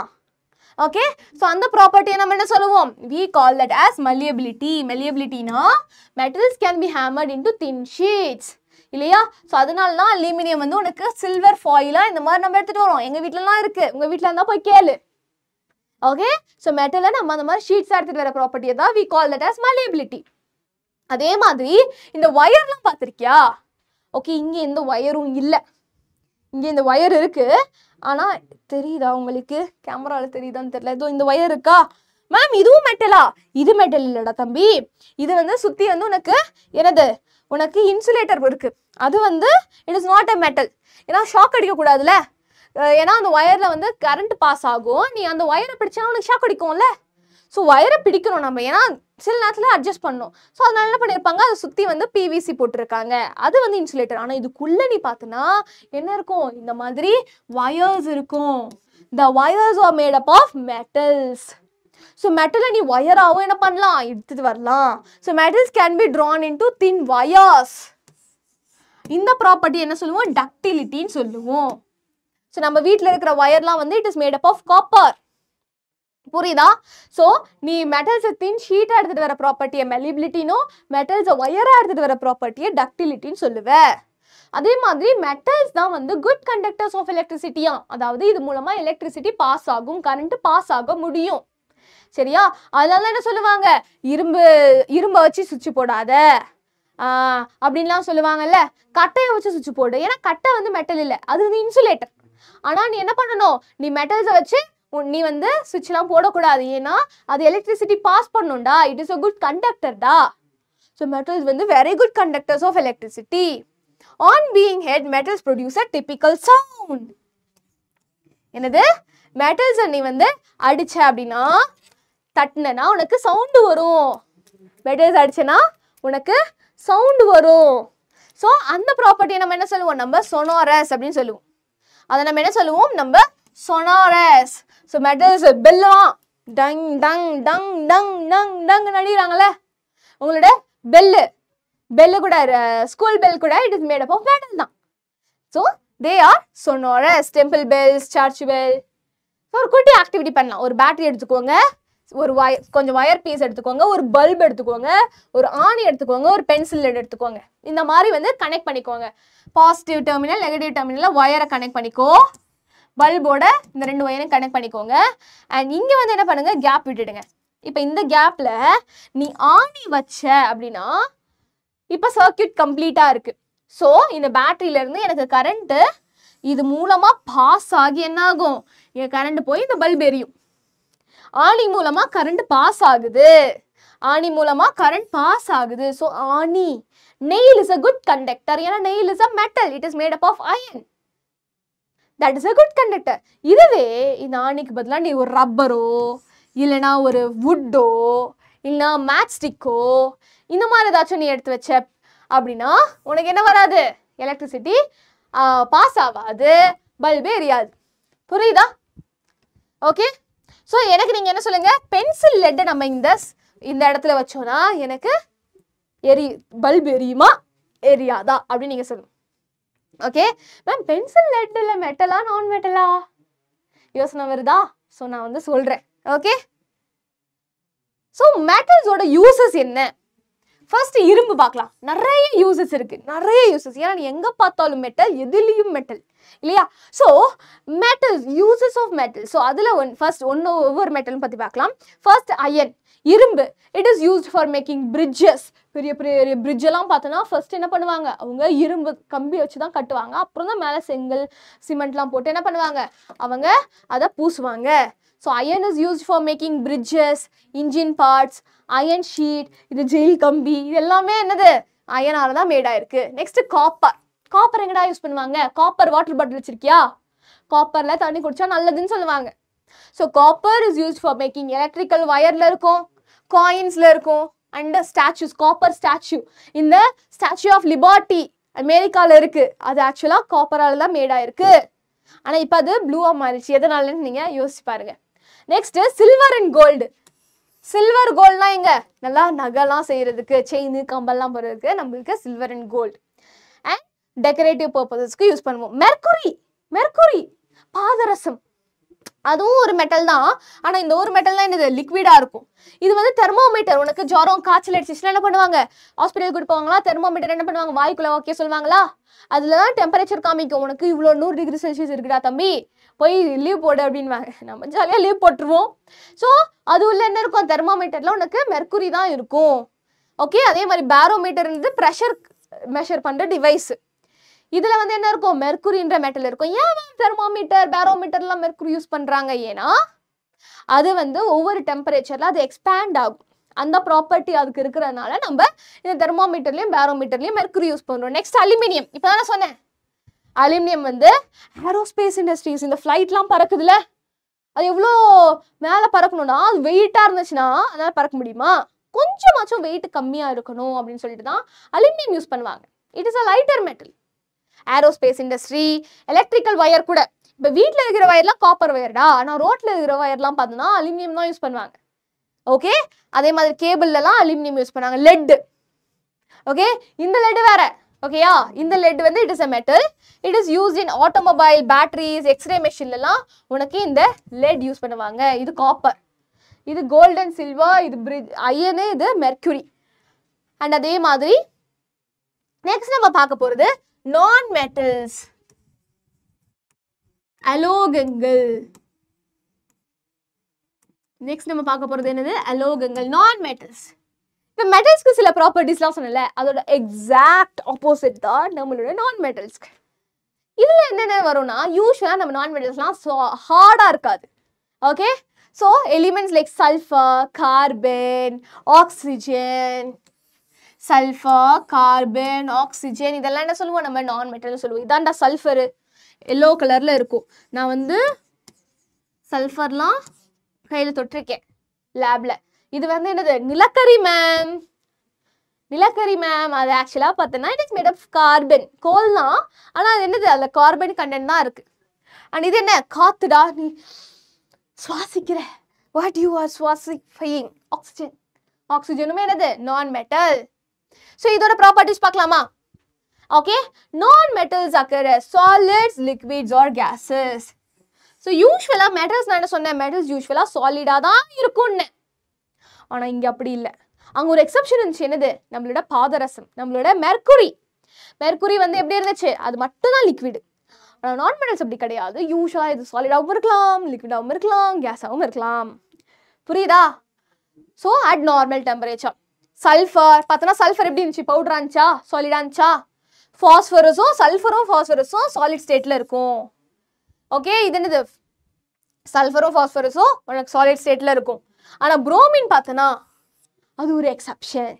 ஓகே, ஸோ அந்த ப்ராப்பர்ட்டியை நம்ம என்ன சொல்லுவோம்? We call that as malleability. மல்லியபிலிட்டினா metals can be hammered into thin sheets இல்லையா? ஸோ அதனால தான் அலுமினியம் வந்து உனக்கு சில்வர் ஃபாயிலாக இந்த மாதிரி நம்ம எடுத்துகிட்டு வரோம். எங்கள் வீட்டிலலாம் இருக்குது, உங்கள் வீட்டில் இருந்தால் போய் கேளு. ஓகே, ஸோ மெட்டலை நம்ம அந்த மாதிரி ஷீட்ஸாக எடுத்துகிட்டு வர ப்ராப்பர்ட்டியை தான் வி கால் தட் ஆஸ் மல்லியபிலிட்டி. அதே மாதிரி இந்த ஒயர்லாம் பார்த்துருக்கியா? ஓகே, இங்கே எந்த ஒயரும் இல்லை. இங்கே இந்த ஒயர் இருக்குது, ஆனால் தெரியுதா உங்களுக்கு? கேமராவில் தெரியுதான்னு தெரியல. ஏதோ இந்த ஒயர் இருக்கா மேம்? இதுவும் மெட்டலா? இது மெட்டல் இல்லைடா தம்பி. இது வந்து சுற்றி வந்து உனக்கு என்னது? உனக்கு இன்சுலேட்டர் இருக்குது. அது வந்து it is not a metal. ஏன்னா ஷாக் அடிக்கக்கூடாதுல்ல. ஏன்னா அந்த ஒயரில் வந்து கரண்ட் பாஸ் ஆகும். நீ அந்த ஒயரை பிடிச்சா உனக்கு ஷாக் அடிக்கும்ல. ஸோ ஒயரை பிடிக்கணும் நம்ம, ஏன்னா சில நேரத்தில் அட்ஜஸ்ட் பண்ணணும். ஸோ அதனால என்ன பண்ணியிருப்பாங்க? அதை சுற்றி வந்து பிவிசி போட்டிருக்காங்க. அது வந்து இன்சுலேட்டர். ஆனால் இதுக்குள்ளே நீ பார்த்தனா என்ன இருக்கும்? இந்த மாதிரி வயர்ஸ் இருக்கும். The wires are made up of metals. So மெட்டலை நீ ஒயராகவும் என்ன பண்ணலாம்? எடுத்துகிட்டு வரலாம். So metals can be drawn into thin wires. இந்த ப்ராப்பர்ட்டி என்ன சொல்லுவோம்? டக்டிலிட்டின்னு சொல்லுவோம். ஸோ நம்ம வீட்டில் இருக்கிற ஒயர்லாம் வந்து it is made up of copper. புரியுதா? ஸோ நீ மெட்டல்ஸை தின் ஷீட்டாக எடுத்துகிட்டு வர ப்ராப்பர்ட்டியை மெலிபிலிட்டினோ, மெட்டல்ஸை ஒயராக எடுத்துகிட்டு வர ப்ராப்பர்ட்டியை டக்டிலிட்டின்னு சொல்லுவேன். அதே மாதிரி மெட்டல்ஸ் தான் வந்து குட் கண்டக்டர்ஸ் ஆஃப் எலக்ட்ரிசிட்டியா. அதாவது இது மூலமாக எலக்ட்ரிசிட்டி பாஸ் ஆகும், கரண்ட் பாஸ் ஆக முடியும். சரியா? அதனால என்ன சொல்லுவாங்க? இரும்பை வச்சு சுவிட்ச் போடாத அப்படின்லாம் சொல்லுவாங்கல்ல. கட்டையை வச்சு சுவிட்ச் போடு. ஏன்னா கட்டை வந்து மெட்டல் இல்லை, அது வந்து இன்சுலேட்டர். ஆனால் நீ என்ன பண்ணணும்? நீ மெட்டல்ஸை வச்சு நீ வந்து சுவிட்ச்லாம் போடக்கூடாது. ஏன்னா அது எலக்ட்ரிசிட்டி பாஸ் பண்ணும்டா. இட் இஸ் அ குட் கண்டக்டர்டா. ஸோ மெட்டல்ஸ் வந்து very good conductors of electricity. On being hit metals produce a typical sound. என்னது? மெட்டல்ஸை நீ வந்து அடிச்ச அப்படின்னா, தட்டினா உனக்கு சவுண்டு வரும். மெட்டல்ஸ் அடிச்சனா உனக்கு சவுண்டு வரும். ஸோ அந்த ப்ராப்பர்ட்டியை நம்ம என்ன சொல்லுவோம்? நம்ம சொனாரஸ் அப்படின்னு சொல்லுவோம். அதை நம்ம என்ன சொல்லுவோம்? நம்ம சொனாரஸ். ஸோ மெட்டல்ஸ் பெல்லாம் டங் டங் டங் டங் டங் டங் நடிக்கிறாங்களே, உங்களோட பெல்லு கூட, ஸ்கூல் பெல் கூட it is made up of metal தான். So they are sonorous. Temple bells, church bell. So ஒரு குட்டி ஆக்டிவிட்டி பண்ணலாம். ஒரு பேட்டரி எடுத்துக்கோங்க, ஒரு கொஞ்சம் ஒயர் பீஸ் எடுத்துக்கோங்க, ஒரு பல்ப் எடுத்துக்கோங்க, ஒரு ஆணி எடுத்துக்கோங்க, ஒரு பென்சில் எடுத்துக்கோங்க. இந்த மாதிரி வந்து கனெக்ட் பண்ணிக்கோங்க. பாசிட்டிவ் டெர்மினல், நெகட்டிவ் டெர்மினலில் ஒயரை கனெக்ட் பண்ணிக்கோ. பல்போட இந்த 2 ஒயரையும் கனெக்ட் பண்ணிக்கோங்க. அண்ட் இங்கே வந்து என்ன பண்ணுங்க? கேப் விட்டுடுங்க. இப்போ இந்த கேப்பில் நீ ஆணி வச்ச அப்படின்னா இப்போ சர்க்கியூட் கம்ப்ளீட்டாக இருக்குது. ஸோ இந்த பேட்டரியிலேருந்து எனக்கு கரண்ட்டு இது மூலமாக பாஸ் ஆகி என்ன ஆகும்? என் கரண்ட் போய் இந்த பல்ப் எரியும். ஆணி மூலமாக கரண்ட் பாஸ் ஆகுது. ஆணி மூலமாக கரண்ட் பாஸ் ஆகுது. ஸோ ஆணி, nail is a good conductor. ஏன்னா nail is a metal. It is made up of iron. That is a good conductor. இதுவே இந்த ஆணிக்கு பதிலாக நீ ஒரு ரப்பரோ இல்லைனா ஒரு வுட்டோ இல்லைனா மேட்ச் ஸ்டிக்கோ இந்த மாதிரி ஏதாச்சும் நீ எடுத்து வச்ச அப்படின்னா உனக்கு என்ன வராது? எலக்ட்ரிசிட்டி பாஸ் ஆகாது, பல்பே எரியாது. புரியுதா? ஓகே, ஸோ எனக்கு நீங்கள் என்ன சொல்லுங்கள்? பென்சில் லெட்டை நம்ம இந்த இடத்துல வச்சோன்னா எனக்கு பல்ப் எரியுமா எரியாதா அப்படின்னு நீங்கள் சொல்லுங்கள். ஓகே மேம், பென்சில் லெட்டில் மெட்டலா நான் மெட்டலா யோசனை வருதா? ஸோ நான் வந்து சொல்கிறேன். ஓகே, ஸோ மெட்டல்ஸோட யூசஸ் என்ன? ஃபர்ஸ்ட் இரும்பு பார்க்கலாம். நிறைய யூசஸ் இருக்கு, நிறைய யூசஸ். ஏன்னா நீ எங்கே பார்த்தாலும் மெட்டல், எதுலேயும் மெட்டல் இல்லையா? So metals, uses of metal. So அதில் ஃபர்ஸ்ட் ஒவ்வொரு மெட்டலும் பற்றி பார்க்கலாம். ஃபர்ஸ்ட் அயன், இரும்பு. It is used for making bridges. பெரிய பெரிய பிரிட்ஜெல்லாம் பார்த்தோன்னா ஃபர்ஸ்ட் என்ன பண்ணுவாங்க? அவங்க இரும்பு கம்பி வச்சு தான் கட்டுவாங்க. அப்புறம் தான் மேலே செங்கல் சிமெண்ட்லாம் போட்டு என்ன பண்ணுவாங்க? அவங்க அதை பூசுவாங்க. So iron is used for making bridges, engine parts, iron sheet, இது ஜெயில் கம்பி, இது எல்லாமே என்னது அயனால தான் மேட் ஆயிருக்கு. Next copper. காப்பர் எங்கடா யூஸ் பண்ணுவாங்க? காப்பர் வாட்டர் பாட்டில் வச்சிருக்கியா? காப்பர்ல தண்ணி குடிச்சா நல்லதுன்னு சொல்லுவாங்க. So copper is used for making electrical வயர்ல இருக்கும், காயின்ஸ்ல இருக்கும், அண்ட் ஸ்டாச்சுஸ். காப்பர் ஸ்டாச்சு, இந்த ஸ்டாச்சு ஆஃப் லிபர்ட்டி அமெரிக்கால இருக்கு, அது ஆக்சுவலா காப்பரால தான் மேட் ஆயிருக்கு. ஆனா இப்போ அது ப்ளூவா மாறிடுச்சு. எதனாலன்னு நீங்க யோசிச்சு பாருங்க. Next silver and gold. Silver கோல்ட்னா எங்க நல்லா நகைலாம் செய்யறதுக்கு, செயின் கம்பெல்லாம் போடுறதுக்கு நம்மளுக்கு silver and gold and decorative பர்பஸஸ்க்கு யூஸ் பண்ணுவோம். மெர்க்குரி. மெர்க்குரி பாதரசம், அதுவும் ஒரு மெட்டல் தான். ஆனா இந்த ஒரு மெட்டல் தான் என்னது லிக்விடா இருக்கும். இது வந்து தெர்மோமீட்டர். உனக்கு ஜுரம் காய்ச்சல் அடிச்சுன்னா என்ன பண்ணுவாங்க? ஹாஸ்பிட்டல் கொடுப்பாங்களா? தெர்மோமீட்டர் என்ன பண்ணுவாங்க? வாய்க்குள்ள ஓகே சொல்லுவாங்களா? அதுலதான் டெம்பரேச்சர் காமிக்கும். உனக்கு இவ்வளோ 100 டிகிரி செல்சியஸ் இருக்குடா தம்பி, போய் லீவ் போடு அப்படின்வாங்க. நம்ம ஜாலியாக லீவ் போட்டுருவோம். ஸோ அது உள்ள என்ன இருக்கும்? தெர்மோமீட்டர்ல உனக்கு மெர்க்குரி தான் இருக்கும். ஓகே, அதே மாதிரி பேரோமீட்டர் ப்ரெஷர் மெஷர் பண்ற டிவைஸ். இதுல வந்து என்ன இருக்கும்? மெர்க்குரின்ற மெட்டல் இருக்கும். ஏன் தெர்மோமீட்டர் பேரோமீட்டர்லாம் மெர்க்குரி யூஸ் பண்றாங்க? ஏன்னா அது வந்து ஒவ்வொரு டெம்பரேச்சர்ல அது எக்ஸ்பேண்ட் ஆகும். அந்த ப்ராப்பர்ட்டி அதுக்கு இருக்கிறதுனால நம்ம இந்த தெர்மோமீட்டர்லயும் பேரோமீட்டர்லயும் மெர்க்குரி யூஸ் பண்றோம். Next aluminium. இப்போ தானே சொன்னேன், அலுமினியம் வந்து ஏரோஸ்பேஸ் இண்டஸ்ட்ரீஸ், இந்த ஃப்ளைட்லாம் பறக்குதுல, அது எவ்வளோ மேலே பறக்கணும்னா அது வெயிட்டாக இருந்துச்சுன்னா அதனால பறக்க முடியுமா? கொஞ்சமாச்சும் வெயிட் கம்மியாக இருக்கணும் அப்படின்னு சொல்லிட்டு தான் அலுமினியம் யூஸ் பண்ணுவாங்க. It is a lighter metal. Aerospace industry, electrical wire கூட. இப்போ வீட்டில் இருக்கிற வயர்லாம் காப்பர் வயர்டா, ஆனால் ரோட்டில் இருக்கிற வயர்லாம் பார்த்தோன்னா அலுமினியம் தான் யூஸ் பண்ணுவாங்க. ஓகே, அதே மாதிரி கேபிள்லாம் அலுமினியம் யூஸ் பண்ணாங்க. லெட். ஓகே, இந்த லெட் வேற. ஓகேயா, இந்த லெட் வந்து it is a metal. It is used in automobile, batteries, x ray மெஷின்லாம் உனக்கு இந்த லெட் யூஸ் பண்ணுவாங்க. இது காப்பர், இது கோல்டு அண்ட் சில்வர், இது அயனு, இது மெர்க்குரி. அண்ட் அதே மாதிரி நெக்ஸ்ட் நம்ம பார்க்க போறது நான் மெட்டல்ஸ், அலோகங்கள். நெக்ஸ்ட் நம்ம பார்க்க போறது என்னது? அலோகங்கள், நான் மெட்டல்ஸ். இப்போ மெட்டல்ஸ்க்கு சில ப்ராப்பர்ட்டிஸ்லாம் சொன்னல, அதோட எக்ஸாக்ட் ஆப்போசிட் தான் நம்மளோட நான் மெட்டல்ஸ்க்கு. இதுல என்னென்ன வரும்னா, யூஸ்வலா நம்ம நான் மெட்டல்ஸ்லாம் ஹார்டா இருக்காது. Okay, so elements like sulphur, carbon, oxygen, sulphur, carbon, oxygen, இதெல்லாம் என்ன சொல்லுவோம்? நம்ம நான் மெட்டல்னு சொல்லுவோம். இதான்டா சல்ஃபரு, எல்லோ கலர்ல இருக்கும். நான் வந்து சல்ஃபர்லாம் கையில தொட்டிருக்கேன் லேப்ல. இது வந்து என்னது? நிலக்கரி மேம். நிலக்கரி மேம், அது ஆக்சுவலா பார்த்தோன்னா it is made of carbon. Coal தான், ஆனா அது என்னது? அதுல கார்பன் கண்டென்ட் தான் இருக்கு. அண்ட் இது என்ன? காத்துடா, நீ சுவாசிக்கிற. வாட் யூ ஆர் சுவாசிஃபையிங்? ஆக்சிஜன். ஆக்சிஜனுமே என்னது? Non metal. ஸோ இதோட ப்ராப்பர்ட்டிஸ் பார்க்கலாமா? Okay, non metals occur as solids, liquids or gases. So usually metals நான் என்ன சொன்னேன்? மெட்டல்ஸ் யூஸ்வலா சாலிடா தான் இருக்கும்னு. ஆனா இங்க அப்படி இல்லை. அங்க ஒரு எக்ஸப்ஷன் இருந்துச்சு. என்னது? நம்மளோட பாதரசம், நம்மளோட மெர்க்குரி. மெர்க்குரி வந்து எப்படி இருந்துச்சு? அது மட்டும் தான் லிக்விட். ஆனால் நான் மெட்டல்ஸ் அப்படி கிடையாது. யூஸ்வலா இது சாலிடாகவும் இருக்கலாம், லிக்விடாகவும் இருக்கலாம், கேஸாகவும் இருக்கலாம். புரியுதா? So at normal temperature. Sulphur பார்த்தோன்னா சல்ஃபர் எப்படி இருந்துச்சு? பவுடரா இருந்துச்சா? சாலிடா இருந்துச்சா? ஃபாஸ்பரஸும் சல்ஃபரும் ஃபாஸ்பரஸும் சாலிட் ஸ்டேட்ல இருக்கும். ஓகே, இது என்னது? சல்ஃபரும் ஃபாஸ்பரஸும் உனக்கு சாலிட் ஸ்டேட்ல இருக்கும். ஆனா புரோமின் பார்த்தனா அது ஒரு எக்ஸப்ஷன்.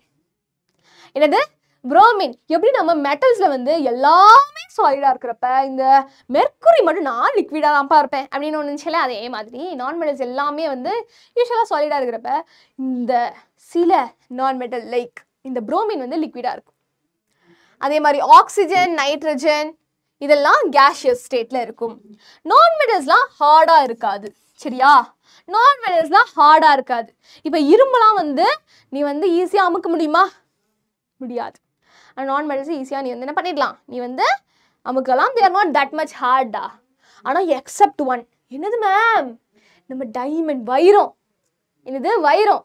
என்னது? புரோமின். எப்படி நம்ம மெட்டல்ஸ்ல வந்து எல்லாமே சாலிடா இருக்கிறப்ப இந்த மெர்க்குரி மட்டும் நான் லிக்விடா தான் இருப்பேன் அப்படின்னு ஒன்று இருந்துச்சுல, அதே மாதிரி நான் மெட்டல்ஸ் எல்லாமே வந்து யூஸ்வலா சாலிடா இருக்கிறப்ப இந்த சில நான் மெட்டல் லைக் இந்த புரோமின் வந்து லிக்விடா இருக்கும். அதே மாதிரி ஆக்சிஜன், நைட்ரஜன் இதெல்லாம் கேஷியஸ் ஸ்டேட்ல இருக்கும். நான் மெட்டல்ஸ்லாம் ஹார்டா இருக்காது. சரியா? நான் மெட்டல்ஸ்லாம் ஹார்டா இருக்காது. இப்போ இரும்புலாம் வந்து நீ வந்து ஈஸியா அமுக்க முடியுமா? முடியாது. நான் மெட்டல்ஸ் ஈஸியா நீ வந்து என்ன பண்ணிடலாம்? நீ வந்து அமுக்கலாம். they are not that much hard டா. ஆனா எக்ஸப்ட் ஒன். என்னது மேம்? நம்ம டைமண்ட், வைரம். என்னது? வைரம்.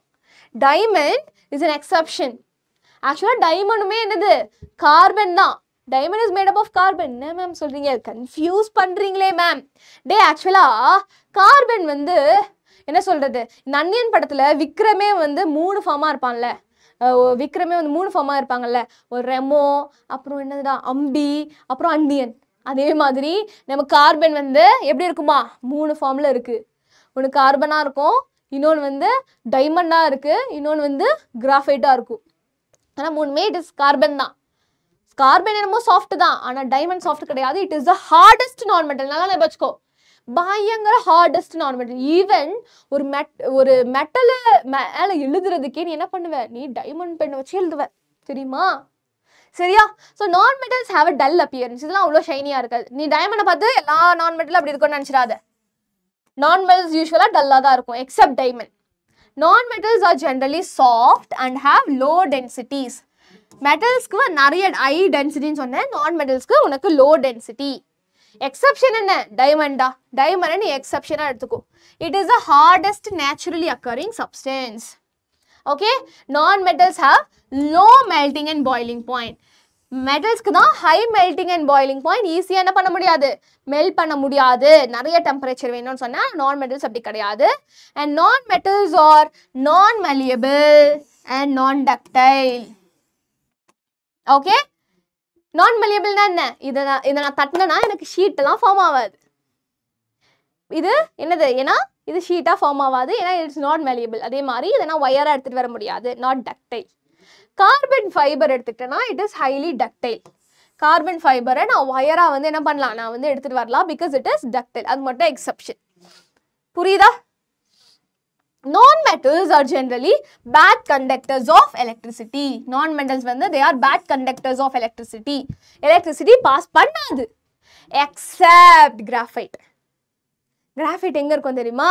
Diamond is an exception. Actually டைமண்டுமே என்னது? கார்பன் தான். Diamond is made up of carbon. என்ன மேம் சொல்றீங்க? கன்ஃபியூஸ் பண்றீங்களே மேம். டே ஆக்சுவலா கார்பன் வந்து என்ன சொல்றது? இந்த அன்னியன் படத்துல விக்ரமே வந்து 3 ஃபார்மா இருப்பான்ல. விக்ரமே வந்து 3 ஃபார்மா இருப்பாங்கல்ல. ஒரு ரெமோ, அப்புறம் என்னதுடா அம்பி, அப்புறம் அண்டியன். அதே மாதிரி நம்ம கார்பன் வந்து எப்படி இருக்குமா? 3 ஃபார்ம்ல இருக்கு. ஒன்று கார்பனாக இருக்கும், இன்னொன்று வந்து டைமண்டாக இருக்குது, இன்னொன்று வந்து கிராஃபைட்டாக இருக்கும். ஆனால் மூணுமே இட் இஸ் கார்பன் தான். கார்பன் என்னமோ சாஃப்ட் தான், ஆனால் டைமண்ட் சாஃப்ட் கிடையாது. இட் இஸ் த ஹார்டஸ்ட் நான் மெட்டல். நல்லா வச்சுக்கோ, பயங்கர ஹார்டஸ்ட் நான் மெட்டல். ஈவன் ஒரு மெட்டலை மேலே எழுதுறதுக்கே நீ என்ன பண்ணுவ, நீ டைமண்ட் பென் வச்சு எழுதுவ, தெரியுமா? சரியா? ஸோ நான் metals have a dull appearance. இதெல்லாம் அவ்வளோ ஷைனியாக இருக்காது. நீ டைமண்டை பார்த்து எல்லா நான் மெட்டலும் அப்படி இருக்கும்னு நினச்சிடாத. நான் மெட்டல்ஸ் யூஸ்வலாக டல்லாக தான் இருக்கும் except diamond. Non metals are generally soft and have low densities. மெட்டல்ஸ்க்கு நிறைய ஹை டென்சிட்டின்னு சொன்னேன், நான் மெட்டல்ஸ்க்கு உனக்கு லோ டென்சிட்டி. எக்ஸப்ஷன் என்ன? டைமண்டா? டைமண்டை நீ எக்ஸப்ஷனாக எடுத்துக்கோ. It is the hardest naturally occurring substance. Okay, non metals have low melting and boiling point. மெட்டல்ஸ்க்கு தான் high melting and boiling point. ஈஸியாக என்ன பண்ண முடியாது, மெல்ட் பண்ண முடியாது, நிறைய டெம்பரேச்சர் வேணும்னு சொன்னால் நான் மெட்டல்ஸ் அப்படி கிடையாது. அண்ட் நான் மெட்டல்ஸ் ஆர் நான் malleable அண்ட் நான் டக்டைல். ஓகே, நான் malleableனா என்ன? இதை நான் தட்டினா எனக்கு ஷீட்டெல்லாம் ஃபார்ம் ஆகாது. இது என்னது? ஏன்னா இது ஷீட்டாக ஃபார்ம் ஆகாது, ஏன்னா இட்ஸ் நாட் malleable. அதே மாதிரி இதை நான் ஒயராக எடுத்துகிட்டு வர முடியாது, நாட் டக்டைல். கார்பன் ஃபைபர் எடுத்துக்கிட்டேன்னா it is highly ductile. Carbon ஃபைபரை நான் ஒயராக வந்து என்ன பண்ணலாம், நான் வந்து எடுத்துகிட்டு வரலாம், பிகாஸ் இட் இஸ் டக்டைல். அது மட்டும் எக்ஸப்ஷன். புரியுதா? Non-metals are generally bad conductors of electricity. Non-metals வந்து they are bad conductors of electricity. Electricity pass பண்ணாது except graphite. Graphite எங்க இருக்கும் தெரியுமா?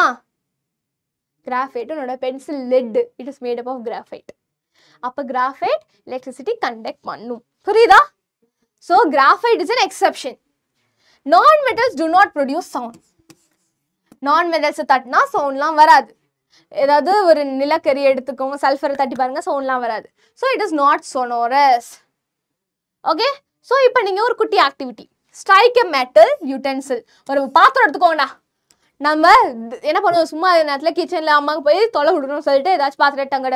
Graphite உன்னோட pencil lead, it is made up of graphite. அப்ப graphite electricity conduct பண்ணும். புரியுதா? So graphite is an exception. Non-metals do not produce sound. Non-metals தட்டினா சவுண்ட்லாம் வராது. ஏதாவது ஒரு நிலக்கரி எடுத்துக்கோங்க, சல்ஃபரை தட்டி பாருங்க, சவுண்ட்லாம் வராது. So it is not sonorous. Okay, so இப்போ நீங்கள் ஒரு குட்டி activity, strike a metal utensil. ஒரு பாத்திரம் எடுத்துக்கோங்கண்ணா. நம்ம என்ன பண்ணுவோம், சும்மா நேரத்தில் கிச்சனில் அம்மாவுக்கு போய் தொலை விடணும்னு சொல்லிட்டு ஏதாச்சும் பாத்திரம் டங்கட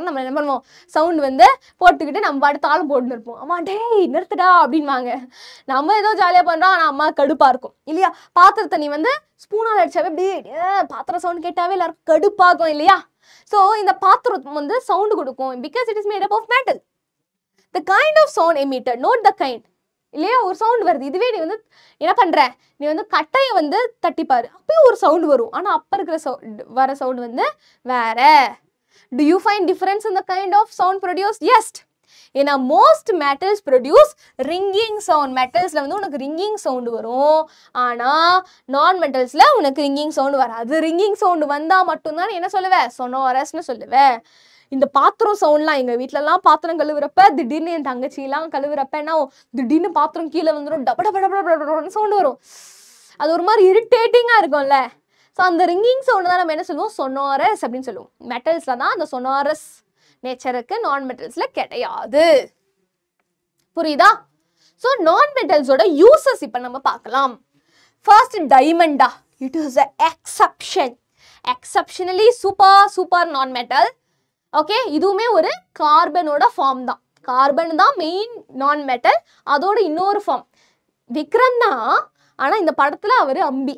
நம்ம என்ன பண்ணுவோம், சவுண்ட் வந்து போட்டுக்கிட்டு நம்ம பாட்டு தாளம் போட்டுன்னு இருப்போம். அம்மா டேய் நிறுத்துடா அப்படின்வாங்க. நம்ம ஏதோ ஜாலியாக பண்ணுறோம், ஆனால் அம்மா கடுப்பாக இருக்கும் இல்லையா? பாத்திரத்தை நீ வந்து ஸ்பூனால் அடிச்சாவே அப்படி பாத்திரம் சவுண்ட் கேட்டாவே எல்லாருக்கும் கடுப்பாகும் இல்லையா? ஸோ இந்த பாத்திரம் வந்து சவுண்டு கொடுக்கும், because it is made up of metal. The kind of sound emitted, not the kind இல்லையா? ஒரு சவுண்ட் வருது. இதுவே நீ வந்து என்ன பண்ற, நீ வந்து கட்டையை வந்து தட்டிப்பாரு, அப்பயும் ஒரு சவுண்ட் வரும். ஆனால் அப்போ இருக்கிற வர சவுண்ட் வந்து வேற. Do you find difference in the kind of sound produce? Yes. ஏன்னா most metals produce ringing sound. மெட்டல்ஸில் வந்து உனக்கு ரிங்கிங் சவுண்டு வரும், ஆனால் நான் மெட்டல்ஸில் உனக்கு ரிங்கிங் சவுண்டு வராது. ரிங்கிங் சவுண்டு வந்தால் மட்டும்தான் என்ன சொல்லுவேன், சொனோரஸ்ன்னு சொல்லுவேன். இந்த பாத்திரம் சவுண்ட்லாம் எங்கள் வீட்டிலலாம் பாத்திரம் கழுவுறப்ப திடீர்னு என் தங்கச்சிலாம் கழுவுறப்ப என்ன திடீர்னு பாத்திரம் கீழே வந்துடும், டப டப டப டப சவுண்டு வரும். அது ஒரு மாதிரி இரிட்டேட்டிங்காக இருக்கும்ல. ஸோ அந்த ரிங்கிங் சவுண்டு தான் நம்ம என்ன சொல்லுவோம், சொனோரஸ் அப்படின்னு சொல்லுவோம். மெட்டல்ஸில் தான் அந்த சொனோரஸ் நேச்சருக்கு, நான் மெட்டல்ஸில் கிடையாது. புரியுதா? ஸோ நான் மெட்டல்ஸோட யூசஸ் இப்போ நம்ம பார்க்கலாம். ஃபர்ஸ்ட் டைமண்டா, it is a exception, exceptionally super non metal. Okay, இதுவுமே ஒரு கார்பனோட ஃபார்ம் தான். கார்பன் தான் மெயின் நான் மெட்டல், அதோட இன்னொரு ஃபார்ம் விக்ரம் தான். ஆனால் இந்த படத்தில் அவர் அம்பி.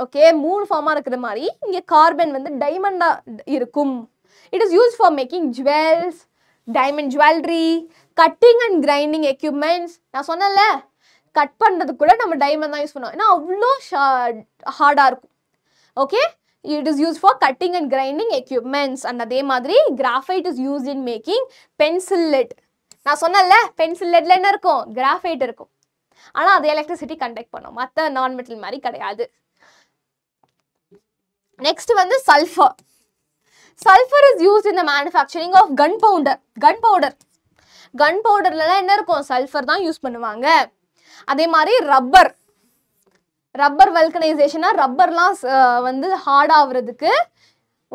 ஓகே, 3 ஃபார்மாக இருக்கிற மாதிரி இங்கே கார்பன் வந்து டைமண்டாக இருக்கும். It is use for making jewels, diamond jewellery, cutting and grinding equipments. நான் சொன்னேன்ல, கட் பண்ணுறதுக்கு கூட நம்ம டைமண்ட் தான் யூஸ் பண்ணுவோம், ஏன்னா அவ்வளோ ஹார்டாக இருக்கும். Okay, it is used for cutting and grinding equipments. And அதே மாதிரி graphite is used in making pencil lead. நான் சொன்னேன்ல, பென்சில் லெட்ல என்ன இருக்கும், கிராஃபைட் இருக்கும். ஆனால் அது எலக்ட்ரிசிட்டி கண்டக்ட் பண்ணும், மற்ற நான் மெட்டல் மாதிரி கிடையாது. நெக்ஸ்ட் வந்து sulphur. Sulphur is used in the manufacturing of gunpowder. கன் பவுடர்லாம் என்ன இருக்கும், சல்ஃபர் தான் யூஸ் பண்ணுவாங்க. அதே மாதிரி ரப்பர் வல்கனைசேஷனா, ரப்பர்லாம் வந்து ஹார்ட் ஆகுறதுக்கு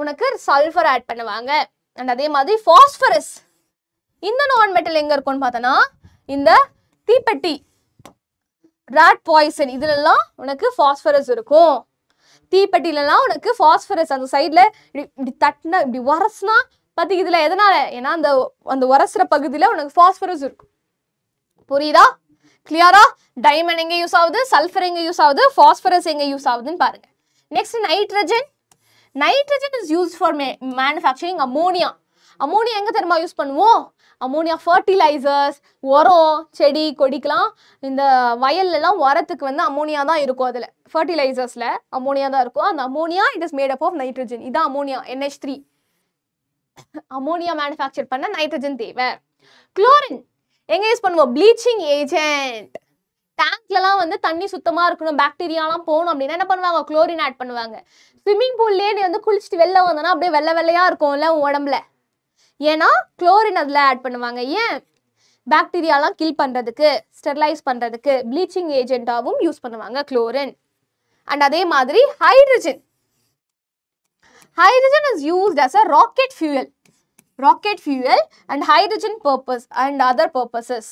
உனக்கு சல்ஃபர் ஆட் பண்ணுவாங்க. அண்ட் அதே மாதிரி ஃபாஸ்பரஸ். இந்த நான் மெட்டல் எங்க இருக்கும்னு பார்த்தோன்னா, இந்த தீப்பெட்டி, ராட் பாய்சன், இதுலலாம் உனக்கு ஃபாஸ்பரஸ் இருக்கும். தீப்பெட்டிலலாம் உனக்கு ஃபாஸ்பரஸ் அந்த சைடில் இப்படி தட்டினா இப்படி உரசுனா பார்த்திக்கிறதுல எதனால, ஏன்னா அந்த உரசுற பகுதியில் உனக்கு ஃபாஸ்பரஸ் இருக்கும். புரியுதா? கிளியரா? டைமண்ட் எங்கே யூஸ் ஆகுது, சல்ஃபர் எங்கே யூஸ் ஆகுது, ஃபாஸ்பரஸ் எங்கே யூஸ் ஆகுதுன்னு பாருங்க. Next, nitrogen. Nitrogen is used for manufacturing ammonia. Ammonia எங்க தெரியுமா யூஸ் பண்ணுவோம்? அமோனியா ஃபர்டிலைசர்ஸ், உரம், செடி கொடிக்கலாம் இந்த வயல்லாம் உரத்துக்கு வந்து அமோனியா தான் இருக்கும். அதில் ஃபர்டிலைசர்ஸில் அமோனியா தான் இருக்கும். அந்த ammonia it is made up of nitrogen. இதான் அமோனியா, NH3. அமோனியா மேனுஃபேக்சர் பண்ண நைட்ரஜன் தேவை. குளோரின் எங்கே யூஸ் பண்ணுவோம்? Bleaching agent. டேங்க்லலாம் வந்து தண்ணி சுத்தமாக இருக்கணும், பாக்டீரியாலாம் போகணும் அப்படின்னா என்ன பண்ணுவாங்க? குளோரின் ஆட் பண்ணுவாங்க. ஸ்விம்மிங் பூல்லேயே நீ வந்து குளிச்சுட்டு வெளில வந்தோன்னா அப்படியே வெள்ளை வெள்ளையாக இருக்கும்ல உடம்புல, ஏன்னா குளோரின் அதில் ஆட் பண்ணுவாங்க. ஏன்? பாக்டீரியாலாம் கில் பண்ணுறதுக்கு, ஸ்டெர்லைஸ் பண்ணுறதுக்கு ப்ளீச்சிங் ஏஜென்ட்டாகவும் யூஸ் பண்ணுவாங்க குளோரின். அண்ட் அதே மாதிரி hydrogen. Hydrogen is used as a rocket fuel. Rocket fuel and hydrogen purpose and other purposes.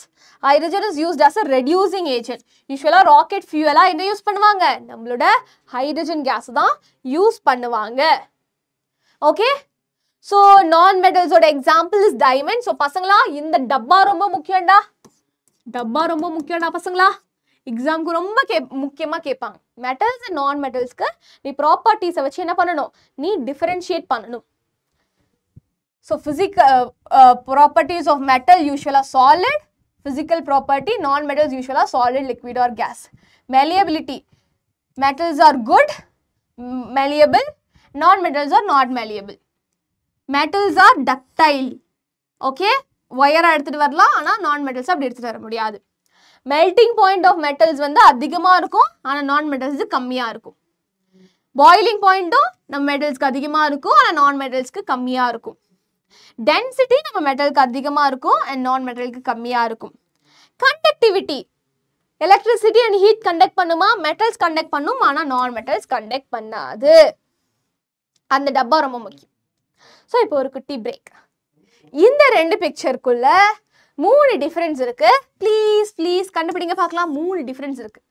Hydrogen is used as a reducing agent. Usually rocket fuel என்ன use பண்ணுவாங்க? நம்மளோட hydrogen gas தான் use பண்ணுவாங்க. Okay? So non-metals ஓட example is diamond. So பசங்களா இந்த டப்பா ரொம்ப முக்கியம்டா. டப்பா ரொம்ப முக்கியம்டா பசங்களா. எக்ஸாம்க்கு ரொம்ப முக்கியமாக கேட்பாங்க. மெட்டல்ஸ் அண்ட் நான் மெட்டல்ஸ்க்கு நீ ப்ராப்பர்ட்டிஸை வச்சு என்ன பண்ணணும்? நீ டிஃபரன்ஷியேட் பண்ணணும். ஸோ ப்ராப்பர்ட்டிஸ் ஆஃப் மெட்டல் யூஸ்வலாக solid, physical property non metals யூஸ்வலாக solid, liquid or gas. malleability, metals are good, malleable, non metals are not malleable. Metals are ductile. Okay, wire எடுத்துட்டு வரலாம், ஆனால் நான் மெட்டல்ஸ் அப்படி எடுத்துட்டு வர முடியாது. மெல்டிங் பாயிண்ட் ஆஃப் மெட்டல்ஸ் வந்து அதிகமாக இருக்கும், ஆனால் நான் மெட்டல்ஸ் கம்மியாக இருக்கும். பாயிலிங் பாயிண்ட்டும் நம்ம மெட்டல்ஸ்க்கு அதிகமாக இருக்கும், ஆனால் நான் மெட்டல்ஸ்க்கு கம்மியாக இருக்கும். டென்சிட்டி நம்ம மெட்டலுக்கு அதிகமாக இருக்கும் அண்ட் நான் மெட்டலுக்கு கம்மியாக இருக்கும். Conductivity, electricity and heat conduct பண்ணுமா? மெட்டல்ஸ் கண்டக்ட் பண்ணும், ஆனால் நான் மெட்டல்ஸ் கண்டக்ட் பண்ணாது. அந்த டப்பா ரொம்ப முக்கியம். ஸோ இப்போ ஒரு குட்டி பிரேக். இந்த ரெண்டு பிக்சருக்குள்ள 3 டிஃபரன்ஸ் இருக்கு. ப்ளீஸ் ப்ளீஸ் கண்டுபிடிங்க பார்க்கலாம். 3 டிஃபரன்ஸ் இருக்கு.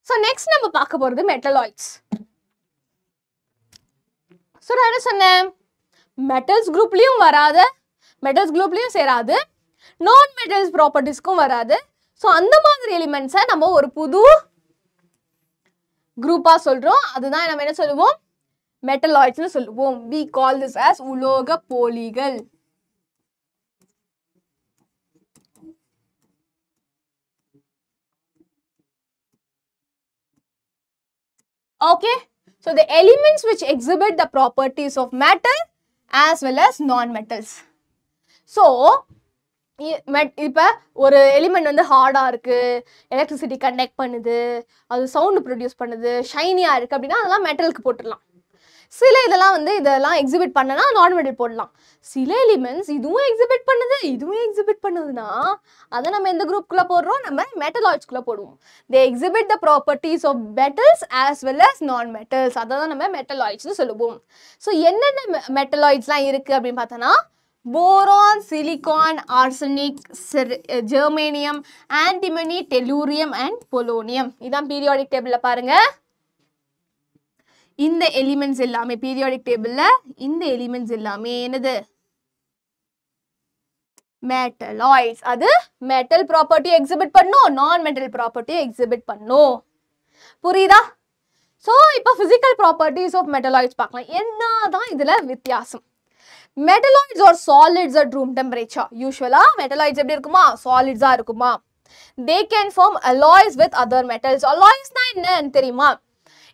ஸோ நெக்ஸ்ட் நம்ம பார்க்க போகிறது மெட்டலாய்ட்ஸ். ஸோ நான் என்ன சொன்னேன்? மெட்டல்ஸ் குரூப்லேயும் வராது, மெட்டல்ஸ் குரூப்லேயும் சேராது, நான் மெட்டல்ஸ் ப்ராப்பர்ட்டிஸ்க்கும் வராது. ஸோ அந்த மாதிரி எலிமெண்ட்ஸை நம்ம ஒரு புது குரூப்பாக சொல்கிறோம். அதுதான் நம்ம என்ன சொல்லுவோம்? மெட்டலாய்ட்ஸ்னு சொல்லுவோம். we call this as உலோக போலிகள். Okay, so the elements which exhibit the properties of metal as well as non-metals. So, இப்போ ஒரு எலிமெண்ட் வந்து ஹார்டாக இருக்குது, எலக்ட்ரிசிட்டி கண்டக்ட் பண்ணுது, அது சவுண்டு ப்ரொடியூஸ் பண்ணுது, ஷைனியாக இருக்குது அப்படின்னா அதெல்லாம் மெட்டலுக்கு போட்டுடலாம். சில இதெல்லாம் வந்து இதெல்லாம் எக்ஸிபிட் பண்ணனா நான் மெட்டல் போடலாம். சில எலிமெண்ட்ஸ் இதுவும் எக்ஸிபிட் பண்ணுது, இதுவும் எக்ஸிபிட் பண்ணுதுன்னா அதை நம்ம எந்த குரூப்குள்ளே போடுறோம்? நம்ம மெட்டலாய்ட்ஸ்குள்ளே போடுவோம். They exhibit the properties of metals as well as non metals. அதை தான் நம்ம மெட்டலாய்ட்ஸ்னு சொல்லுவோம். ஸோ என்னென்ன மெட்டலாய்ட்ஸ்லாம் இருக்குது அப்படின்னு பார்த்தோன்னா boron, silicon, arsenic, germanium, antimony, tellurium and polonium. இதான் பீரியாடிக் டேபிளில் பாருங்கள். இந்த எலிமெண்ட்ஸ் எல்லாமே பீரியாடிக் டேபிளில் இந்த எலிமெண்ட்ஸ் எல்லாமே என்னது? மெட்டலாய்ட்ஸ். அது மெட்டல் ப்ராப்பர்ட்டி எக்ஸிபிட் பண்ணும், நான் மெட்டல் ப்ராப்பர்ட்டி எக்ஸிபிட் பண்ணும். புரியுதா? ஸோ இப்போ ஃபிசிக்கல் ப்ராப்பர்ட்டிஸ் ஆஃப் மெட்டலாய்ட்ஸ் பார்க்கலாம். என்னதான் இதில் வித்தியாசம்? Metalloids are solids at room temperature. யூஸ்வலாக மெட்டலாய்ட்ஸ் எப்படி இருக்குமா? சாலிட்ஸாக இருக்குமா? They can form alloys with other metals. அலாய்ஸ்னா என்னன்னு தெரியுமா?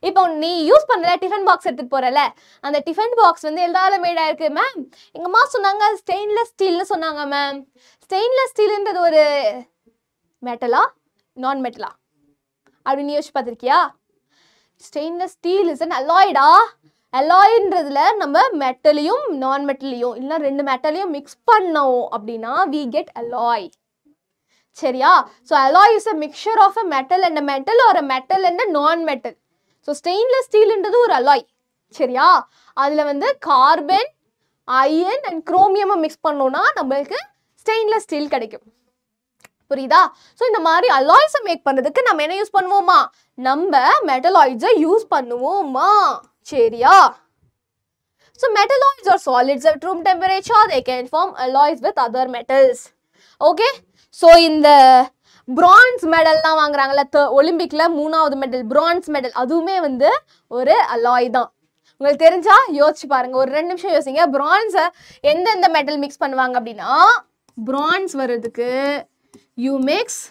இப்போ நீ யூஸ் பண்ணுற டிஃபன் பாக்ஸ் எடுத்துகிட்டு போகிறல, அந்த டிஃபன் பாக்ஸ் வந்து எல்லாரும் மேடாக இருக்குது மேம். எங்கள் அம்மா சொன்னாங்க ஸ்டெயின்லெஸ் ஸ்டீல்னு சொன்னாங்க மேம். ஸ்டெயின்லெஸ் ஸ்டீல்ன்றது ஒரு மெட்டலா நான் மெட்டலா அப்படின்னு யோசிச்சு பார்த்துருக்கியா? ஸ்டெயின்லெஸ் ஸ்டீல் இஸ் அன் அலாய்டா. அலாய்ன்றதுல நம்ம மெட்டலையும் நான் மெட்டலையும் இல்லை 2 மெட்டலையும் மிக்ஸ் பண்ணோம் அப்படின்னா we get alloy. சரியா? So alloy is a mixture of a metal and a metal or a metal and a non-metal. So stainless ஸ்டீல்ன்றது ஒரு அலாய். சரியா? அதில் வந்து கார்பன், அயன் அண்ட் குரோமியமை மிக்ஸ் பண்ணோன்னா நம்மளுக்கு ஸ்டெயின்லெஸ் ஸ்டீல் கிடைக்கும். புரியுதா? ஸோ இந்த மாதிரி அலாய்ஸை மேக் பண்ணுறதுக்கு நம்ம என்ன யூஸ் பண்ணுவோமா? நம்ம மெட்டலாய்ட்ஸை யூஸ் பண்ணுவோமா? சரியா? So metalloids are solids at room temperature. They can form alloys with other metals. Okay, so இந்த பிரான்ஸ் மெடல்லாம் வாங்குறாங்கல்ல ஒலிம்பிக்ல 3வது மெடல் பிரான்ஸ் மெடல், அதுவுமே வந்து ஒரு அலாய் தான். உங்களுக்கு தெரிஞ்சா யோசிச்சு பாருங்க, ஒரு 2 நிமிஷம் யோசிங்க. பிரான்ஸை எந்தெந்த மெட்டல் மிக்ஸ் பண்ணுவாங்க அப்படின்னா, பிரான்ஸ் வர்றதுக்கு you mix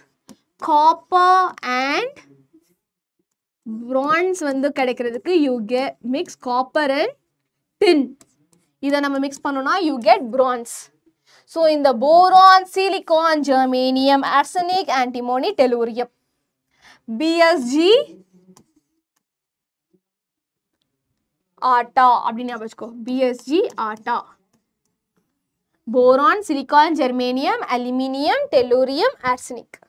copper and bronze வந்து கிடைக்கிறதுக்கு you get mix copper and tin. இதை நம்ம மிக்ஸ் பண்ணோம்னா யூ கெட் பிரான்ஸ். ஸோ இந்த boron, silicon, germanium, arsenic, antimony, tellurium, BSG ஆட்டா அப்படின்னு வச்சுக்கோ. பிஎஸ்ஜி ஆட்டா, boron, silicon, germanium, aluminium, tellurium, arsenic,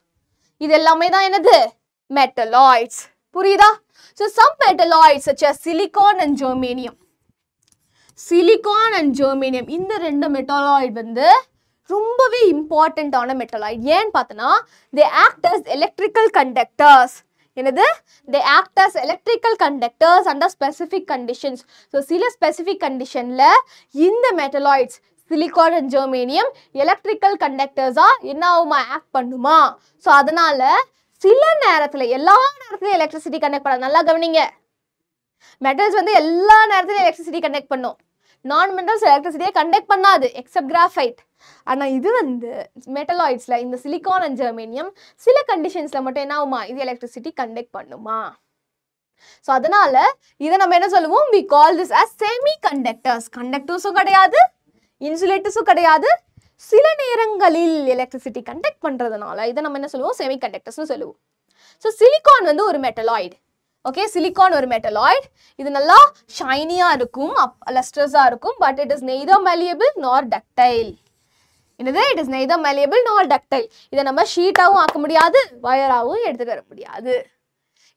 இது எல்லாமே தான் என்னது? மெட்டலாய்ட்ஸ். புரியுதா? So some metalloids such as silicon and germanium, silicon and germanium, இந்த 2 மெட்டலாய்ட் வந்து ரொம்பவே இம்பார்ட்டண்ட்டான மெட்டலாய்ட். ஏன்னு பார்த்தோன்னா தே ஆக்ட் அஸ் எலக்ட்ரிக்கல் கண்டக்டர்ஸ். என்னது? They act as electrical conductors under specific conditions. So சில ஸ்பெசிஃபிக் கண்டிஷனில் இந்த metalloids silicon and germanium electrical கண்டக்டர்ஸாக என்ன ஆகுமா? ஆக்ட் பண்ணுமா? ஸோ அதனால சில நேரத்தில், எல்லா நேரத்துலையும் எலக்ட்ரிசிட்டி கண்டக்ட் பண்ணாது. நல்லா கவனிங்க, மெட்டல்ஸ் வந்து எல்லா நேரத்துலையும் எலக்ட்ரிசிட்டி கண்டக்ட் பண்ணும். நான் மெட்டல்ஸ் எலக்ட்ரிசிட்டியை கண்டக்ட் பண்ணாது எக்ஸப்ட் கிராஃபைட். ஆனால் இது வந்து மெட்டலாய்ட்ஸில் இந்த சிலிகான் அண்ட் ஜெர்மேனியம் சில கண்டிஷன்ஸில் மட்டும் என்ன ஆகுமா? இது எலக்ட்ரிசிட்டி கண்டக்ட் பண்ணுமா? ஸோ அதனால இதை நம்ம என்ன சொல்லுவோம்? we call this as semiconductors. கண்டக்டர்ஸும் கிடையாது, இன்சுலேட்டர்ஸும் கிடையாது, சில நேரங்களில் எலக்ட்ரிசிட்டி கண்டக்ட் பண்ணுறதுனால இதை நம்ம என்ன சொல்லுவோம்? செமிகண்டக்டர்ஸ்னு சொல்லுவோம். ஸோ சிலிகான் வந்து ஒரு மெட்டலாய்டு. ஓகே, சிலிகான் ஒரு மெட்டலாய்டு. இது நல்லா ஷைனியாக இருக்கும், லஸ்ட்ரஸாக இருக்கும். But it is neither malleable nor ductile. என்னது? It is neither malleable nor ductile. இதை நம்ம ஷீட்டாகவும் ஆக்க முடியாது, வயராகவும் எடுத்துகிட்டு வர முடியாது.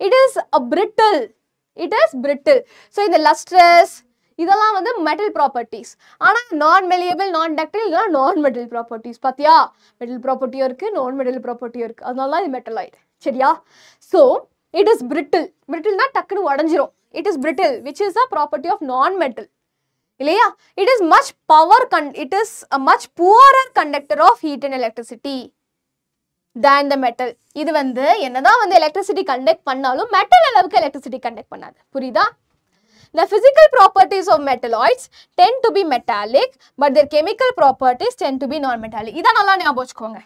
It is a brittle. It is brittle. So இந்த லஸ்ட்ரஸ் இதெல்லாம் வந்து மெட்டல் ப்ராப்பர்ட்டிஸ். ஆனால் நான் malleable, நான் டக்டைல், இதெல்லாம் நான் மெட்டல் ப்ராப்பர்ட்டிஸ். பார்த்தியா? மெட்டல் ப்ராப்பர்ட்டியும் இருக்குது, நான் மெட்டல் ப்ராப்பர்ட்டியும் இருக்குது. அதனால தான் இது மெட்டலாய்டு. சரியா? So it is brittle. பிரிட்டில்னா டக்குன்னு உடஞ்சிரும். It is brittle which is a property of non metal இல்லையா? It is much power it is a much poorer conductor of heat and electricity than the metal. இது வந்து என்னதான் வந்து electricity conduct பண்ணாலும் metal அளவுக்கு எலக்ட்ரிசிட்டி கண்டக்ட் பண்ணாது. புரியுதா? The physical properties of metalloids tend to be metallic, but their chemical properties tend to be non-metallic. இதை நல்லா ஞாபகம் வச்சுக்கோங்க.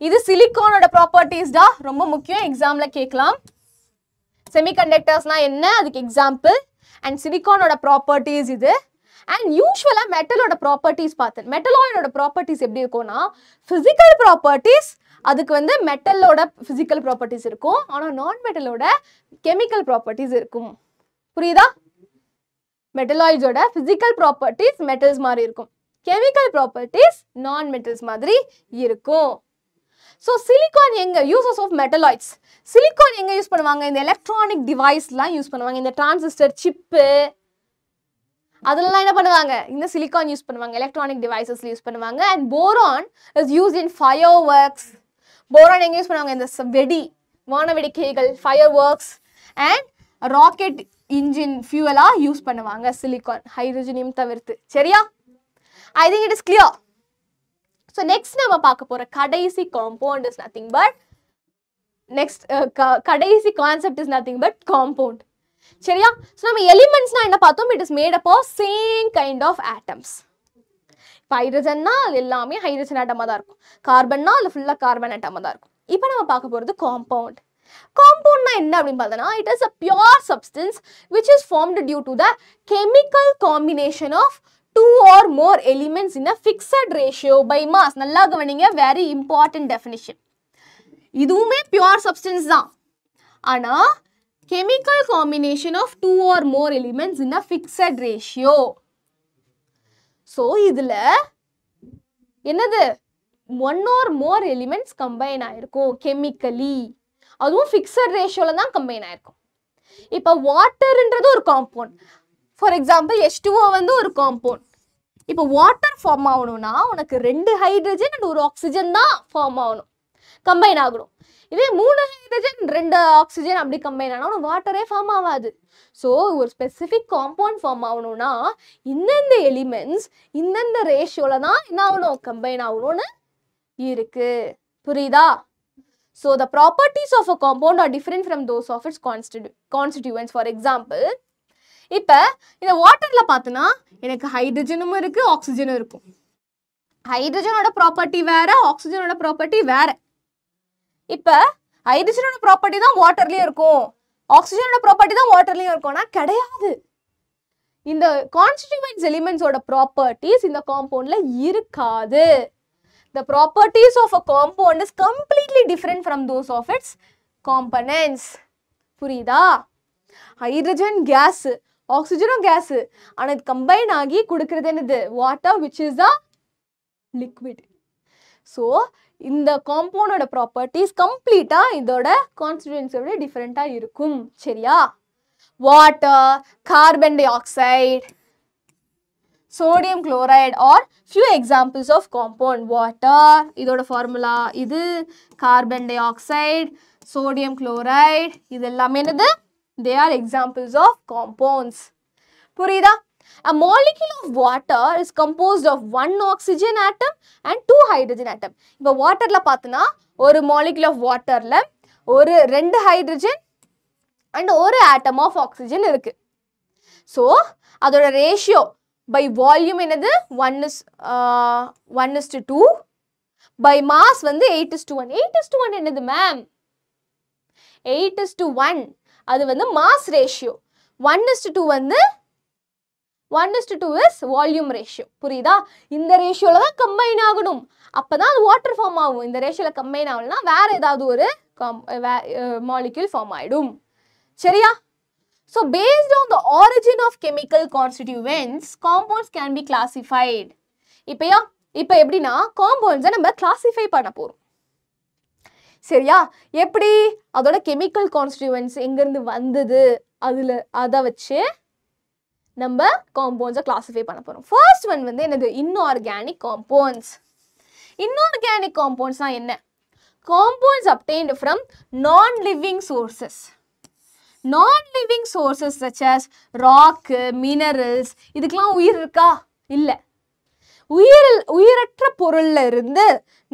இது சிலிகானோட ப்ராப்பர்ட்டிஸ் தான், ரொம்ப முக்கியம், எக்ஸாம்ல கேட்கலாம். செமிகண்டக்டர்ஸ்னா என்ன, அதுக்கு எக்ஸாம்பிள். அண்ட் சிலிகானோட ப்ராப்பர்ட்டிஸ் இது. அண்ட் யூஸ்வலாக மெட்டலோட ப்ராப்பர்ட்டிஸ் பார்த்தேன். மெட்டலாய்டோட ப்ராப்பர்ட்டிஸ் எப்படி இருக்கும்னா, ஃபிசிக்கல் ப்ராப்பர்ட்டிஸ் அதுக்கு வந்து மெட்டலோட ஃபிசிக்கல் ப்ராப்பர்ட்டிஸ் இருக்கும், ஆனால் நான் மெட்டலோட கெமிக்கல் ப்ராப்பர்ட்டிஸ் இருக்கும். புரியுதா? மெட்டலாய்ட்ஸோட ஃபிசிக்கல் ப்ராப்பர்ட்டிஸ் மெட்டல்ஸ் மாதிரி இருக்கும், கெமிக்கல் ப்ராப்பர்ட்டிஸ் நான் மெட்டல்ஸ் மாதிரி இருக்கும். ஸோ சிலிகான் எங்க யூசஸ் ஆஃப் மெட்டலாய்ட்ஸ், சிலிகான் எங்க யூஸ் பண்ணுவாங்க? இந்த எலக்ட்ரானிக் டிவைஸ்லாம் யூஸ் பண்ணுவாங்க. இந்த டிரான்சிஸ்டர், சிப்பு, அதெல்லாம் என்ன பண்ணுவாங்க? இந்த சிலிகான் யூஸ் பண்ணுவாங்க, எலக்ட்ரானிக் டிவைசஸ்ல யூஸ் பண்ணுவாங்க. And boron is use in fireworks. Boron எங்க யூஸ் பண்ணுவாங்க? இந்த வெடி, வானவெடிக்கைகள், fireworks and rocket engine ஃபியூவலா யூஸ் பண்ணுவாங்க சிலிகான், ஹைட்ரஜனியம் தவிர்த்து. சரியா? I think it is clear. So next நம்ம பார்க்க போற கடைசி காம்பவுண்ட் இஸ் நத்திங் பட் கடைசி concept is nothing but compound. சரியா? ஸோ நம்ம எலிமெண்ட்ஸ்னா என்ன பார்த்தோம்? It is made up of same kind of atoms. இப்போ ஹைட்ரஜன்னா அது எல்லாமே ஹைட்ரஜன் ஆட்டமாக தான் இருக்கும், கார்பன்னா அது ஃபுல்லாக கார்பன் ஆட்டமாக தான் இருக்கும். இப்போ நம்ம பார்க்க போகிறது காம்பவுண்ட். காம்பவுண்ட்னா என்ன அப்படின்னு பார்த்தோன்னா, it is a pure substance which is formed due to the chemical combination of 2 or more elements in a fixed ratio by mass. நல்லா கவனிங்க, வெரி இம்பார்ட்டன்ட் டெஃபினிஷன். இதுவுமே பியூர் சப்ஸ்டன்ஸ் தான், ஆனால் chemical combination of 2 or more elements in a fixed ratio. So இதுல என்னது? 1 or more elements combine ஆயிருக்கும் chemically, அதுவும் fixed ratioல தான் combine ஆயிருக்கும். இப்போ வாட்டர்ன்றது ஒரு காம்பவுண்ட். ஃபார் எக்ஸாம்பிள் H2O வந்து ஒரு காம்பவுண்ட். இப்போ வாட்டர் ஃபார்ம் ஆகணும்னா உனக்கு 2 ஹைட்ரஜன் அண்ட் 1 ஆக்சிஜன் தான் ஃபார்ம் ஆகணும், கம்பைன் ஆகணும். இதே 3 ஹைட்ரஜன் 2 ஆக்சிஜன் அப்படி கம்பைன் ஆனால் உனக்கு வாட்டரே ஃபார்ம் ஆகாது. ஸோ ஒரு ஸ்பெசிஃபிக் காம்பவுண்ட் ஃபார்ம் ஆகணும்னா இந்தந்த எலிமெண்ட்ஸ் இந்தந்த ரேஷியோல தான் என்ன ஆகணும், கம்பைன் ஆகணும்னு இருக்கு. புரியுதா? So the properties of a compound are different from those of its constituents. For example, இப்ப இந்த வாட்டர்ல பார்த்தனா எனக்கு ஹைட்ரஜனும் இருக்கு ஆக்சிஜனும் இருக்கும். ஹைட்ரஜனோட ப்ராப்பர்ட்டி வேற, ஆக்சிஜனோட ப்ராப்பர்ட்டி வேற. இப்ப ஹைட்ரஜனோட ப்ராப்பர்ட்டி தான் வாட்டர்லயே இருக்கும், ஆக்சிஜனோட ப்ராப்பர்ட்டி தான் வாட்டர்லயே இருக்கும்னா கிடையாது. இந்த கான்ஸ்டிட்யூயன்ட்ஸ் எலிமெண்ட்ஸோட ப்ராப்பர்ட்டிஸ் இந்த காம்பவுண்ட்ல இருக்காது. The properties of a compound is completely different from those of its components. புரியுதா? ஹைட்ரஜன் கேஸ், ஆக்சிஜனும் கேஸ், ஆனால் இது கம்பைன் ஆகி கொடுக்கிறது என்னது, water which is a liquid. So இந்த காம்பவுண்டோட ப்ராப்பர்ட்டிஸ் கம்ப்ளீட்டா இதோட கான்ஸ்டிட்யூயன்ட்ஸோட டிஃப்ரெண்டா இருக்கும். சரியா? Water, carbon di oxide, sodium chloride or few examples of compound. Water இதோட ஃபார்முலா இது, carbon dioxide, sodium chloride இது எல்லாமே என்னது, they are examples of compounds. புரியுதா? A molecule of water is composed of 1 oxygen atom and 2 hydrogen atom. இப்போ வாட்டர்ல பார்த்தனா ஒரு molecule of waterல ஒரு 2 hydrogen and ஒரு atom of oxygen இருக்கு. So அதோட ரேஷியோ by volume என்னது 1:2, by mass வந்து 8:1. 8:1 என்னது மேம்? 8:1 அது வந்து mass ratio. 1:2 வந்து 1:2 is volume ratio. புரியுதா? இந்த ரேஷியோல தான் கம்பைன் ஆகணும், அப்பதான் அது வாட்டர் ஃபார்ம் ஆகும். இந்த ரேஷியோல கம்பைன் ஆகலனா வேற ஏதாவது ஒரு மாலிக்யூல் ஃபார்ம் ஆயிடும். சரியா? So based on the origin of chemical constituents, compounds can be classified. இப்போ எப்படின்னா காம்பவுண்ட்ஸை நம்ம கிளாசிஃபை பண்ண போறோம். சரியா? எப்படி? அதோட கெமிக்கல் கான்ஸ்டிட்யூவன்ட்ஸ் எங்கேருந்து வந்தது அதை வச்சு நம்ம காம்பவுண்ட்ஸை கிளாசிஃபை பண்ண போறோம். ஃபர்ஸ்ட் ஒன் வந்து என்னது, இன்ஆர்கானிக் காம்பவுண்ட்ஸ். இன்ஆர்கானிக் காம்பவுண்ட்ஸ்னா என்ன? Compounds obtained from non-living sources. Non-living sources such as rock, minerals, இதுக்கெல்லாம் உயிர் இருக்கா? இல்லை. உயிரற்ற பொருள்ல இருந்து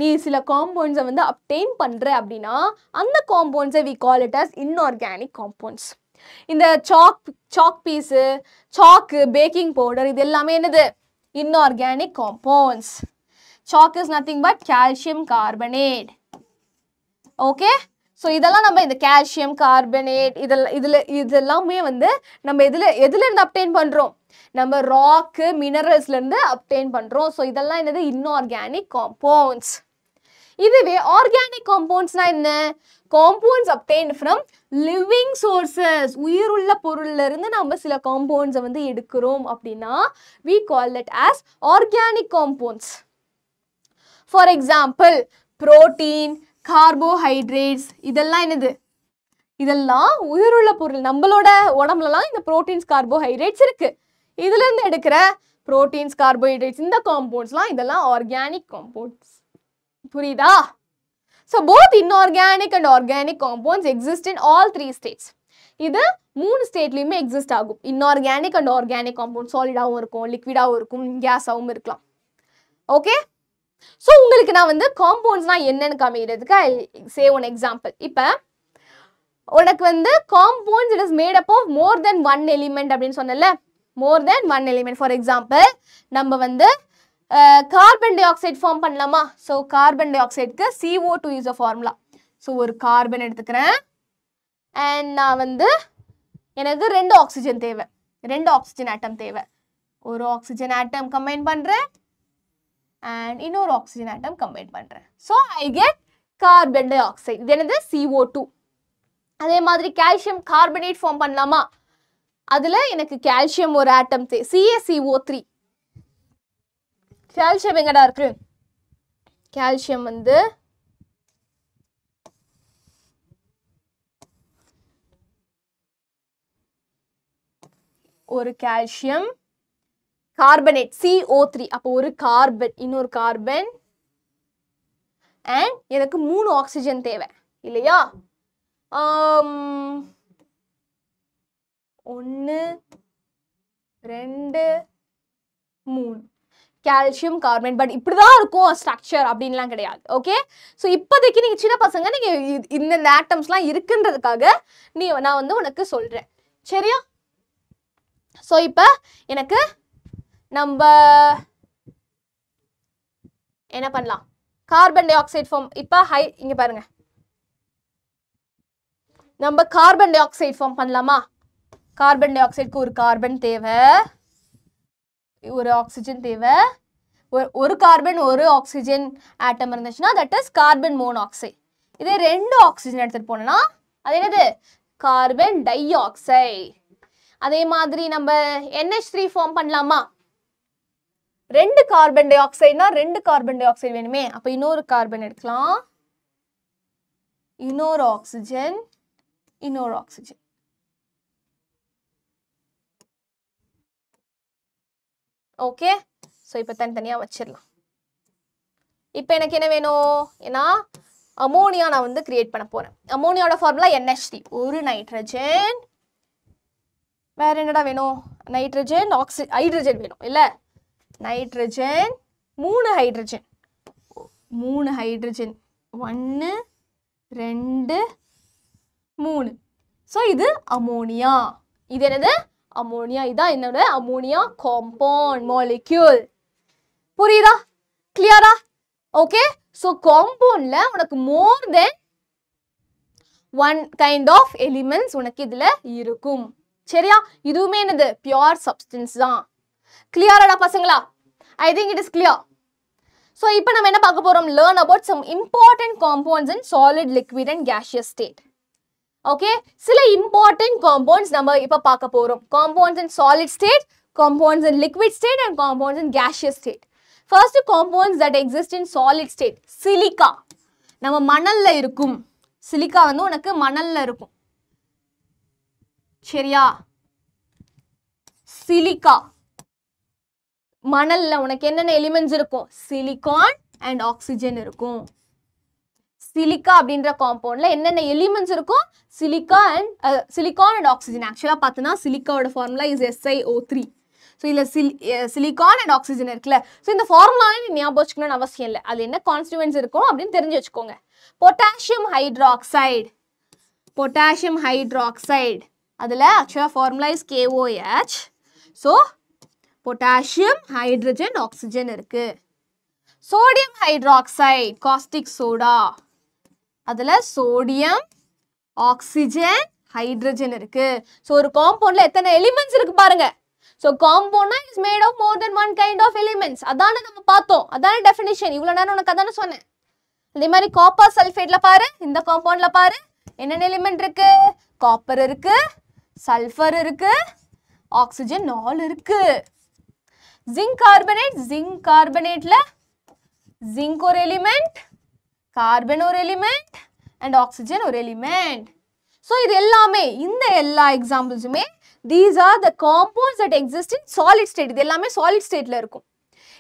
நீ சில காம்பவுண்ட்ஸை வந்து அப்டெயின் பண்ற அப்படின்னா அந்த காம்பவுண்ட்ஸை we call it as inorganic compounds. இந்த சாக் பீஸு, சாக்கு, பேக்கிங் பவுடர் இது எல்லாமே என்னது, inorganic compounds. Chalk is nothing but calcium carbonate. Okay? So இதெல்லாம் நம்ம இந்த கால்சியம் கார்பனேட் இதெல்லாமே வந்து நம்ம எதுலேருந்து அப்டெயின் பண்ணுறோம், நம்ம ராக்கு மினரல்ஸ்லேருந்து அப்டெயின் பண்ணுறோம். ஸோ இதெல்லாம் என்னது, இன்ஆர்கானிக் காம்பவுண்ட்ஸ். இதுவே ஆர்கானிக் காம்பவுண்ட்ஸ்னா என்ன, compounds obtain from living sources, உயிருள்ள பொருள்ல இருந்து நம்ம சில காம்பவுண்ட்ஸை வந்து எடுக்கிறோம் அப்படின்னா we call it as organic compounds. For example, protein, carbohydrates இதெல்லாம் என்னது, இதெல்லாம் உயிருள்ள பொருள். நம்மளோட உடம்புலலாம் இந்த ப்ரோட்டீன்ஸ் கார்போஹைட்ரேட்ஸ் இருக்கு. இதுல இருந்து எடுக்கிற ப்ரோட்டீன்ஸ் கார்போஹைட்ரேட்ஸ் இந்த காம்பவுண்ட்ஸ்லாம் இதெல்லாம் ஆர்கானிக் காம்பவுண்ட்ஸ். புரியுதா? So both inorganic and organic compounds exist in all 3 states. இது 3 ஸ்டேட்லையுமே எக்ஸிஸ்ட் ஆகும். இன்ஆர்கானிக் அண்ட் ஆர்கானிக் காம்பவுண்ட் சாலிடாகவும் இருக்கும், லிக்விடாகவும் இருக்கும், கேஸாகவும் இருக்கலாம். ஓகே? ஸோ உங்களுக்கு நான் வந்து காம்பவுண்ட்ஸ்னா என்னன்னு காமிக்கிறதுக்கு ஐ சே ஒன் எக்ஸாம்பிள். இப்போ உனக்கு வந்து compounds it is made up of more than 1 element அப்படின்னு சொன்னல, more than 1 element. For example நம்ம வந்து கார்பன் டை ஆக்சைடு ஃபார்ம் பண்ணலாமா? ஸோ கார்பன் டை ஆக்சைடுக்கு CO2 is a formula. So ஒரு கார்பன் எடுத்துக்கிறேன் அண்ட் நான் வந்து எனக்கு 2 ஆக்சிஜன் தேவை, 2 ஆக்சிஜன் ஆட்டம் தேவை. ஒரு ஆக்சிஜன் ஆட்டம் கம்பைன் பண்ணுறேன் and இன்னொரு ஆக்சிஜன் ஆட்டம் கம்பைன் பண்றேன். So I get carbon dioxide. இது என்னது, CO2. அதே மாதிரி கால்சியம் கார்பனேட் ஃபார்ம் பண்ணலாமா? அதுல எனக்கு கால்சியம் ஒரு ஆட்டம் CaCO3. கால்சியம் எங்கடா இருக்கு? கால்சியம் வந்து ஒரு கால்சியம் கார்பனேட் CO3 அப்போ ஒரு கார்பன் இன்னொரு கார்பன் அண்ட் எனக்கு 3 ஆக்சிஜன் தேவை இல்லையா 1 2 3 கால்சியம் கார்பனேட் பட் இப்படிதான் இருக்கும் ஸ்ட்ரக்சர் அப்படின்லாம் கிடையாது ஓகே ஸோ இப்போதைக்கு நீங்க சின்ன பசங்க நீங்க இந்த ஆட்டம்ஸ்லாம் இருக்குன்றதுக்காக நான் வந்து உனக்கு சொல்றேன் சரியா ஸோ இப்போ எனக்கு நம்ம என்ன பண்ணலாம் கார்பன் டை ஆக்சைடு ஃபார்ம் இப்போ இங்க பாருங்க நம்ம கார்பன் டை ஆக்சைடு ஃபார்ம் பண்ணலாமா கார்பன் டை ஆக்சைடுக்கு ஒரு கார்பன் தேவை ஒரு ஆக்சிஜன் தேவை ஒரு கார்பன் ஒரு ஆக்சிஜன் ஆட்டம் இருந்துச்சுன்னா தட் இஸ் கார்பன் மோனாக்சைடு இதே 2 ஆக்சிஜன் எடுத்துட்டு போனோம்னா அது என்னது கார்பன் டை ஆக்சைடு அதே மாதிரி நம்ம NH3 ஃபார்ம் பண்ணலாமா 2 கார்பன் டை ஆக்சைடுனா 2 கார்பன் டை ஆக்சைடு வேணுமே அப்ப இன்னொரு கார்பன் எடுக்கலாம் இன்னொரு ஆக்சிஜன் ஓகே சோ இப்போ தனித்தனியா வச்சிரலாம் இப்போ எனக்கு என்ன வேணும் ஏனா அமோனியா நான் வந்து கிரியேட் பண்ண போறேன் அமோனியாவோட ஃபார்முலா NH3 ஒரு நைட்ரஜன் வேற என்னடா வேணும் நைட்ரஜன் ஹைட்ரஜன் வேணும் இல்ல நைட்ரஜன் 3 ஹைட்ரஜன் 1 2 3 சோ இது அமோனியா இது என்னது அமோனியா இதான் என்னோட அமோனியா காம்பவுண்ட் மாலிக்யூல் புரியுதா கிளியரா ஓகே சோ காம்பவுண்ட்ல உனக்கு மோர் தென் one kind of elements உனக்கு இதுல இருக்கும் சரியா இதுவுமே என்னது பியூர் சப்ஸ்டன்ஸ் தான் கிளியராடா பசங்களா I think it is clear so இப்போ நம்ம என்ன பார்க்க போறோம் learn about some important compounds in solid liquid and gaseous state okay சில important compounds நம்ம இப்ப பார்க்க போறோம் compounds in solid state compounds in liquid state and compounds in gaseous state first compounds that exist in solid state silica நம்ம மணல்ல இருக்கும் silica வந்து உனக்கு மணல்ல இருக்கும் சரியா சிலிக்கா மணல்ல உனக்கு என்னென்ன எலிமெண்ட்ஸ் இருக்கும் சிலிகான் அண்ட் ஆக்சிஜன் இருக்கும் சிலிக்கா அப்படின்ற காம்பவுண்ட்ல என்னென்ன எலிமெண்ட்ஸ் இருக்கும் சிலிகான் அண்ட் ஆக்சிஜன் ஆக்சுவலா பார்த்தனா சிலிக்காவோட ஃபார்முலா இஸ் SiO3 ஸோ இதுல சிலிகான் அண்ட் ஆக்சிஜன் இருக்குல்ல ஸோ இந்த ஃபார்முலாவே நீ ஞாபகம் வச்சுக்கணும்னு அவசியம் இல்லை அது என்ன கான்ஸ்டிட்யூவன்ட்ஸ் இருக்கும் அப்படின்னு தெரிஞ்சு வச்சுக்கோங்க பொட்டாசியம் ஹைட்ராக்சைடு அதுல actually formula is KOH so potassium hydrogen oxygen இருக்கு சோடியம் ஹைட்ராக்சைடு காஸ்டிக் சோடா அதுல சோடியம் ஆக்சிஜன் ஹைட்ரஜன் இருக்கு சோ ஒரு காம்பவுண்ட்ல எத்தனை எலிமெண்ட்ஸ் இருக்கு பாருங்க சோ காம்பவுண்ட்னா is made of more than one kind of elements அதானே நம்ம பார்த்தோம் அதானே டெஃபினிஷன் இவ்வளவு நேரம் உனக்கு அதானே சொன்னேன் அதே மாதிரி காப்பர் சல்ஃபேட்ல பாரு இந்த காம்பவுண்ட்ல பாரு என்னென்ன எலிமெண்ட் இருக்கு காப்பர் இருக்கு சல்ஃபர் இருக்கு ஆக்சிஜன் 4 இருக்கு ஜிங்க் கார்பனேட்ல ஜிங்க் ஒரு எலிமெண்ட் கார்பன் ஒரு எலிமெண்ட் அண்ட் ஆக்சிஜன் ஒரு எலிமெண்ட் ஸோ இது எல்லாமே இந்த எல்லா எக்ஸாம்பிள்ஸுமே these are the compounds that exist in solid state இது எல்லாமே சாலிட் ஸ்டேட்ல இருக்கும்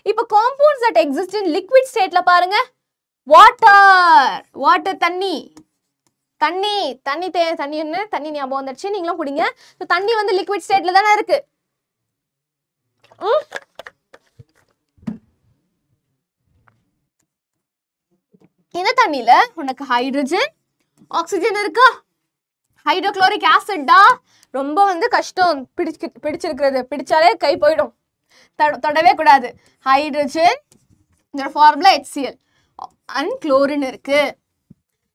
இப்போ compounds that exist in liquid ஸ்டேட்ல பாருங்க வாட்டர் தண்ணி ஞாபகம் வந்துருச்சு நீங்களும் குடிங்க தண்ணி வந்து லிக்விட் ஸ்டேட்ல தானே இருக்கு இந்த தண்ணியில உனக்கு ஹைட்ரஜன் ஆக்சிஜன் இருக்கா ஹைட்ரோக்ளோரிக் ஆசிட்டா ரொம்ப வந்து கஷ்டம் பிடிச்சிருக்கிறது பிடிச்சாலே கை போயிடும் தொடவே கூடாது ஹைட்ரஜன் இந்த ஃபார்முலா HCl அண்ட் குளோரின் இருக்கு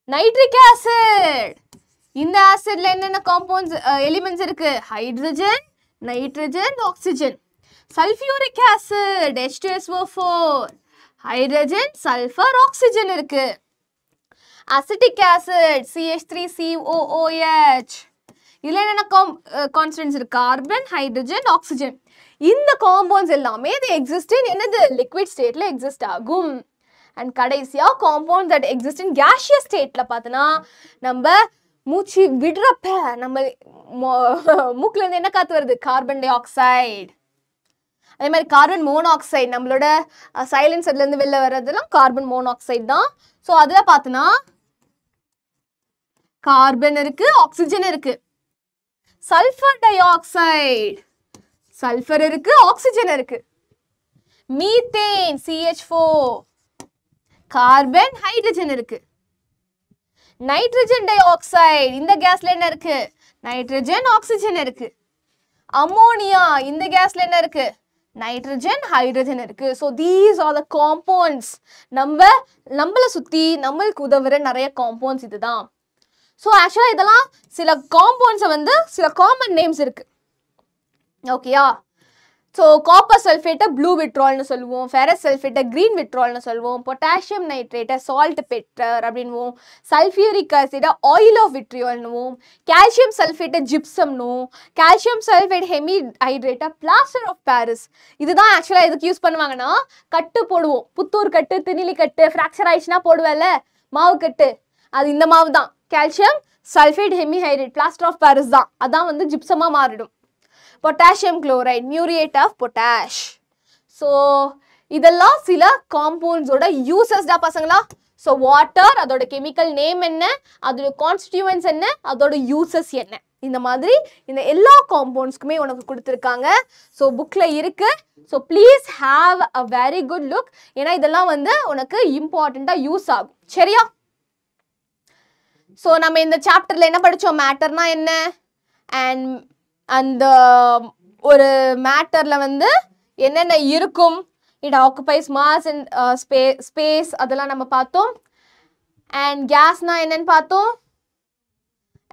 நைட்ரிக் ஆசிட் இந்த ஆசிட்ல என்னென்ன காம்பவுண்ட்ஸ் எலிமெண்ட்ஸ் இருக்கு hydrogen nitrogen oxygen sulphuric acid H2SO4 hydrogen sulphur oxygen இருக்கு அசிட்டிக் ஆசிட் CH3COOH இதுல என்னென்ன கான்ஸ்டன்ட்ஸ் இருக்கு கார்பன் ஹைட்ரஜன் ஆக்சிஜன் இந்த காம்பவுண்ட்ஸ் எல்லாமே they exist in என்னது லிக்விட் ஸ்டேட்ல எக்ஸிஸ்ட் ஆகும் அண்ட் கடைசியா compounds that exist in gaseous ஸ்டேட்ல பார்த்தனா நம்ம மூச்சு விடுறப்ப நம்ம மூக்குல இருந்து என்ன காத்து வருது கார்பன் டை ஆக்சைடு அதே மாதிரி கார்பன் மோனாக்சைடு நம்மளோட சைலன்சர்லேருந்து வெளில வர்றதுலாம் கார்பன் மோனாக்சைடு தான். ஸோ அதில் பார்த்தோன்னா கார்பன் இருக்கு, ஆக்சிஜன் இருக்கு. சல்ஃபர் டை ஆக்சைடு, சல்ஃபர் இருக்கு, ஆக்சிஜன் இருக்கு. மீத்தேன் CH4, கார்பன் ஹைட்ரஜன் இருக்கு. நைட்ரஜன் டை ஆக்சைடு, இந்த கேஸ்ல என்ன இருக்கு? நைட்ரஜன் ஆக்சிஜன் இருக்கு. அமோனியா, இந்த கேஸ்ல என்ன இருக்கு? நைட்ரஜன் ஹைட்ரஜன் இருக்கு. So these are the compounds. நம்மளை சுற்றி நம்மளுக்கு உதவுற நிறைய காம்பவுண்ட்ஸ் இதுதான். ஸோ ஆக்சுவலாக இதெல்லாம் சில காம்பவுண்ட்ஸை வந்து சில காமன் நேம்ஸ் இருக்கு. ஓகேயா? ஸோ காப்பர் சல்ஃபேட்டை ப்ளூ விட்ரால்னு சொல்லுவோம், ஃபெரஸ் சல்ஃபேட்டை க்ரீன் விட்ரால்னு சொல்லுவோம், பொட்டாசியம் நைட்ரேட்டை சால்ட் பெட்டர் அப்படின்வோம், சல்ஃபியூரிக் ஆசிடை ஆயில் ஆஃப் விட்ரியால்னுவோம், கால்சியம் சல்ஃபேட்டை ஜிப்சம்னும், கால்சியம் சல்ஃபேட் ஹெமி ஹைட்ரேட்டை பிளாஸ்டர் ஆஃப் பாரிஸ். இதுதான் ஆக்சுவலாக எதுக்கு யூஸ் பண்ணுவாங்கன்னா, கட்டு போடுவோம், புத்தூர் கட்டு, திருநெல்லி கட்டு, ஃப்ராக்சர் ஆயிடுச்சுன்னா போடுவேல மாவு கட்டு, அது இந்த மாவு தான். Calcium sulphate hemihydrate plaster of Paris தான், அதான் வந்து ஜிப்சமாக மாறிடும். Potassium chloride, muriate of potash. So இதெல்லாம் சில காம்பவுண்ட்ஸோட யூசஸ்டா பசங்களா. ஸோ வாட்டர் அதோட கெமிக்கல் நேம் என்ன, அதோட கான்ஸ்டிடியூவன்ஸ் என்ன, அதோட யூசஸ் என்ன, இந்த மாதிரி இந்த எல்லா காம்பவுண்ட்ஸ்க்குமே உனக்கு கொடுத்துருக்காங்க. ஸோ புக்கில் இருக்கு. So please have a very good look. ஏன்னா இதெல்லாம் வந்து உனக்கு இம்பார்ட்டண்ட்டாக யூஸ் ஆகும். சரியா? ஸோ நம்ம இந்த சாப்டரில் என்ன படித்தோம்? மேட்டர்னா என்ன, அண்ட் அந்த ஒரு மேட்டரில் வந்து என்னென்ன இருக்கும், it occupies mass and space, அதெல்லாம் நம்ம பார்த்தோம். அண்ட் கேஸ்னா என்னன்னு பார்த்தோம்,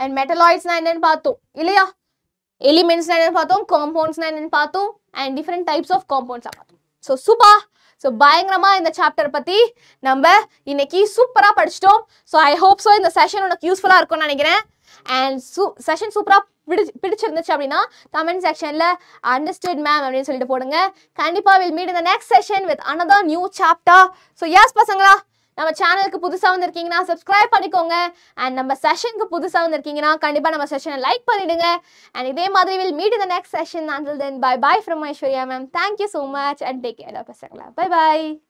அண்ட் மெட்டலாய்ட்ஸ்னா என்னன்னு பார்த்தோம் இல்லையா? எலிமெண்ட்ஸ்னா என்னன்னு பார்த்தோம், காம்பவுண்ட்ஸ்னா என்னன்னு பார்த்தோம், அண்ட் டிஃப்ரெண்ட் டைப்ஸ் ஆஃப் காம்பவுண்ட்ஸாக பார்த்தோம். So super. ஸோ பயங்கரமாக இந்த சாப்டர் பற்றி நம்ம இன்னைக்கு சூப்பராக படிச்சிட்டோம். ஸோ ஐ ஹோப் ஸோ இந்த செஷன் உனக்கு யூஸ்ஃபுல்லாக இருக்கும்னு நினைக்கிறேன். அண்ட் செஷன் சூப்பராக பிடிச்சிருந்துச்சு அப்படின்னா கமெண்ட் செக்ஷனில் அண்டர்ஸ்டுட் மேம் அப்படின்னு சொல்லிட்டு போடுங்க. கண்டிப்பாக வில் மீட் இந்த next session with another new chapter. So yes பசங்களா, நம்ம சேனலுக்கு புதுசாக வந்திருக்கீங்கன்னா சப்ஸ்கிரைப் பண்ணிக்கோங்க. அண்ட் நம்ம செஷனுக்கு புதுசாக வந்திருக்கீங்கன்னா கண்டிப்பாக நம்ம செஷனை லைக் பண்ணிடுங்க. அண்ட் இதே மாதிரி வில் மீட் இந்த next session. Until then, bye bye from Aishwarya ma'am. Thank you so much and take care பசங்களா. Bye bye.